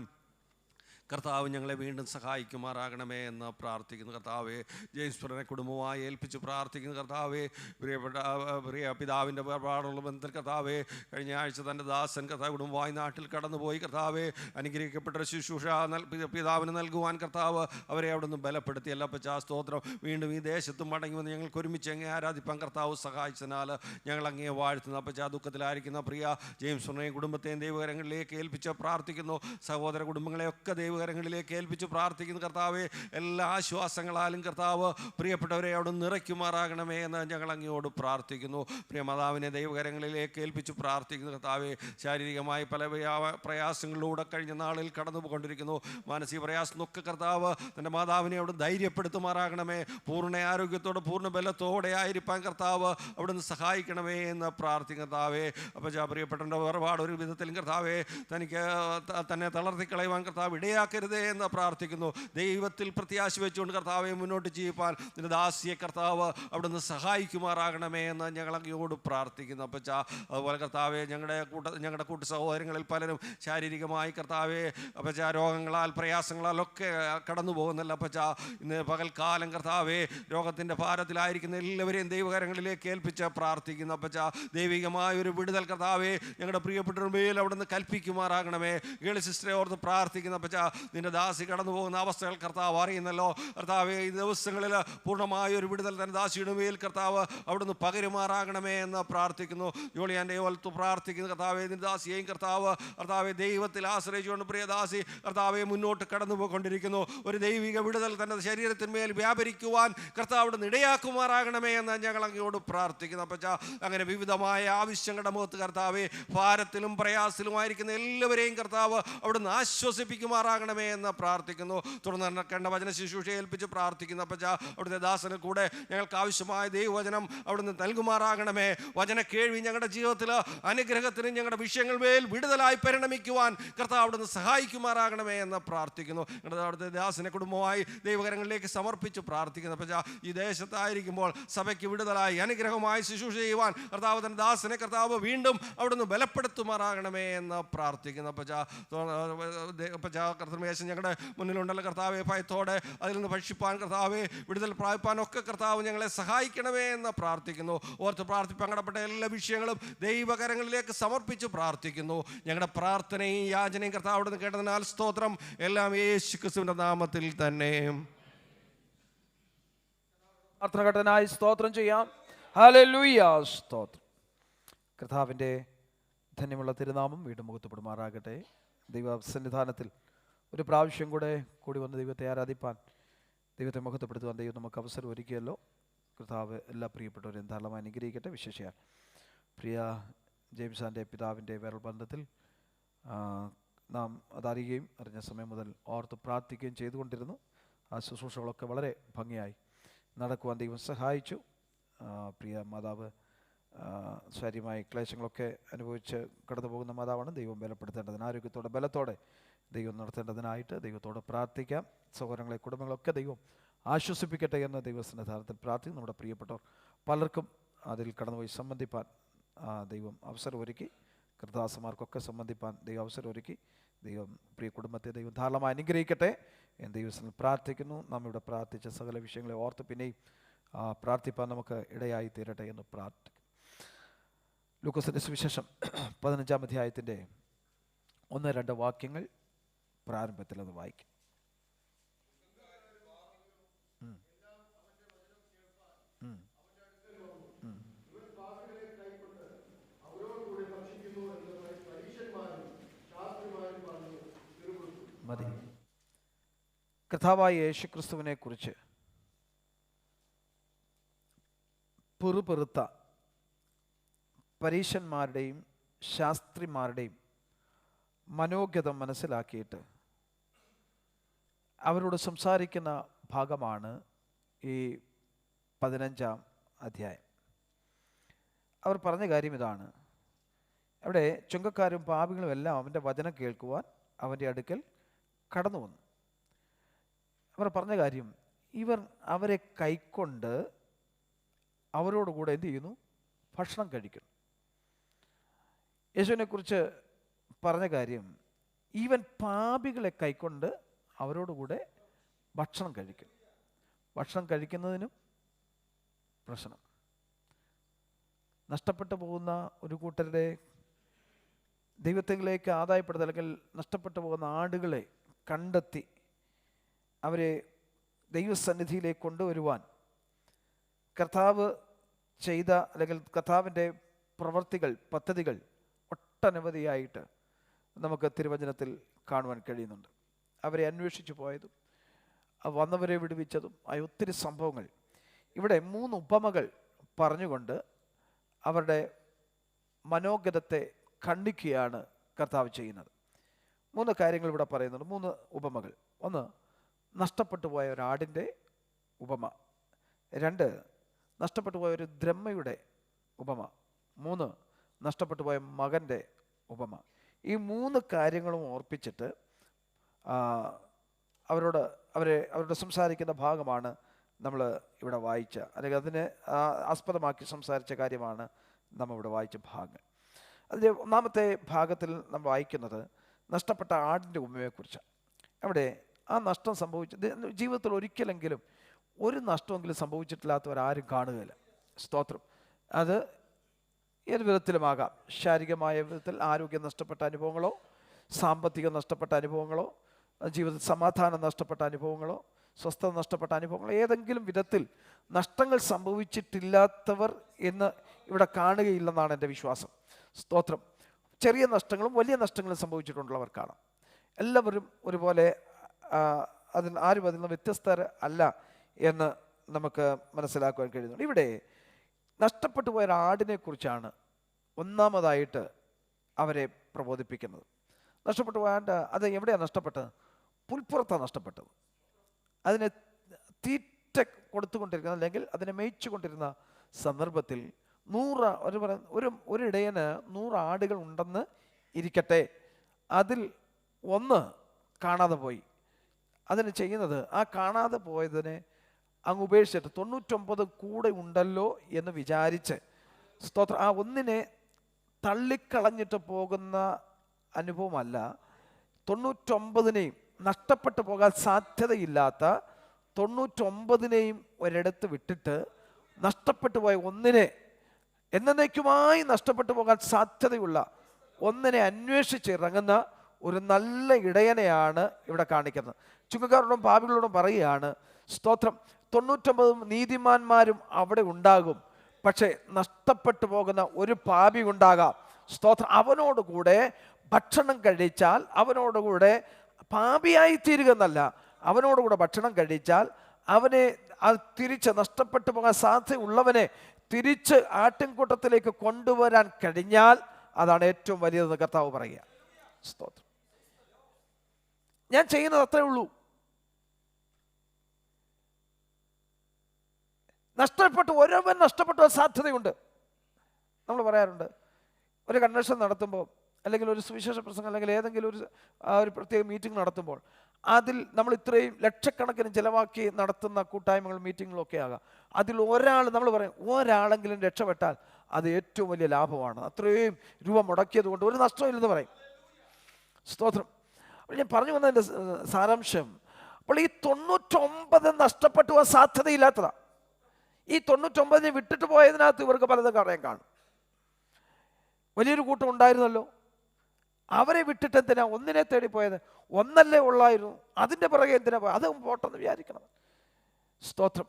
കർത്താവ് ഞങ്ങളെ വീണ്ടും സഹായിക്കുമാറാകണമേ എന്ന് പ്രാർത്ഥിക്കുന്നു കർത്താവെ. ജെയിംസ് ബ്രദറിനെ കുടുംബമായി ഏൽപ്പിച്ച് പ്രാർത്ഥിക്കുന്നു കർത്താവെ. പ്രിയ പിതാവിൻ്റെ വേർപാടുള്ള ബന്ധത്തിൽ കർത്താവെ, കഴിഞ്ഞ ആഴ്ച തൻ്റെ ദാസൻ കർത്താവ് കുടുംബമായി നാട്ടിൽ കടന്നുപോയി കർത്താവെ. അനുഗ്രഹിക്കപ്പെട്ട ശുശ്രൂഷ പിതാവിന് നൽകുവാൻ കർത്താവ് അവരെ അവിടുന്ന് ബലപ്പെടുത്തി. എല്ലാ പച്ചാ സ്തോത്രം. വീണ്ടും ഈ ദേശത്തും മടങ്ങി വന്ന് ഞങ്ങൾക്ക് ഒരുമിച്ച് അങ്ങേ ആരാധിപ്പാൻ കർത്താവ് സഹായിച്ചതിനാൽ ഞങ്ങൾ അങ്ങേ വാഴ്ത്തുന്നു. അപ്പച്ചാ ദുഃഖത്തിലായിരിക്കുന്ന പ്രിയ ജെയിംസ് ബ്രദറിനെയും കുടുംബത്തെയും ദൈവകരങ്ങളിലേക്ക് ഏൽപ്പിച്ച് പ്രാർത്ഥിക്കുന്നു. സഹോദര കുടുംബങ്ങളെയൊക്കെ ദൈവകരങ്ങളിലേക്ക് ഏൽപ്പിച്ച് പ്രാർത്ഥിക്കുന്നു കർത്താവെ. എല്ലാ ആശ്വാസങ്ങളാലും കർത്താവ് പ്രിയപ്പെട്ടവരെ അവിടെ നിറയ്ക്കുമാറാകണമേ എന്ന് ഞങ്ങൾ അങ്ങയോട് പ്രാർത്ഥിക്കുന്നു. പ്രിയ മാതാവിനെ ദൈവകരങ്ങളിലേക്ക് ഏൽപ്പിച്ച് പ്രാർത്ഥിക്കുന്നു കർത്താവെ. ശാരീരികമായി പല പ്രയാസങ്ങളിലൂടെ കഴിഞ്ഞ നാളിൽ കടന്നു പോയിക്കൊണ്ടിരിക്കുന്നു. മാനസിക പ്രയാസമൊക്കെ കർത്താവ് തൻ്റെ മാതാവിനെ അവിടെ ധൈര്യപ്പെടുത്തുമാറാകണമേ. പൂർണ്ണ ആരോഗ്യത്തോടെ പൂർണ്ണ ബലത്തോടെ ആയിരിക്കാൻ കർത്താവ് അവിടുന്ന് സഹായിക്കണമേ എന്ന് പ്രാർത്ഥിക്കും കർത്താവെ. അപ്പോൾ പ്രിയപ്പെട്ടവൻ്റെ വേർപാട് ഒരു വിധത്തിലും കർത്താവെ തനിക്ക് തന്നെ തളർത്തിക്കളയുവാൻ കർത്താവ് ഇടയാക്കരുതേ എന്ന് പ്രാർത്ഥിക്കുന്നു. ദൈവത്തിൽ പ്രത്യാശ വെച്ചുകൊണ്ട് കർത്താവെ മുന്നോട്ട് ജീവിപ്പാൻ നിന്റെ ദാസിയെ കർത്താവ് അവിടുന്ന് സഹായിക്കുമാറാകണമേ എന്ന് ഞങ്ങൾ അങ്ങയോട് പ്രാർത്ഥിക്കുന്നു. അപ്പച്ച അതുപോലെ കർത്താവെ ഞങ്ങളുടെ കൂട്ടു സഹോദരങ്ങളിൽ പലരും ശാരീരികമായി കർത്താവെ അപ്പച്ച രോഗങ്ങളാൽ പ്രയാസങ്ങളാലൊക്കെ കടന്നു പോകുന്നല്ല അപ്പച്ച. ഇന്ന് പകൽക്കാലം കർത്താവെ രോഗത്തിൻ്റെ ഭാരത്തിലായിരിക്കുന്ന എല്ലാവരെയും ദൈവകരങ്ങളിലേക്ക് ഏൽപ്പിച്ച് പ്രാർത്ഥിക്കുന്നു അപ്പച്ച. ദൈവികമായ ഒരു വിടുതൽ കർത്താവെ ഞങ്ങളുടെ പ്രിയപ്പെട്ടവരുടെ മേൽ അവിടുന്ന് കൽപ്പിക്കുമാറാകണമേ. ഗേളി സിസ്റ്ററെ ഓർത്ത് പ്രാർത്ഥിക്കുന്ന അപ്പച്ച. നിന്റെ ദാസി കടന്നു പോകുന്ന അവസ്ഥകൾ കർത്താവ് അറിയുന്നല്ലോ കർത്താവെ. ഈ ദിവസങ്ങളിൽ പൂർണ്ണമായ ഒരു വിടുതൽ തന്റെ ദാസിയുടെ മേൽ കർത്താവ് അവിടുന്ന് പകരുമാറാകണമേ എന്ന് പ്രാർത്ഥിക്കുന്നു. ജോളിയാൻ്റെ ഓലത്ത് പ്രാർത്ഥിക്കുന്നു കർത്താവെ. നിന്റെ ദാസിയെയും കർത്താവെ ദൈവത്തിൽ ആശ്രയിച്ചുകൊണ്ട് പ്രിയദാസി കർത്താവെ മുന്നോട്ട് കടന്നു പോയിക്കൊണ്ടിരിക്കുന്നു. ഒരു ദൈവിക വിടുതൽ തന്റെ ശരീരത്തിന്മേൽ വ്യാപരിക്കുവാൻ കർത്താവ് അവിടുന്ന് ഇടയാക്കുമാറാകണമേ എന്ന് ഞങ്ങൾ അങ്ങയോട് പ്രാർത്ഥിക്കുന്നു അപ്പച്ച. അങ്ങനെ വിവിധമായ ആവശ്യങ്ങളുടെ മുഖത്ത് കർത്താവെ ഭാരത്തിലും പ്രയാസത്തിലുമായിരിക്കുന്ന എല്ലാവരെയും കർത്താവ് അവിടുന്ന് ആശ്വസിപ്പിക്കുമാറാകണമേ എന്ന് പ്രാർത്ഥിക്കുന്നു. തുടർന്ന് നടക്കേണ്ട വചന ശുശ്രൂഷ ഏൽപ്പിച്ച് പ്രാർത്ഥിക്കുന്നു അപ്പച്ച. അവിടുത്തെ ദാസന് കൂടെ ഞങ്ങൾക്ക് ആവശ്യമായ ദൈവവചനം അവിടുന്ന് നൽകുമാറാകണമേ. വചന കേൾവി ഞങ്ങളുടെ ജീവിതത്തിൽ അനുഗ്രഹത്തിന് ഞങ്ങളുടെ വിഷയങ്ങൾ മേൽ വിടുതലായി പരിണമിക്കുവാൻ കർത്താവ് അവിടുന്ന് സഹായിക്കുമാറാകണമേ എന്ന് പ്രാർത്ഥിക്കുന്നു. അവിടുത്തെ ദാസനെ കുടുംബമായി ദൈവകരങ്ങളിലേക്ക് സമർപ്പിച്ച് പ്രാർത്ഥിക്കുന്നു അപ്പച്ച. ഈ ദേശത്തായിരിക്കുമ്പോൾ സഭയ്ക്ക് വിടുതലായി അനുഗ്രഹമായി ശുശ്രൂഷ ചെയ്യുവാൻ കർത്താവ് തന്റെ ദാസനെ കർത്താവ് വീണ്ടും അവിടുന്ന് ബലപ്പെടുത്തുമാറാകണമേ എന്ന് പ്രാർത്ഥിക്കുന്നു അപ്പച്ച. കർത്തൃമേശം ഞങ്ങളുടെ മുന്നിലുണ്ടല്ലോ കർത്താവെ. ഭയത്തോടെ അതിൽ നിന്ന് ഭക്ഷിപ്പാൻ കർത്താവെ വിടുതൽ പ്രാപിപ്പാനൊക്കെ കർത്താവ് ഞങ്ങളെ സഹായിക്കണമേ എന്ന് പ്രാർത്ഥിക്കുന്നു. ഓർത്ത് പങ്കെടുപ്പെട്ട എല്ലാ വിഷയങ്ങളും ദൈവകരങ്ങളിലേക്ക് സമർപ്പിച്ച് പ്രാർത്ഥിക്കുന്നു. ഞങ്ങളുടെ പ്രാർത്ഥനയും യാചനയും കർത്താവ് അവിടുന്ന് കേട്ടതിനാൽ സ്തോത്രം. എല്ലാം യേശു ക്രിസ്തുവിന്റെ നാമത്തിൽ തന്നെ. പ്രാർത്ഥനഘട്ടനായി സ്തോത്രം ചെയ്യാം. ഹല്ലേലൂയ, സ്തോത്രം. കർത്താവിൻ്റെ ധന്യമുള്ള തിരുനാമം വീണ്ടും മുഖത്തുപെടുമാറാകട്ടെ. ദൈവസന്നിധാനത്തിൽ ഒരു പ്രാവശ്യം കൂടി വന്ന് ദൈവത്തെ ആരാധിപ്പാൻ, ദൈവത്തെ മുഖത്തപ്പെടുത്തുവാൻ ദൈവം നമുക്ക് അവസരം ഒരുക്കിയല്ലോ. കർത്താവ് എല്ലാ പ്രിയപ്പെട്ടവരെയും ധാരാളമായി അനുഗ്രഹിക്കട്ടെ. വിശേഷിയാൽ പ്രിയ ജെയിംസാൻ്റെ പിതാവിൻ്റെ വേർബന്ധത്തിൽ നാം അതറിയുകയും അറിഞ്ഞ സമയം മുതൽ ഓർത്ത് പ്രാർത്ഥിക്കുകയും ചെയ്തുകൊണ്ടിരുന്നു. ആ ശുശ്രൂഷകളൊക്കെ വളരെ ഭംഗിയായി നടക്കുവാൻ ദൈവം സഹായിച്ചു. പ്രിയ മാതാവ് ശാരീരമായ ക്ലേശങ്ങളൊക്കെ അനുഭവിച്ച് കടന്നു പോകുന്ന മാതാവാണ്. ദൈവം ബലപ്പെടുത്തേണ്ടതിന്, ആരോഗ്യത്തോടെ ബലത്തോടെ ദൈവം നടത്തേണ്ടതിനായിട്ട് ദൈവത്തോട് പ്രാർത്ഥിക്കാം. സഹോദരങ്ങളെ, കുടുംബങ്ങളൊക്കെ ദൈവം ആശ്വസിപ്പിക്കട്ടെ എന്ന് ദൈവസന്നിധാനത്തിൽ പ്രാർത്ഥിക്കും. നമ്മുടെ പ്രിയപ്പെട്ടവർ പലർക്കും അതിൽ കടന്നുപോയി സംബന്ധിപ്പാൻ ദൈവം അവസരമൊരുക്കി. കൃതാസമാർക്കൊക്കെ സംബന്ധിപ്പാൻ ദൈവം അവസരമൊരുക്കി. ദൈവം പ്രിയ കുടുംബത്തെ ദൈവം ധാരാളമായി അനുഗ്രഹിക്കട്ടെ എന്ന് ദൈവത്തിൽ പ്രാർത്ഥിക്കുന്നു. നാം ഇവിടെ പ്രാർത്ഥിച്ച സകല വിഷയങ്ങളെ ഓർത്ത് പിന്നെയും പ്രാർത്ഥിപ്പാൻ നമുക്ക് ഇടയായി തീരട്ടെ എന്ന് പ്രാർത്ഥിക്കും. ലൂക്കോസിൻ്റെ സുവിശേഷം 15-ാം അധ്യായത്തിൻ്റെ 1-2 വാക്യങ്ങൾ പ്രാരംഭത്തിൽ അത് വായിക്കും. മതി. കർത്താവായ യേശുക്രിസ്തുവിനെ കുറിച്ച് പെറുപെറുത്ത പരീശന്മാരുടെയും ശാസ്ത്രിമാരുടെയും മനോഗതം മനസ്സിലാക്കിയിട്ട് അവരോട് സംസാരിക്കുന്ന ഭാഗമാണ് ഈ 15-ാം അധ്യായം. അവർ പറഞ്ഞ കാര്യം ഇതാണ്. അവിടെ ചുങ്കക്കാരും പാപികളും എല്ലാം അവൻ്റെ വചനം കേൾക്കുവാൻ അവൻ്റെ അടുക്കൽ കടന്നു വന്നു. അവർ പറഞ്ഞ കാര്യം, ഇവർ അവരെ കൈക്കൊണ്ട് അവരോടുകൂടെ എന്ത് ചെയ്യുന്നു? ഭക്ഷണം കഴിക്കുന്നു. യേശുവിനെക്കുറിച്ച് പറഞ്ഞ കാര്യം, ഈവൻ പാപികളെ കൈക്കൊണ്ട് അവരോടുകൂടെ ഭക്ഷണം കഴിക്കും. ഭക്ഷണം കഴിക്കുന്നതിനും പ്രശ്നം. നഷ്ടപ്പെട്ടു പോകുന്ന ഒരു കൂട്ടരുടെ ദൈവത്തിലേക്ക് ആദായപ്പെടുത്ത, അല്ലെങ്കിൽ നഷ്ടപ്പെട്ടു പോകുന്ന ആടുകളെ കണ്ടെത്തി അവരെ ദൈവസന്നിധിയിലേക്ക് കൊണ്ടുവരുവാൻ കർത്താവ് ചെയ്ത, അല്ലെങ്കിൽ കർത്താവിൻ്റെ പ്രവർത്തികൾ, പദ്ധതികൾ ഒട്ടനവധിയായിട്ട് നമുക്ക് തിരുവചനത്തിൽ കാണുവാൻ കഴിയുന്നുണ്ട്. അവരെ അന്വേഷിച്ചു പോയതും വന്നവരെ വിടുവിച്ചതും ആയ ഒത്തിരി സംഭവങ്ങൾ. ഇവിടെ 3 ഉപമകൾ പറഞ്ഞുകൊണ്ട് അവരുടെ മനോഗതത്തെ ഖണ്ഡിക്കുകയാണ് കർത്താവ് ചെയ്യുന്നത്. 3 കാര്യങ്ങൾ ഇവിടെ പറയുന്നുണ്ട്, 3 ഉപമകൾ. 1, നഷ്ടപ്പെട്ടു പോയ ഒരാടിൻ്റെ ഉപമ. 2, നഷ്ടപ്പെട്ടു പോയ ഒരു ദ്രഹ്മയുടെ ഉപമ. 3, നഷ്ടപ്പെട്ടു പോയ മകൻ്റെ ഉപമ. ഈ 3 കാര്യങ്ങളും ഓർപ്പിച്ചിട്ട് അവരോട് സംസാരിക്കുന്ന ഭാഗമാണ് നമ്മൾ ഇവിടെ വായിച്ച, അല്ലെങ്കിൽ അതിനെ ആസ്പദമാക്കി സംസാരിച്ച കാര്യമാണ് നമ്മൾ ഇവിടെ വായിച്ച ഭാഗങ്ങൾ. അതിൻ്റെ 1-ാമത്തെ ഭാഗത്തിൽ നമ്മൾ വായിക്കുന്നത് നഷ്ടപ്പെട്ട ആടിൻ്റെ ഉപമയെക്കുറിച്ചാണ്. അവിടെ ആ നഷ്ടം ജീവിതത്തിൽ ഒരിക്കലെങ്കിലും ഒരു നഷ്ടമെങ്കിലും സംഭവിച്ചിട്ടില്ലാത്തവരാരും കാണുകയില്ല. സ്തോത്രം. അത് ഏത് വിധത്തിലുമാകാം. ശാരീരികമായ വിധത്തിൽ ആരോഗ്യം നഷ്ടപ്പെട്ട അനുഭവങ്ങളോ, സാമ്പത്തികം നഷ്ടപ്പെട്ട അനുഭവങ്ങളോ, ജീവിതത്തിൽ സമാധാനം നഷ്ടപ്പെട്ട അനുഭവങ്ങളോ, സ്വസ്ഥത നഷ്ടപ്പെട്ട അനുഭവങ്ങളോ, ഏതെങ്കിലും വിധത്തിൽ നഷ്ടങ്ങൾ സംഭവിച്ചിട്ടില്ലാത്തവർ എന്ന് ഇവിടെ കാണുകയില്ലെന്നാണ് എൻ്റെ വിശ്വാസം. സ്തോത്രം. ചെറിയ നഷ്ടങ്ങളും വലിയ നഷ്ടങ്ങളും സംഭവിച്ചിട്ടുള്ളവർ കാണാം. എല്ലാവരും ഒരുപോലെ ആരും അതിൽ നിന്ന് വ്യത്യസ്തർ അല്ല എന്ന് നമുക്ക് മനസ്സിലാക്കുവാൻ കഴിയുന്നുണ്ട്. ഇവിടെ നഷ്ടപ്പെട്ടു പോയ ആടിനെ കുറിച്ചാണ് 1-ാമതായിട്ട് അവരെ പ്രബോധിപ്പിക്കുന്നത്. നഷ്ടപ്പെട്ടു പോയ ആട്, അത് എവിടെയാണ് നഷ്ടപ്പെട്ടത്? പുൽപ്പുറത്താണ് നഷ്ടപ്പെട്ടത്. അതിനെ തീറ്റ കൊടുത്തുകൊണ്ടിരിക്കുന്ന, അല്ലെങ്കിൽ അതിനെ മേയിച്ചു കൊണ്ടിരുന്ന സന്ദർഭത്തിൽ 100 ഒരിടയന് 100 ആടുകൾ ഉണ്ടെന്ന് ഇരിക്കട്ടെ, അതിൽ 1 കാണാതെ പോയി. അതിന് ചെയ്യുന്നത്, ആ കാണാതെ പോയതിനെ അങ്ങ് ഉപേക്ഷിച്ചിട്ട് 99 കൂടെ ഉണ്ടല്ലോ എന്ന് വിചാരിച്ച്, സ്തോത്രം, ആ 1-നെ തള്ളിക്കളഞ്ഞിട്ട് പോകുന്ന അനുഭവമല്ല, 99-നെയും നഷ്ടപ്പെട്ടു പോകാൻ സാധ്യതയില്ലാത്ത 99-നെയും ഒരിടത്ത് വിട്ടിട്ട് നഷ്ടപ്പെട്ടു പോയ 1-നെ, എന്നേക്കുമായി നഷ്ടപ്പെട്ടു പോകാൻ സാധ്യതയുള്ള 1-നെ അന്വേഷിച്ചിറങ്ങുന്ന ഒരു നല്ല ഇടയനെയാണ് ഇവിടെ കാണിക്കുന്നത്. ചുങ്കക്കാരോടും പാപികളോടും പറയുകയാണ്, സ്തോത്രം, 99 നീതിമാന്മാരും അവിടെ ഉണ്ടാകും, പക്ഷേ നഷ്ടപ്പെട്ടു പോകുന്ന ഒരു പാപി ഉണ്ടാകാം. സ്തോത്രം. അവനോടുകൂടെ ഭക്ഷണം കഴിച്ചാൽ, അവനോടുകൂടെ പാപിയായി തീരുക എന്നല്ല, അവനോടുകൂടെ ഭക്ഷണം കഴിച്ചാൽ അവനെ തിരിച്ച് നഷ്ടപ്പെട്ടു പോകാൻ സാധ്യതയുള്ളവനെ തിരിച്ച് ആട്ടിൻകൂട്ടത്തിലേക്ക് കൊണ്ടുവരാൻ കഴിഞ്ഞാൽ അതാണ് ഏറ്റവും വലിയതെന്ന് കർത്താവ് പറയുക. സ്തോത്രം. ഞാൻ ചെയ്യുന്നത് അത്രേ ഉള്ളൂ. ഓരോവൻ നഷ്ടപ്പെട്ട സാധ്യതയുണ്ട്. നമ്മൾ പറയാറുണ്ട്, ഒരു കൺവെൻഷൻ നടത്തുമ്പോൾ അല്ലെങ്കിൽ ഒരു സുവിശേഷ പ്രസംഗം അല്ലെങ്കിൽ ഏതെങ്കിലും ഒരു പ്രത്യേക മീറ്റിംഗ് നടത്തുമ്പോൾ അതിൽ നമ്മൾ ഇത്രയും ലക്ഷക്കണക്കിന് ചിലവാക്കി നടത്തുന്ന കൂട്ടായ്മകളും മീറ്റിങ്ങുകളും ഒക്കെ ആകാം. അതിൽ ഒരാൾ, നമ്മൾ പറയും, ഒരാളെങ്കിലും രക്ഷപ്പെട്ടാൽ അത് ഏറ്റവും വലിയ ലാഭമാണ്. അത്രയും രൂപ മുടക്കിയത് കൊണ്ട് ഒരു നഷ്ടമില്ലെന്ന് പറയും. സ്തോത്രം. അപ്പോൾ ഞാൻ പറഞ്ഞു വന്നതിൻ്റെ സാരാംശം, അപ്പോൾ ഈ 99 നഷ്ടപ്പെട്ടു പോകാൻ സാധ്യതയില്ലാത്തതാണ്. ഈ 99 വിട്ടിട്ട് പോയതിനകത്ത് ഇവർക്ക് പലതും അറിയാൻ കാണും. വലിയൊരു കൂട്ടം ഉണ്ടായിരുന്നല്ലോ, അവരെ വിട്ടിട്ട് എന്തിനാ ഒന്നിനെ തേടി പോയത്? ഒന്നല്ലേ ഉള്ളായിരുന്നു, അതിൻ്റെ പിറകെ എന്തിനാ പോയത്? അത് പോട്ടെന്ന് വിചാരിക്കണം. സ്തോത്രം.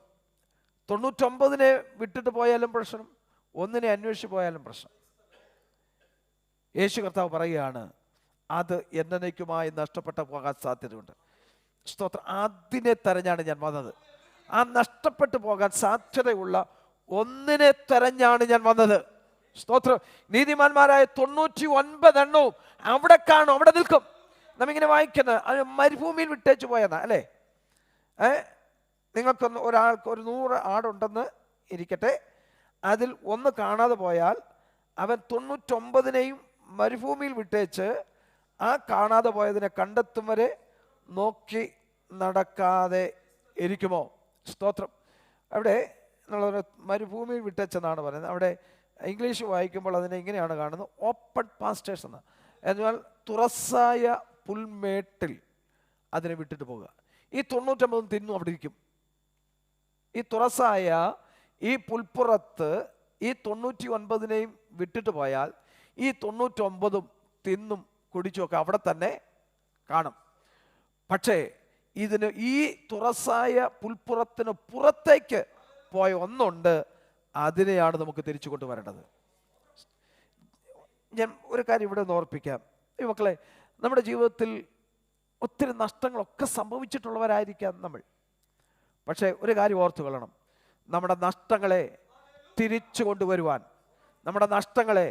99 വിട്ടിട്ട് പോയാലും പ്രശ്നം, ഒന്നിനെ അന്വേഷിച്ച് പോയാലും പ്രശ്നം. യേശു കർത്താവ് പറയുകയാണ്, അത് എന്നേക്കുമായി നഷ്ടപ്പെട്ടു പോകാൻ സാധ്യതയുണ്ട്. സ്തോത്രം. അതിനെ തെരഞ്ഞാണ് ഞാൻ വന്നത്. ആ നഷ്ടപ്പെട്ടു പോകാൻ സാധ്യതയുള്ള ഒന്നിനെ തെരഞ്ഞാണ് ഞാൻ വന്നത്. സ്തോത്രം. നീതിമാന്മാരായ 99 എണ്ണവും അവിടെ കാണും, അവിടെ നിൽക്കും. നമ്മിങ്ങനെ വായിക്കുന്നത് അത് മരുഭൂമിയിൽ വിട്ടേച്ച് പോയതാ അല്ലേ? നിങ്ങൾക്കൊന്ന് ഒരാൾക്ക് ഒരു 100 ആടുണ്ടെന്ന് ഇരിക്കട്ടെ, അതിൽ ഒന്ന് കാണാതെ പോയാൽ അവൻ 99നെയും മരുഭൂമിയിൽ വിട്ടേച്ച് ആ കാണാതെ പോയതിനെ കണ്ടെത്തും വരെ നോക്കി നടക്കാതെ ഇരിക്കുമോ? സ്തോത്രം. അവിടെ എന്നുള്ളൊരു മരുഭൂമിയിൽ വിട്ടേച്ചെന്നാണ് പറയുന്നത്. അവിടെ ഇംഗ്ലീഷ് വായിക്കുമ്പോൾ അതിനെ ഇങ്ങനെയാണ് കാണുന്നത്, ഓപ്പൺ പാസ്റ്റേഴ്സ് എന്ന്. എന്നാൽ തുറസായ പുൽമേട്ടിൽ അതിനെ വിട്ടിട്ട് പോകുക. ഈ 99 തിന്നും അവിടെ ഇരിക്കും. ഈ തുറസായ ഈ പുൽപ്പുറത്ത് ഈ 99നെയും വിട്ടിട്ട് പോയാൽ ഈ 99 തിന്നും കുടിച്ചുമൊക്കെ അവിടെ തന്നെ കാണും. പക്ഷേ ഇതിന് ഈ തുറസായ പുൽപ്പുറത്തിന് പുറത്തേക്ക് പോയ ഒന്നുണ്ട്, അതിനെയാണ് നമുക്ക് തിരിച്ചു കൊണ്ടുവരേണ്ടത്. ഞാൻ ഒരു കാര്യം ഇവിടെ ഒന്ന് ഓർപ്പിക്കാം. ഈ മക്കളെ, നമ്മുടെ ജീവിതത്തിൽ ഒത്തിരി നഷ്ടങ്ങളൊക്കെ സംഭവിച്ചിട്ടുള്ളവരായിരിക്കാം നമ്മൾ. പക്ഷേ ഒരു കാര്യം ഓർത്തു കൊള്ളണം, നമ്മുടെ നഷ്ടങ്ങളെ തിരിച്ചു കൊണ്ടുവരുവാൻ, നമ്മുടെ നഷ്ടങ്ങളെ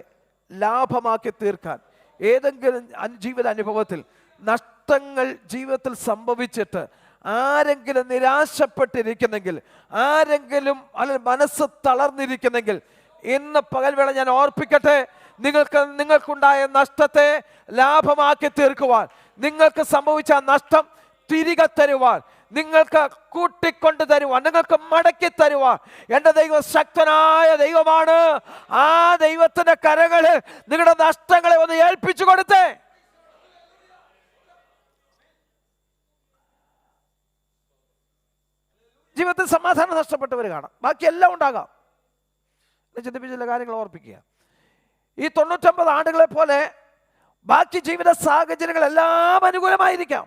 ലാഭമാക്കി തീർക്കാൻ, ഏതെങ്കിലും ജീവിത അനുഭവത്തിൽ നഷ്ടങ്ങൾ ജീവിതത്തിൽ സംഭവിച്ചിട്ട് ആരെങ്കിലും നിരാശപ്പെട്ടിരിക്കുന്നെങ്കിൽ, ആരെങ്കിലും അല്ലെങ്കിൽ മനസ്സ് തളർന്നിരിക്കുന്നെങ്കിൽ, ഇന്ന് പകൽവേള ഞാൻ ഓർപ്പിക്കട്ടെ, നിങ്ങൾക്കുണ്ടായ നഷ്ടത്തെ ലാഭമാക്കി തീർക്കുവാൻ, നിങ്ങൾക്ക് സംഭവിച്ച നഷ്ടം തിരികെ തരുവാൻ, നിങ്ങൾക്ക് കൂട്ടിക്കൊണ്ട് തരുവാൻ, നിങ്ങൾക്ക് മടക്കി തരുവാൻ എൻ്റെ ദൈവം ശക്തനായ ദൈവമാണ്. ആ ദൈവത്തിന്റെ കരങ്ങളിൽ നിങ്ങളുടെ നഷ്ടങ്ങളെ ഒന്ന് ഏൽപ്പിച്ചു കൊടുത്തേ. ജീവിതത്തിൽ സമാധാനം നഷ്ടപ്പെട്ടവർ കാണാം, ബാക്കി എല്ലാം ഉണ്ടാകാം. ചിന്തിപ്പിച്ച ചില കാര്യങ്ങൾ ഓർപ്പിക്കുക. ഈ 99 ആണ്ടുകളെ പോലെ ബാക്കി ജീവിത സാഹചര്യങ്ങളെല്ലാം അനുകൂലമായിരിക്കാം.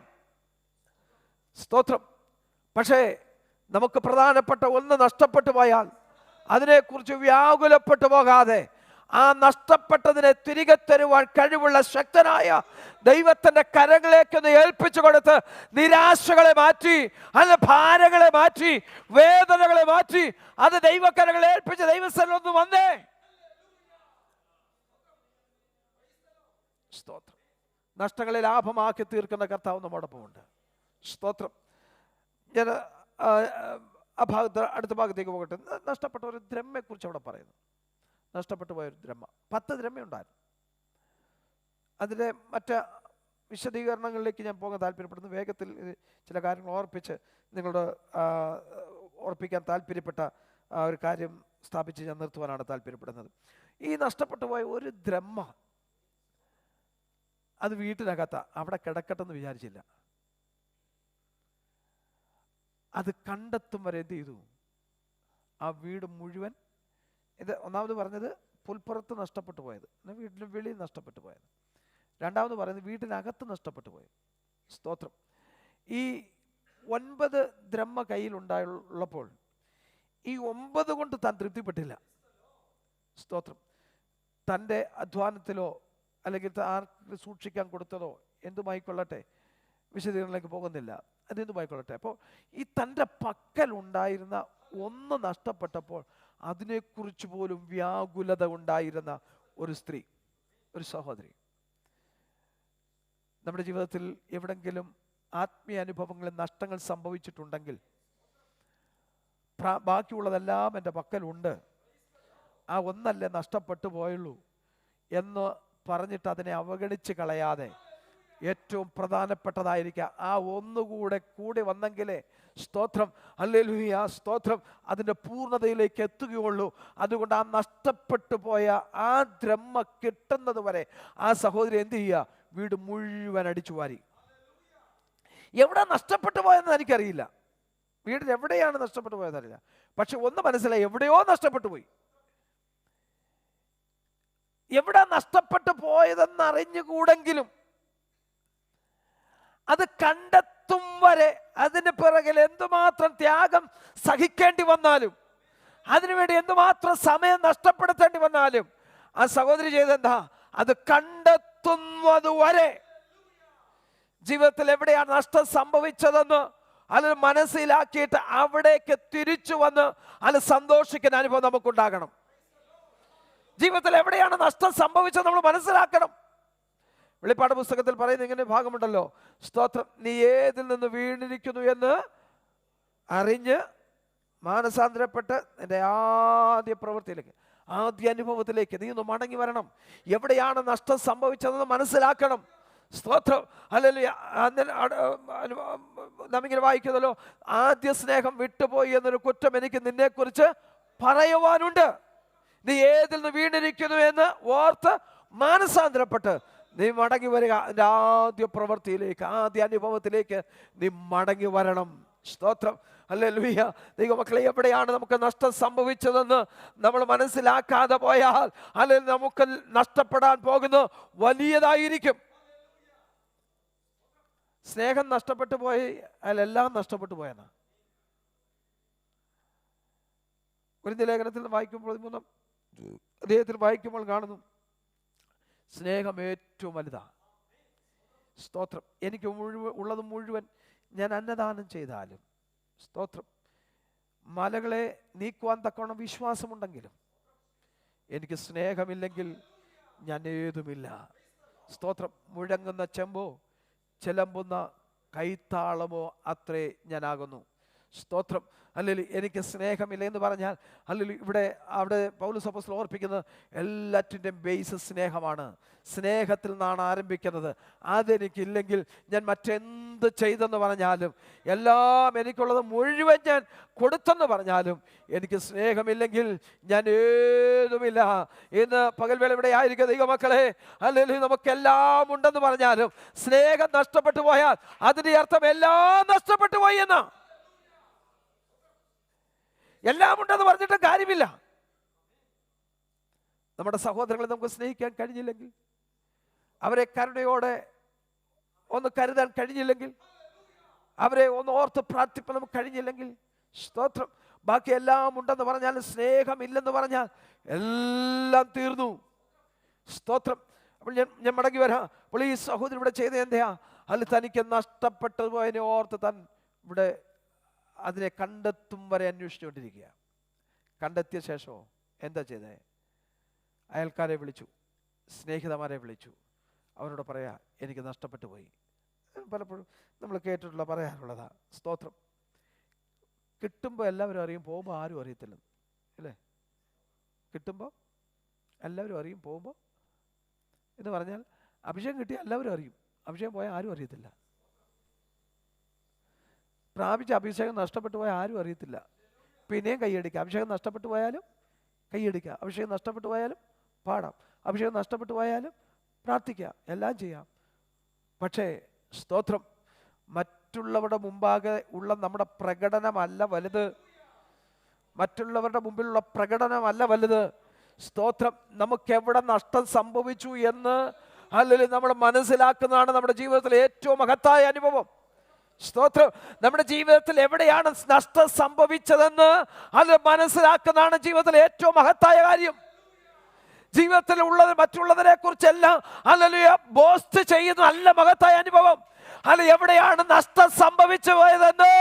സ്തോത്രം. പക്ഷേ നമുക്ക് പ്രധാനപ്പെട്ട ഒന്ന് നഷ്ടപ്പെട്ടു പോയാൽ അതിനെക്കുറിച്ച് വ്യാകുലപ്പെട്ടു പോകാതെ ആ നഷ്ടപ്പെട്ടതിനെ തിരികെ തരുവാൻ കഴിവുള്ള ശക്തനായ ദൈവത്തിന്റെ കരങ്ങളിലേക്കൊന്ന് ഏൽപ്പിച്ചു കൊടുത്ത് നിരാശകളെ മാറ്റി, അല്ല ഭാരങ്ങളെ മാറ്റി, വേദനകളെ മാറ്റി അത് ദൈവക്കരങ്ങളെ ഏൽപ്പിച്ച് ദൈവസ്ഥലം ഒന്ന് വന്നേ. സ്തോത്രം. നഷ്ടങ്ങളെ ലാഭമാക്കി തീർക്കുന്ന കർത്താവ് നമ്മോടൊപ്പമുണ്ട്. സ്തോത്രം. ഞാൻ ആ ഭാഗത്ത് അടുത്ത ഭാഗത്തേക്ക് പോകട്ടെ. നഷ്ടപ്പെട്ട ഒരു ദ്രഹ്മയെക്കുറിച്ച് അവിടെ പറയുന്നു. നഷ്ടപ്പെട്ടു പോയൊരു ദ്രഹ്മ, 10 ദ്രഹ്മയുണ്ടായിരുന്നു. അതിൻ്റെ മറ്റ് വിശദീകരണങ്ങളിലേക്ക് ഞാൻ പോകാൻ താല്പര്യപ്പെടുന്നു. വേഗത്തിൽ ചില കാര്യങ്ങൾ ഓർപ്പിച്ച് നിങ്ങളുടെ ഓർപ്പിക്കാൻ താല്പര്യപ്പെട്ട ഒരു കാര്യം സ്ഥാപിച്ച് ഞാൻ നിർത്തുവാനാണ് താല്പര്യപ്പെടുന്നത്. ഈ നഷ്ടപ്പെട്ടു പോയ ഒരു ദ്രഹ്മ അത് വീട്ടിനകത്ത അവിടെ കിടക്കട്ടെന്ന് വിചാരിച്ചില്ല. അത് കണ്ടെത്തും വരെ എന്ത് ചെയ്തു? ആ വീട് മുഴുവൻ, ഇത് ഒന്നാമത് പറഞ്ഞത് പുൽപ്പുറത്ത് നഷ്ടപ്പെട്ടു പോയത്, വീട്ടിന് വെളിയിൽ നഷ്ടപ്പെട്ടു പോയത്. രണ്ടാമത് പറയുന്നത് വീട്ടിനകത്ത് നഷ്ടപ്പെട്ടു പോയത്. സ്തോത്രം. ഈ 9 ദ്രഹ്മ കയ്യിലുള്ളപ്പോൾ ഈ 9 കൊണ്ട് താൻ തൃപ്തിപ്പെട്ടില്ല. സ്തോത്രം. തൻ്റെ അധ്വാനത്തിലോ അല്ലെങ്കിൽ ആർക്ക് സൂക്ഷിക്കാൻ കൊടുത്തതോ എന്തുമായിക്കൊള്ളട്ടെ, വിശദീകരണത്തിലേക്ക് പോകുന്നില്ല, അതെന്തുമായിക്കൊള്ളട്ടെ. അപ്പോൾ ഈ തൻ്റെ പക്കലുണ്ടായിരുന്ന ഒന്ന് നഷ്ടപ്പെട്ടപ്പോൾ അതിനെക്കുറിച്ച് പോലും വ്യാകുലത ഉണ്ടായിരുന്ന ഒരു സ്ത്രീ, ഒരു സഹോദരി. നമ്മുടെ ജീവിതത്തിൽ എവിടെങ്കിലും ആത്മീയ അനുഭവങ്ങളിൽ നഷ്ടങ്ങൾ സംഭവിച്ചിട്ടുണ്ടെങ്കിൽ ബാക്കിയുള്ളതെല്ലാം എൻ്റെ പക്കലുണ്ട്, ആ ഒന്നല്ലേ നഷ്ടപ്പെട്ടു പോയുള്ളൂ എന്ന് പറഞ്ഞിട്ട് അതിനെ അവഗണിച്ച് കളയാതെ ഏറ്റവും പ്രധാനപ്പെട്ടതായിരിക്കുക ആ ഒന്നുകൂടെ കൂടി വന്നെങ്കിലേ സ്തോത്രം, ഹല്ലേലൂയ, സ്തോത്രം, അതിൻ്റെ പൂർണ്ണതയിലേക്ക് എത്തുകയുള്ളൂ. അതുകൊണ്ട് ആ നഷ്ടപ്പെട്ടു പോയ ആ ദ്രഹ്മ കിട്ടുന്നത് വരെ ആ സഹോദരി എന്ത് ചെയ്യുക? വീട് മുഴുവൻ അടിച്ചു വാരി. എവിടെ നഷ്ടപ്പെട്ടു പോയെന്ന് എനിക്കറിയില്ല, വീട്ടിൽ എവിടെയാണ് നഷ്ടപ്പെട്ടു പോയതറിയില്ല. പക്ഷെ ഒന്ന് മനസ്സിലായി, എവിടെയോ നഷ്ടപ്പെട്ടു പോയി. എവിടെ നഷ്ടപ്പെട്ടു പോയതെന്ന് അറിഞ്ഞുകൂടെങ്കിലും അത് കണ്ടെത്തും വരെ അതിന് പിറകിൽ എന്തുമാത്രം ത്യാഗം സഹിക്കേണ്ടി വന്നാലും, അതിനുവേണ്ടി എന്തുമാത്രം സമയം നഷ്ടപ്പെടുത്തേണ്ടി വന്നാലും ആ സഹോദരി ചെയ്തെന്താ? അത് കണ്ടെത്തുന്നത് വരെ ജീവിതത്തിൽ എവിടെയാണ് നഷ്ടം സംഭവിച്ചതെന്ന് അത് മനസ്സിലാക്കിയിട്ട് അവിടേക്ക് തിരിച്ചു വന്ന് അത് സന്തോഷിക്കുന്ന അനുഭവം നമുക്കുണ്ടാകണം. ജീവിതത്തിൽ എവിടെയാണ് നഷ്ടം സംഭവിച്ചത് നമ്മൾ മനസ്സിലാക്കണം. വെളിപ്പാട് പുസ്തകത്തിൽ പറയുന്ന ഇങ്ങനെ ഭാഗമുണ്ടല്ലോ, സ്തോത്രം, നീ ഏതിൽ നിന്ന് വീണിരിക്കുന്നു എന്ന് അറിഞ്ഞ് മാനസാന്തരപ്പെട്ട് നിന്റെ ആദ്യ പ്രവൃത്തിയിലേക്ക്, ആദ്യ അനുഭവത്തിലേക്ക് നീ ഒന്ന് മടങ്ങി വരണം. എവിടെയാണ് നഷ്ടം സംഭവിച്ചതെന്ന് മനസ്സിലാക്കണം. സ്തോത്രം, ഹല്ലേലൂയ. നമ്മിങ്ങനെ വായിക്കുന്നല്ലോ, ആദ്യ സ്നേഹം വിട്ടുപോയി എന്നൊരു കുറ്റം എനിക്ക് നിന്നെക്കുറിച്ച് പറയുവാനുണ്ട്. നീ ഏതിൽ നിന്ന് വീണിരിക്കുന്നു എന്ന് ഓർത്ത് മാനസാന്തരപ്പെട്ട് നീ മടങ്ങി വരിക. എൻ്റെ ആദ്യ പ്രവൃത്തിയിലേക്ക്, ആദ്യ അനുഭവത്തിലേക്ക് നീ മടങ്ങി വരണം. സ്തോത്രം, ഹല്ലേലൂയ. ദൈവമക്കളെ, എവിടെയാണ് നമുക്ക് നഷ്ടം സംഭവിച്ചതെന്ന് നമ്മൾ മനസ്സിലാക്കാതെ പോയാൽ അല്ലെങ്കിൽ നമുക്ക് നഷ്ടപ്പെടാൻ പോകുന്നത് വലിയതായിരിക്കും. സ്നേഹം നഷ്ടപ്പെട്ടു പോയി, അതിലെല്ലാം നഷ്ടപ്പെട്ടു പോയെന്നാ. കൊരിന്ത്യർ ലേഖനത്തിൽ വായിക്കുമ്പോൾ 13-ാം അധ്യായത്തിൽ വായിക്കുമ്പോൾ കാണുന്നു, സ്നേഹം ഏറ്റവും വലുതാണ്. സ്തോത്രം, എനിക്ക് ഉള്ളത് മുഴുവൻ ഞാൻ അന്നദാനം ചെയ്താലും, സ്തോത്രം, മലകളെ നീക്കുവാൻ തക്കവണ്ണം വിശ്വാസമുണ്ടെങ്കിലും എനിക്ക് സ്നേഹമില്ലെങ്കിൽ ഞാൻ ഏതുമില്ല. സ്തോത്രം, മുഴങ്ങുന്ന ചെമ്പോ ചിലമ്പുന്ന കൈത്താളമോ അത്രേ ഞാനാകുന്നു. സ്തോത്രം, അല്ലെങ്കിൽ എനിക്ക് സ്നേഹമില്ല എന്ന് പറഞ്ഞാൽ, അല്ലെങ്കിൽ അവിടെ പൗലോസ് അപ്പോസ്തലൻ ഓർപ്പിക്കുന്നത് എല്ലാറ്റിൻ്റെയും ബേസ് സ്നേഹമാണ്. സ്നേഹത്തിൽ നിന്നാണ് ആരംഭിക്കുന്നത്. അതെനിക്കില്ലെങ്കിൽ ഞാൻ മറ്റെന്ത് ചെയ്തെന്ന് പറഞ്ഞാലും, എല്ലാം എനിക്കുള്ളത് മുഴുവൻ ഞാൻ കൊടുത്തെന്ന് പറഞ്ഞാലും, എനിക്ക് സ്നേഹമില്ലെങ്കിൽ ഞാൻ ഏതുമില്ല. ഇന്ന് പകൽവേള ഇവിടെ ആയിരിക്കും ദൈവമക്കളെ, അല്ലെങ്കിൽ നമുക്കെല്ലാം ഉണ്ടെന്ന് പറഞ്ഞാലും സ്നേഹം നഷ്ടപ്പെട്ടു പോയാൽ അതിൻ്റെ അർത്ഥം എല്ലാം നഷ്ടപ്പെട്ടു പോയി എന്നാ. എല്ലാം ഉണ്ടെന്ന് പറഞ്ഞിട്ട് കാര്യമില്ല. നമ്മുടെ സഹോദരങ്ങളെ നമുക്ക് സ്നേഹിക്കാൻ കഴിഞ്ഞില്ലെങ്കിൽ, അവരെ കരുണയോടെ ഒന്ന് കരുതാൻ കഴിഞ്ഞില്ലെങ്കിൽ, അവരെ ഒന്ന് ഓർത്ത് പ്രാർത്ഥിപ്പാൻ നമുക്ക് കഴിഞ്ഞില്ലെങ്കിൽ, സ്തോത്രം, ബാക്കി എല്ലാം ഉണ്ടെന്ന് പറഞ്ഞാൽ സ്നേഹമില്ലെന്ന് പറഞ്ഞാൽ എല്ലാം തീർന്നു. സ്തോത്രം. അപ്പോൾ ഞാൻ മടങ്ങി വരാം. അപ്പോൾ ഈ സഹോദരൻ ഇവിടെ ചെയ്ത എന്തെയാ? അതിൽ തനിക്ക് നഷ്ടപ്പെട്ടു പോയതിനെ ഓർത്ത് താൻ ഇവിടെ അതിനെ കണ്ടെത്തും വരെ അന്വേഷിച്ചുകൊണ്ടിരിക്കുക. കണ്ടെത്തിയ ശേഷമോ എന്താ ചെയ്തേ? അയൽക്കാരെ വിളിച്ചു, സ്നേഹിതന്മാരെ വിളിച്ചു. അവരോട് പറയാ, എനിക്ക് നഷ്ടപ്പെട്ടു പോയി. പലപ്പോഴും നമ്മൾ കേട്ടിട്ടുള്ള പറയാറുള്ളതാ. സ്തോത്രം, കിട്ടുമ്പോൾ എല്ലാവരും അറിയും, പോകുമ്പോൾ ആരും അറിയത്തില്ല, അല്ലേ? കിട്ടുമ്പോൾ എല്ലാവരും അറിയും, പോകുമ്പോൾ എന്ന് പറഞ്ഞാൽ അഭിഷേകം കിട്ടിയാൽ എല്ലാവരും അറിയും, അഭിഷേകം പോയാൽ ആരും അറിയത്തില്ല. പ്രാപിച്ച അഭിഷേകം നഷ്ടപ്പെട്ടു പോയാൽ ആരും അറിയത്തില്ല. പിന്നെയും കൈയടിക്കുക. അഭിഷേകം നഷ്ടപ്പെട്ടു പോയാലും കൈയടിക്കുക, അഭിഷേകം നഷ്ടപ്പെട്ടു പോയാലും പാടാം, അഭിഷേകം നഷ്ടപ്പെട്ടു പോയാലും പ്രാർത്ഥിക്കുക, എല്ലാം ചെയ്യാം. പക്ഷേ സ്തോത്രം, മറ്റുള്ളവരുടെ മുമ്പാകെ ഉള്ള നമ്മുടെ പ്രകടനമല്ല വലുത്. മറ്റുള്ളവരുടെ മുമ്പിലുള്ള പ്രകടനമല്ല വലുത്. സ്തോത്രം, നമുക്കെവിടെ നഷ്ടം സംഭവിച്ചു എന്ന് അല്ലെങ്കിൽ നമ്മൾ മനസ്സിലാക്കുന്നതാണ് നമ്മുടെ ജീവിതത്തിലെ ഏറ്റവും മഹത്തായ അനുഭവം. സ്തോത്രം, നമ്മുടെ ജീവിതത്തിൽ എവിടെയാണ് നഷ്ടം സംഭവിച്ചതെന്ന് അത് മനസ്സിലാക്കുന്നതാണ് ജീവിതത്തിലെ ഏറ്റവും മഹത്തായ കാര്യം. ജീവിതത്തിൽ ഉള്ളത് മറ്റുള്ളതിനെ കുറിച്ചെല്ലാം ഹല്ലേലൂയ ബോസ്റ്റ് ചെയ്യുന്ന നല്ല മഹത്തായ അനുഭവം. അല്ല, എവിടെയാണ് നഷ്ടം സംഭവിച്ചു പോയതെന്ന്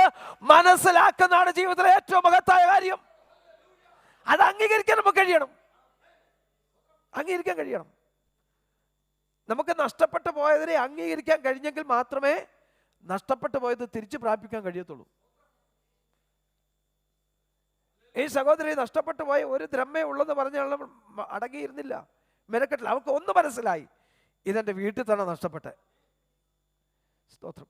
മനസ്സിലാക്കുന്നതാണ് ജീവിതത്തിലെ ഏറ്റവും മഹത്തായ കാര്യം. അത് അംഗീകരിക്കാൻ നമുക്ക് കഴിയണം, അംഗീകരിക്കാൻ കഴിയണം. നമുക്ക് നഷ്ടപ്പെട്ടു പോയതിനെ അംഗീകരിക്കാൻ കഴിഞ്ഞെങ്കിൽ മാത്രമേ നഷ്ടപ്പെട്ടു പോയത് തിരിച്ചു പ്രാപിക്കാൻ കഴിയത്തുള്ളൂ. ഈ സഹോദരി നഷ്ടപ്പെട്ടു പോയ ഒരു ദ്രഹ്മേ ഉള്ളെന്ന് പറഞ്ഞാൽ അടങ്ങിയിരുന്നില്ല, മെനക്കെട്ടില്ല. അവർക്ക് ഒന്ന് മനസ്സിലായി, ഇതെൻ്റെ വീട്ടിൽ തന്നെ നഷ്ടപ്പെട്ടെ. സ്തോത്രം.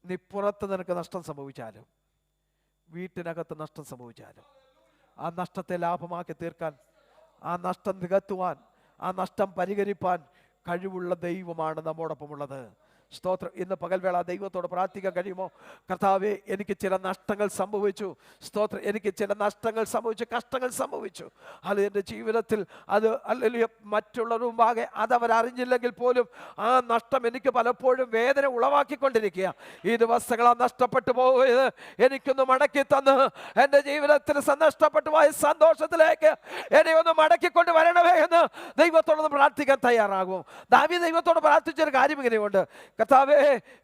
നീ പുറത്ത് നിനക്ക് നഷ്ടം സംഭവിച്ചാലും വീട്ടിനകത്ത് നഷ്ടം സംഭവിച്ചാലും ആ നഷ്ടത്തെ ലാഭമാക്കി തീർക്കാൻ, ആ നഷ്ടം നികത്തുവാൻ, ആ നഷ്ടം പരിഹരിപ്പാൻ കഴിവുള്ള ദൈവമാണ് നമ്മോടൊപ്പമുള്ളത്. സ്തോത്രം. ഇന്ന് പകൽവേള ദൈവത്തോട് പ്രാർത്ഥിക്കാൻ കഴിയുമോ? കർത്താവേ, എനിക്ക് ചില നഷ്ടങ്ങൾ സംഭവിച്ചു. സ്തോത്രം. എനിക്ക് ചില നഷ്ടങ്ങൾ സംഭവിച്ചു, കഷ്ടങ്ങൾ സംഭവിച്ചു. അത് എൻ്റെ ജീവിതത്തിൽ അത് അല്ലെങ്കിൽ മറ്റുള്ളവർ മുമ്പാകെ അതവരറിഞ്ഞില്ലെങ്കിൽ പോലും ആ നഷ്ടം എനിക്ക് പലപ്പോഴും വേദന ഉളവാക്കിക്കൊണ്ടിരിക്കുക. ഈ ദിവസങ്ങൾ ആ നഷ്ടപ്പെട്ടു പോയത് എനിക്കൊന്ന് മടക്കി തന്ന് എൻ്റെ ജീവിതത്തിൽ നഷ്ടപ്പെട്ടു പോയ സന്തോഷത്തിലേക്ക് എന്നെ ഒന്ന് മടക്കിക്കൊണ്ട് വരണമേ എന്ന് ദൈവത്തോടൊന്ന് പ്രാർത്ഥിക്കാൻ തയ്യാറാകും. ദാവീദ് ദൈവത്തോട് പ്രാർത്ഥിച്ചൊരു കാര്യം ഇങ്ങനെയുണ്ട്: കർത്താവേ,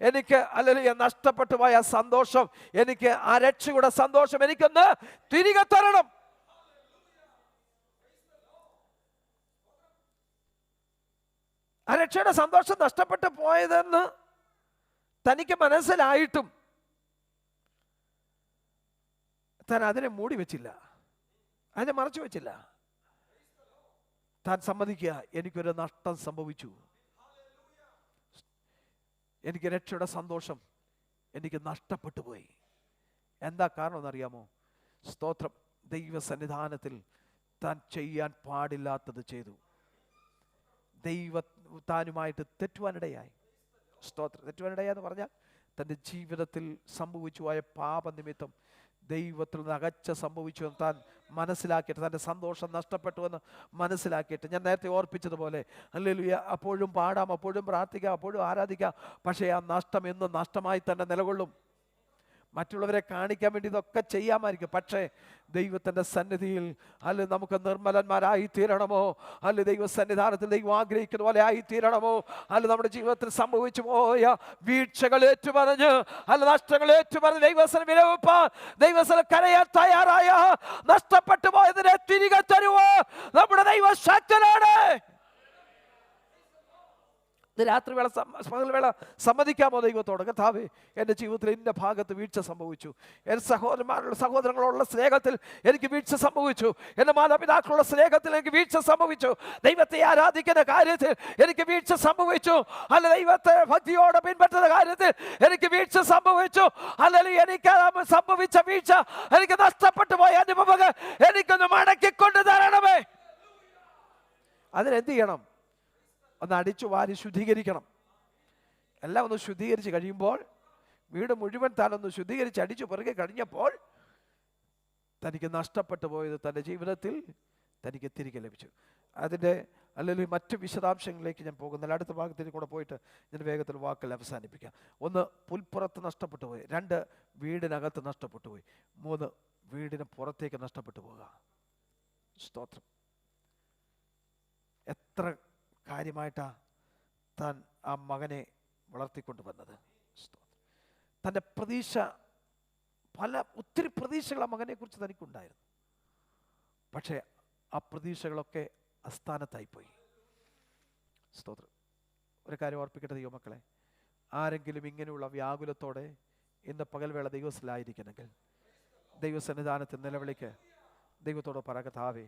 എനിക്ക് അല്ലെങ്കിൽ നഷ്ടപ്പെട്ടു പോയ സന്തോഷം, എനിക്ക് ആ രക്ഷയുടെ സന്തോഷം എനിക്കൊന്ന് തിരികെ തരണം. ആ രക്ഷയുടെ സന്തോഷം നഷ്ടപ്പെട്ടു പോയതെന്ന് തനിക്ക് മനസ്സിലായിട്ടും താൻ അതിനെ മൂടി വെച്ചില്ല, അതിനെ മറച്ചു വെച്ചില്ല. താൻ സമ്മതിക്കുക, എനിക്കൊരു നഷ്ടം സംഭവിച്ചു, എനിക്ക് രക്ഷയുടെ സന്തോഷം എനിക്ക് നഷ്ടപ്പെട്ടു പോയി. എന്താ കാരണം എന്നറിയാമോ? സ്തോത്രം. ദൈവസന്നിധാനത്തിൽ താൻ ചെയ്യാൻ പാടില്ലാത്തത് ചെയ്തു. താനുമായിട്ട് തെറ്റുവാനിടയായി. സ്തോത്രം. തെറ്റുവാനിടയാന്ന് പറഞ്ഞാൽ തൻ്റെ ജീവിതത്തിൽ സംഭവിച്ചു പോയ പാപനിമിത്തം ദൈവത്തിൽ നിന്ന് അകച്ച സംഭവിച്ചു എന്ന് താൻ മനസ്സിലാക്കിയിട്ട്, തൻ്റെ സന്തോഷം നഷ്ടപ്പെട്ടു എന്ന് മനസ്സിലാക്കിയിട്ട്, ഞാൻ നേരത്തെ ഓർപ്പിച്ചതുപോലെ ഹല്ലേലൂയ, അപ്പോഴും പാടാം, അപ്പോഴും പ്രാർത്ഥിക്കാം, അപ്പോഴും ആരാധിക്കാം. പക്ഷേ ആ നഷ്ടം എന്നും നഷ്ടമായി തന്നെ നിലകൊള്ളും. മറ്റുള്ളവരെ കാണിക്കാൻ വേണ്ടി ഇതൊക്കെ ചെയ്യാമായിരിക്കും. പക്ഷേ ദൈവത്തിൻ്റെ സന്നിധിയിൽ അല്ലെ നമുക്ക് നിർമ്മലന്മാരായി തീരണമോ, അല്ലെ ദൈവസന്നിധാനത്തിൽ ദൈവം ആഗ്രഹിക്കുന്ന പോലെ ആയി തീരണമോ, അല്ലെ നമ്മുടെ ജീവിതത്തിൽ സംഭവിച്ചു പോയ വീഴ്ചകൾ ഏറ്റുപറഞ്ഞ്, അല്ലെ നഷ്ടങ്ങൾ ഏറ്റുപറഞ്ഞ് ദൈവസ്ഥലം വിലപിപ്പാൻ, ദൈവസ്ഥലം കരയാൻ തയ്യാറായ നഷ്ടപ്പെട്ടു പോയതിനെ തിരികെ തരുവോ നമ്മുടെ ദൈവം ശക്തനാണ്. ഇത് രാത്രിവേള പകൽവേള സമ്മതിക്കാമോ ദൈവത്തോട്? കർത്താവേ, എൻ്റെ ജീവിതത്തിൽ ഇന്ന ഭാഗത്ത് വീഴ്ച സംഭവിച്ചു, എൻ്റെ സഹോദരങ്ങളുള്ള സ്നേഹത്തിൽ എനിക്ക് വീഴ്ച സംഭവിച്ചു, എൻ്റെ മാതാപിതാക്കളുള്ള സ്നേഹത്തിൽ എനിക്ക് വീഴ്ച സംഭവിച്ചു, ദൈവത്തെ ആരാധിക്കുന്ന കാര്യത്തിൽ എനിക്ക് വീഴ്ച സംഭവിച്ചു, അല്ല ദൈവത്തെ ഭക്തിയോടെ പിൻപറ്റുന്ന കാര്യത്തിൽ എനിക്ക് വീഴ്ച സംഭവിച്ചു, അല്ലെങ്കിൽ എനിക്ക് സംഭവിച്ച വീഴ്ച, എനിക്ക് നഷ്ടപ്പെട്ടു പോയ അനുഭവങ്ങൾ എനിക്കൊന്ന് മടക്കിക്കൊണ്ട് തരണമേ. അതിനെന്ത് ചെയ്യണം? ഒന്ന് അടിച്ചു വാരി ശുദ്ധീകരിക്കണം. എല്ലാം ഒന്ന് ശുദ്ധീകരിച്ച് കഴിയുമ്പോൾ, വീട് മുഴുവൻ താനൊന്ന് ശുദ്ധീകരിച്ച് അടിച്ചു പിറകെ കഴിഞ്ഞപ്പോൾ തനിക്ക് നഷ്ടപ്പെട്ടു പോയത് തൻ്റെ ജീവിതത്തിൽ തനിക്ക് തിരികെ ലഭിച്ചു. അതിൻ്റെ അല്ലെങ്കിൽ മറ്റ് വിശദാംശങ്ങളിലേക്ക് ഞാൻ പോകുന്നില്ല. അടുത്ത ഭാഗത്തേക്ക് കൂടെ പോയിട്ട് ഞാൻ വേഗത്തിൽ വാക്കുകൾ അവസാനിപ്പിക്കാം. 1, പുൽപ്പുറത്ത് നഷ്ടപ്പെട്ടു പോയി. 2, വീടിനകത്ത് നഷ്ടപ്പെട്ടു പോയി. 3, വീടിന് പുറത്തേക്ക് നഷ്ടപ്പെട്ടു പോകുക. സ്തോത്രം. എത്ര കാര്യമായിട്ടാണ് താൻ ആ മകനെ വളർത്തിക്കൊണ്ട് വന്നത്. തൻ്റെ പ്രതീക്ഷ, ഒത്തിരി പ്രതീക്ഷകൾ ആ മകനെക്കുറിച്ച് തനിക്കുണ്ടായിരുന്നു. പക്ഷേ ആ പ്രതീക്ഷകളൊക്കെ അസ്ഥാനത്തായിപ്പോയി. സ്തോത്രം. ഒരു കാര്യം ഓർപ്പിക്കട്ടെ ദൈവമക്കളെ, ആരെങ്കിലും ഇങ്ങനെയുള്ള വ്യാകുലത്തോടെ ഇന്ന് പകൽവേള ദൈവത്തിലായിരിക്കണമെങ്കിൽ ദൈവസന്നിധാനത്തിൽ നിലവിളിക്ക്, ദൈവത്തോട് പറ, കർത്താവേ,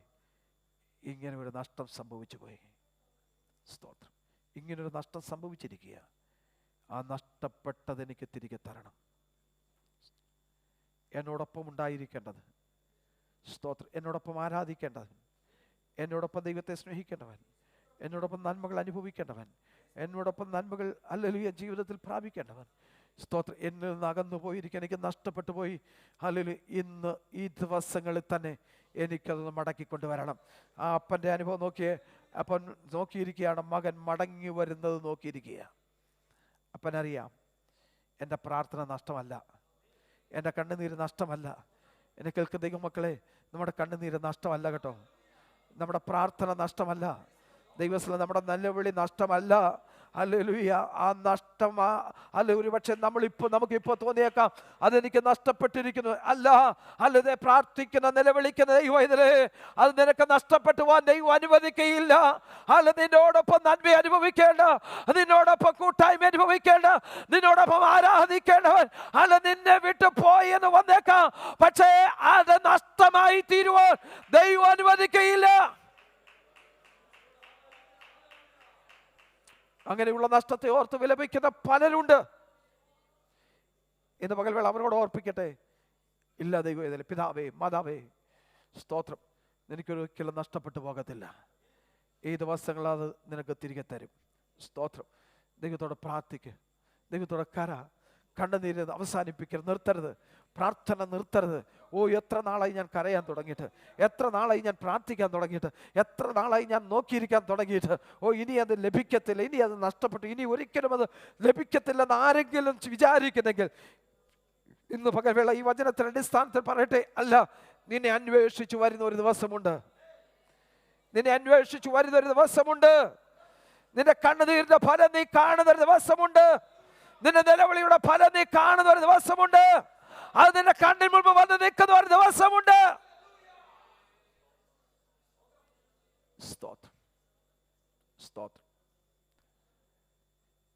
ഇങ്ങനെ ഒരു നഷ്ടം സംഭവിച്ചു പോയി. സ്തോത്രം. ഇങ്ങനൊരു നഷ്ടം സംഭവിച്ചിരിക്കുക, ആ നഷ്ടപ്പെട്ടത് എനിക്ക് തിരികെ തരണം. എന്നോടൊപ്പം ഉണ്ടായിരിക്കേണ്ടത്, സ്തോത്രം, എന്നോടൊപ്പം ആരാധിക്കേണ്ടവൻ, എന്നോടൊപ്പം ദൈവത്തെ സ്നേഹിക്കേണ്ടവൻ, എന്നോടൊപ്പം നന്മകൾ അനുഭവിക്കേണ്ടവൻ, എന്നോടൊപ്പം നന്മകൾ ഹല്ലേലൂയ ജീവിതത്തിൽ പ്രാപിക്കേണ്ടവൻ, സ്തോത്രം, എന്നിൽ നിന്ന് അകന്നു പോയിരിക്കാൻ, എനിക്ക് നഷ്ടപ്പെട്ടു പോയി. ഹല്ലേലൂയ, ഇന്ന് ഈ ദിവസങ്ങളിൽ തന്നെ എനിക്കതൊന്ന് മടക്കിക്കൊണ്ട് വരണം. ആ അപ്പൻ്റെ അനുഭവം നോക്കിയേ. അപ്പൻ നോക്കിയിരിക്കുകയാണ്, മകൻ മടങ്ങി വരുന്നത് നോക്കിയിരിക്കുക. അപ്പനറിയാം, എൻ്റെ പ്രാർത്ഥന നഷ്ടമല്ല, എൻ്റെ കണ്ണുനീര് നഷ്ടമല്ല. എന്നെ കേൾക്കുന്ന ദൈവമക്കളെ, നമ്മുടെ കണ്ണുനീര് നഷ്ടമല്ല കേട്ടോ, നമ്മുടെ പ്രാർത്ഥന നഷ്ടമല്ല, ദൈവസ്ഥലം നമ്മുടെ നിലവിളി നഷ്ടമല്ല. ഹല്ലേലൂയ. ആ നഷ്ടം അല്ല ഒരു പക്ഷെ നമുക്കിപ്പോൾ തോന്നിയേക്കാം അതെനിക്ക് നഷ്ടപ്പെട്ടിരിക്കുന്നു. അല്ലതെ പ്രാർത്ഥിക്കുന്ന നിലവിളിക്കുന്ന ദൈവം ഇതിലെ അത് നിനക്ക് നഷ്ടപ്പെട്ടു പോകാൻ ദൈവം അനുവദിക്കുകയില്ല. അല്ല നിന്നോടൊപ്പം നന്മ അനുഭവിക്കേണ്ട, നിന്നോടൊപ്പം കൂട്ടായ്മ അനുഭവിക്കേണ്ട, നിന്നോടൊപ്പം ആരാധിക്കേണ്ടവൻ അല്ല നിന്നെ വിട്ടു പോയി എന്ന് വന്നേക്കാം. പക്ഷേ അത് നഷ്ടമായി തീരുവാൻ ദൈവം അനുവദിക്കുകയില്ല. അങ്ങനെയുള്ള നഷ്ടത്തെ ഓർത്ത് വിലപിക്കുന്ന പലരുണ്ട്. ഇന്ന് പകൽവേള അവരോട് ഓർപ്പിക്കട്ടെ, ഇല്ല ദൈവം പിതാവേ മാതാവേ സ്തോത്രം, നിനക്കൊരിക്കലും നഷ്ടപ്പെട്ടു പോകത്തില്ല. ഈ ദിവസങ്ങൾ അത് നിനക്ക് തിരികെ തരും. സ്തോത്രം. ദൈവത്തോട് പ്രാർത്ഥിക്ക്, ദൈവത്തോട് കണ്ണുനീര് അവസാനിപ്പിക്കരുത്, നിർത്തരുത്, പ്രാർത്ഥന നിർത്തരുത്. എത്ര നാളായി ഞാൻ കരയാൻ തുടങ്ങിയിട്ട്, എത്ര നാളായി ഞാൻ പ്രാർത്ഥിക്കാൻ തുടങ്ങിയിട്ട്, എത്ര നാളായി ഞാൻ നോക്കിയിരിക്കാൻ തുടങ്ങിയിട്ട്. ഇനി അത് ലഭിക്കത്തില്ല, ഇനി അത് നഷ്ടപ്പെട്ടു, ഇനി ഒരിക്കലും അത് ലഭിക്കത്തില്ലെന്ന് ആരെങ്കിലും വിചാരിക്കുന്നെങ്കിൽ ഇന്ന് പകൽവേള ഈ വചനത്തിന്റെ അടിസ്ഥാനത്തിൽ പറയട്ടെ, അല്ല, നിന്നെ അന്വേഷിച്ചു വരുന്ന ഒരു ദിവസമുണ്ട്. നിന്നെ അന്വേഷിച്ചു വരുന്ന ഒരു ദിവസമുണ്ട്. നിന്റെ കണ്ണുനീരിന്റെ ഫലം നീ കാണുന്ന ഒരു ദിവസമുണ്ട്. നിന്റെ നിലവിളിയുടെ ഫലം നീ കാണുന്ന ഒരു ദിവസമുണ്ട്. അത് നിന്റെ കണ്ണിന് മുൻപ് വന്ന് നിൽക്കുന്ന ഒരു ദിവസമുണ്ട്. സ്തോത്രം, സ്തോത്രം.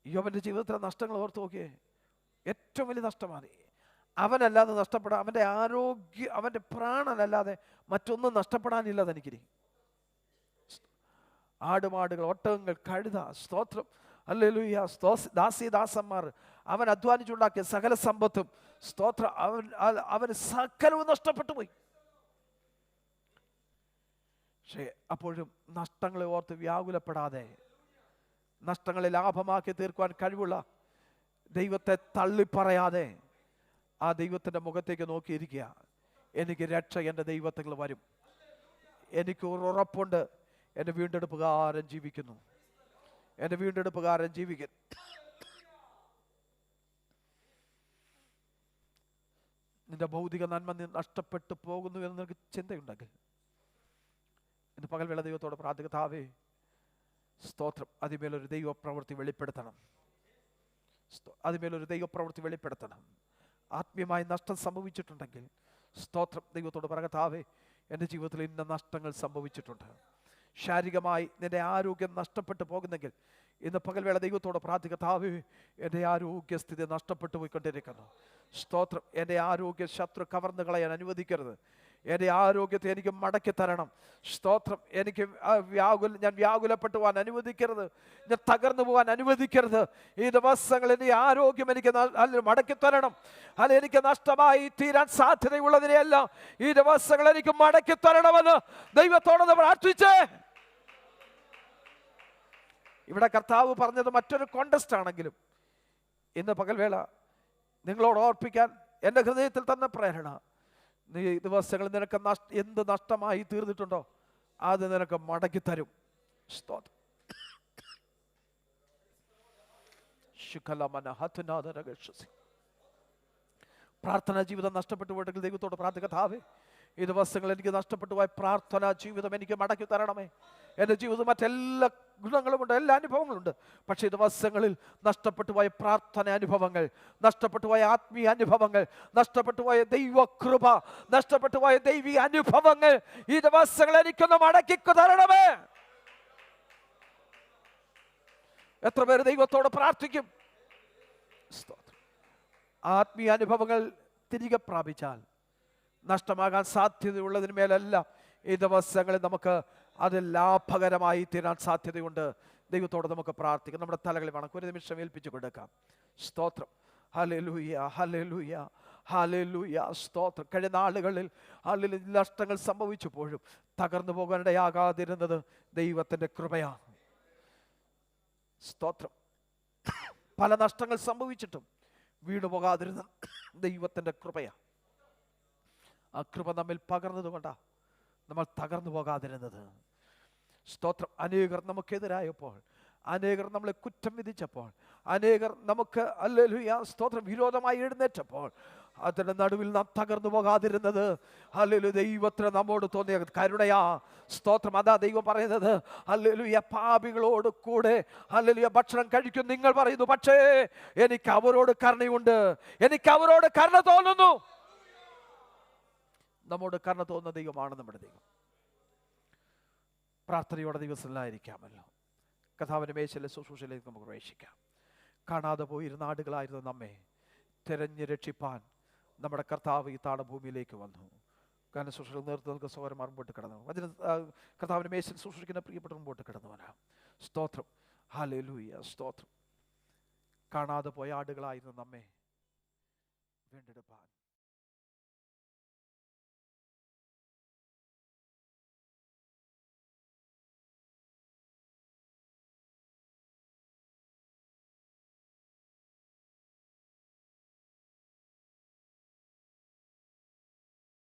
യോബിന്റെ ജീവിതത്തിലെ നഷ്ടങ്ങൾ ഓർത്ത് നോക്കിയേ. ഏറ്റവും വലിയ നഷ്ടമാണ് അവനല്ലാതെ നഷ്ടപ്പെടാൻ, അവൻ്റെ ആരോഗ്യം, അവൻ്റെ പ്രാണനല്ലാതെ മറ്റൊന്നും നഷ്ടപ്പെടാനില്ല തനിക്കിനി. ആടുമാടുകൾ, ഒട്ടകങ്ങൾ, കഴുത, സ്തോത്രം, ഹല്ലേലൂയ, ദാസന്മാർ, അവൻ അധ്വാനിച്ചുണ്ടാക്കിയ സകല സമ്പത്തും, സ്തോത്രം, അവന് സകലവും നഷ്ടപ്പെട്ടു പോയി. പക്ഷേ അപ്പോഴും നഷ്ടങ്ങളെ ഓർത്ത് വ്യാകുലപ്പെടാതെ, നഷ്ടങ്ങളെ ലാഭമാക്കി തീർക്കുവാൻ കഴിവുള്ള ദൈവത്തെ തള്ളിപ്പറയാതെ ആ ദൈവത്തിൻ്റെ മുഖത്തേക്ക് നോക്കിയിരിക്കുക. എനിക്ക് രക്ഷ എൻ്റെ ദൈവത്തിൽ വരും. എനിക്ക് ഒരു ഉറപ്പുണ്ട്, എൻ്റെ വീണ്ടെടുപ്പുകാരൻ ജീവിക്കുന്നു, എൻ്റെ വീണ്ടെടുപ്പുകാരൻ ജീവിക്കുന്നു. നിന്റെ ഭൗതിക നന്മ നഷ്ടപ്പെട്ടു പോകുന്നു എന്ന് നിനക്ക് ചിന്തയുണ്ടെങ്കിൽ ഇന്ന് പകൽവേള ദൈവത്തോട് പ്രാർത്ഥിക്കത്താവേ സ്തോത്രം, അതിന്മേലൊരു ദൈവപ്രവൃത്തി വെളിപ്പെടുത്തണം. അതിന്മേലൊരു ദൈവപ്രവൃത്തി വെളിപ്പെടുത്തണം. ആത്മീയമായി നഷ്ടം സംഭവിച്ചിട്ടുണ്ടെങ്കിൽ സ്തോത്രം, ദൈവത്തോട് പറയത്താവേ എൻ്റെ ജീവിതത്തിൽ ഇന്ന നഷ്ടങ്ങൾ സംഭവിച്ചിട്ടുണ്ട്. ശാരീരികമായി നിന്റെ ആരോഗ്യം നഷ്ടപ്പെട്ടു പോകുന്നെങ്കിൽ ഇന്ന് പകൽവേള ദൈവത്തോട് പ്രാർത്ഥിക്കത്താവേ എൻ്റെ ആരോഗ്യസ്ഥിതി നഷ്ടപ്പെട്ടു പോയിക്കൊണ്ടിരിക്കുന്നു. സ്തോത്രം, എൻ്റെ ആരോഗ്യ ശത്രു കവർന്നു കളയാൻ അനുവദിക്കരുത്. എൻ്റെ ആരോഗ്യത്തെ എനിക്ക് മടക്കി തരണം. സ്തോത്രം, എനിക്ക് ഞാൻ വ്യാകുലപ്പെട്ടു പോകാൻ അനുവദിക്കരുത്, ഞാൻ തകർന്നു പോകാൻ അനുവദിക്കരുത്. ഈ ദിവസങ്ങൾ എൻ്റെ ആരോഗ്യം എനിക്ക് മടക്കി തരണം. അത് എനിക്ക് നഷ്ടമായി തീരാൻ സാധ്യതയുള്ളതിനെയല്ല ഈ ദിവസങ്ങൾ എനിക്ക് മടക്കി തരണമെന്ന് ദൈവത്തോടൊന്ന് പ്രാർത്ഥിച്ചേ. ഇവിടെ കർത്താവ് പറഞ്ഞത് മറ്റൊരു കോണ്ടസ്റ്റ് ആണെങ്കിലും ഇന്ന് പകൽവേള നിങ്ങളോട് ഓർപ്പിക്കാൻ എൻ്റെ ഹൃദയത്തിൽ തന്നെ പ്രേരണ. നീ ദിവസങ്ങൾ നിനക്ക് എന്ത് നഷ്ടമായി തീർന്നിട്ടുണ്ടോ അത് നിനക്ക് മടക്കി തരും. പ്രാർത്ഥനാ ജീവിതം നഷ്ടപ്പെട്ടു പോയിട്ടെങ്കിൽ ദൈവത്തോട് പ്രാർത്ഥിക്കത്താവേ ഈ ദിവസങ്ങൾ എനിക്ക് നഷ്ടപ്പെട്ടു പോയ പ്രാർത്ഥനാ ജീവിതം എനിക്ക് മടക്കി തരണമേ. എൻ്റെ ജീവിതം മറ്റെല്ലാ ഗുണങ്ങളുമുണ്ട്, എല്ലാ അനുഭവങ്ങളുണ്ട്. പക്ഷേ ഈ ദിവസങ്ങളിൽ നഷ്ടപ്പെട്ടു പോയ പ്രാർത്ഥന അനുഭവങ്ങൾ, നഷ്ടപ്പെട്ടു പോയ ആത്മീയ അനുഭവങ്ങൾ, നഷ്ടപ്പെട്ടു പോയ ദൈവകൃപ, നഷ്ടപ്പെട്ടു പോയ ദൈവീയ അനുഭവങ്ങൾ ഈ ദിവസങ്ങൾ എനിക്കൊന്ന് മടക്കി തരണമേ. എത്ര പേര് ദൈവത്തോട് പ്രാർത്ഥിക്കും? ആത്മീയ അനുഭവങ്ങൾ തിരികെ പ്രാപിച്ചാൽ നഷ്ടമാകാൻ സാധ്യതയുള്ളതിന് മേലെല്ലാം ഈ ദിവസങ്ങളിൽ നമുക്ക് അത് ലാഭകരമായി തീരാൻ സാധ്യതയുണ്ട്. ദൈവത്തോട് നമുക്ക് പ്രാർത്ഥിക്കാം. നമ്മുടെ തലകളിൽ വേണം ഒരു നിമിഷം ഏൽപ്പിച്ചു കൊടുക്കാം. സ്തോത്രം, ഹല്ലേലൂയ, ഹല്ലേലൂയ, ഹല്ലേലൂയ, സ്തോത്രം. കഴിഞ്ഞ നാളുകളിൽ നഷ്ടങ്ങൾ സംഭവിച്ചപ്പോഴും തകർന്നു പോകാനിടയാകാതിരുന്നത് ദൈവത്തിൻ്റെ കൃപയാണ്. സ്തോത്രം. പല നഷ്ടങ്ങൾ സംഭവിച്ചിട്ടും വീണുപോകാതിരുന്ന ദൈവത്തിൻ്റെ കൃപയാണ്. ആ കൃപ നമ്മിൽ പകർന്നതുകൊണ്ടാണ് നമ്മൾ തകർന്നു പോകാതിരുന്നത്. സ്തോത്രം. അനേകർ നമുക്കെതിരായപ്പോൾ, അനേകർ നമ്മളെ കുറ്റം വിധിച്ചപ്പോൾ, അനേകർ നമുക്ക് ഹല്ലേലൂയ സ്തോത്രം വിരോധമായി എഴുന്നേറ്റപ്പോൾ, അതിൻ്റെ നടുവിൽ നാം തകർന്നു പോകാതിരുന്നത് ഹല്ലേലൂയ ദൈവത്തിന് നമ്മോട് തോന്നിയ കരുണയാ. സ്തോത്രം. അതാ ദൈവം പറയുന്നത്, ഹല്ലേലൂയ പാപികളോട് കൂടെ ഹല്ലേലൂയ ഭക്ഷണം കഴിക്കും നിങ്ങൾ പറയുന്നു, പക്ഷേ എനിക്ക് അവരോട് കരുണയുണ്ട്, എനിക്ക് അവരോട് കരുണ തോന്നുന്നു. നമ്മോട് കരുണ തോന്നുന്ന ദൈവമാണ് നമ്മുടെ ദൈവം. പ്രാർത്ഥനയോടെ ദിവസത്തിലായിരിക്കാമല്ലോ. കർത്താവിൻ്റെ മേശയിലെ ശുശ്രൂഷയിലേക്ക് നമുക്ക് പ്രവേശിക്കാം. കാണാതെ പോയിരുന്ന ആടുകളായിരുന്നു നമ്മെ തിരഞ്ഞ് രക്ഷിപ്പാൻ നമ്മുടെ കർത്താവ് ഈ താണഭൂമിയിലേക്ക് വന്നു. കാരണം ശുശ്രൂഷ നേതൃത്വം നമുക്ക് സൗകര്യമാർ മുമ്പോട്ട് കിടന്നു. അതിന് കർത്താവിൻ്റെ മേശയിൽ ശുശ്രൂഷിക്കുന്ന പ്രിയപ്പെട്ട മുമ്പോട്ട് കിടന്നു വരാം. സ്തോത്രം. ഹല്ലേലൂയ. സ്തോത്രം. കാണാതെ പോയ ആടുകളായിരുന്നു നമ്മെ വീണ്ടെടുപ്പാൻ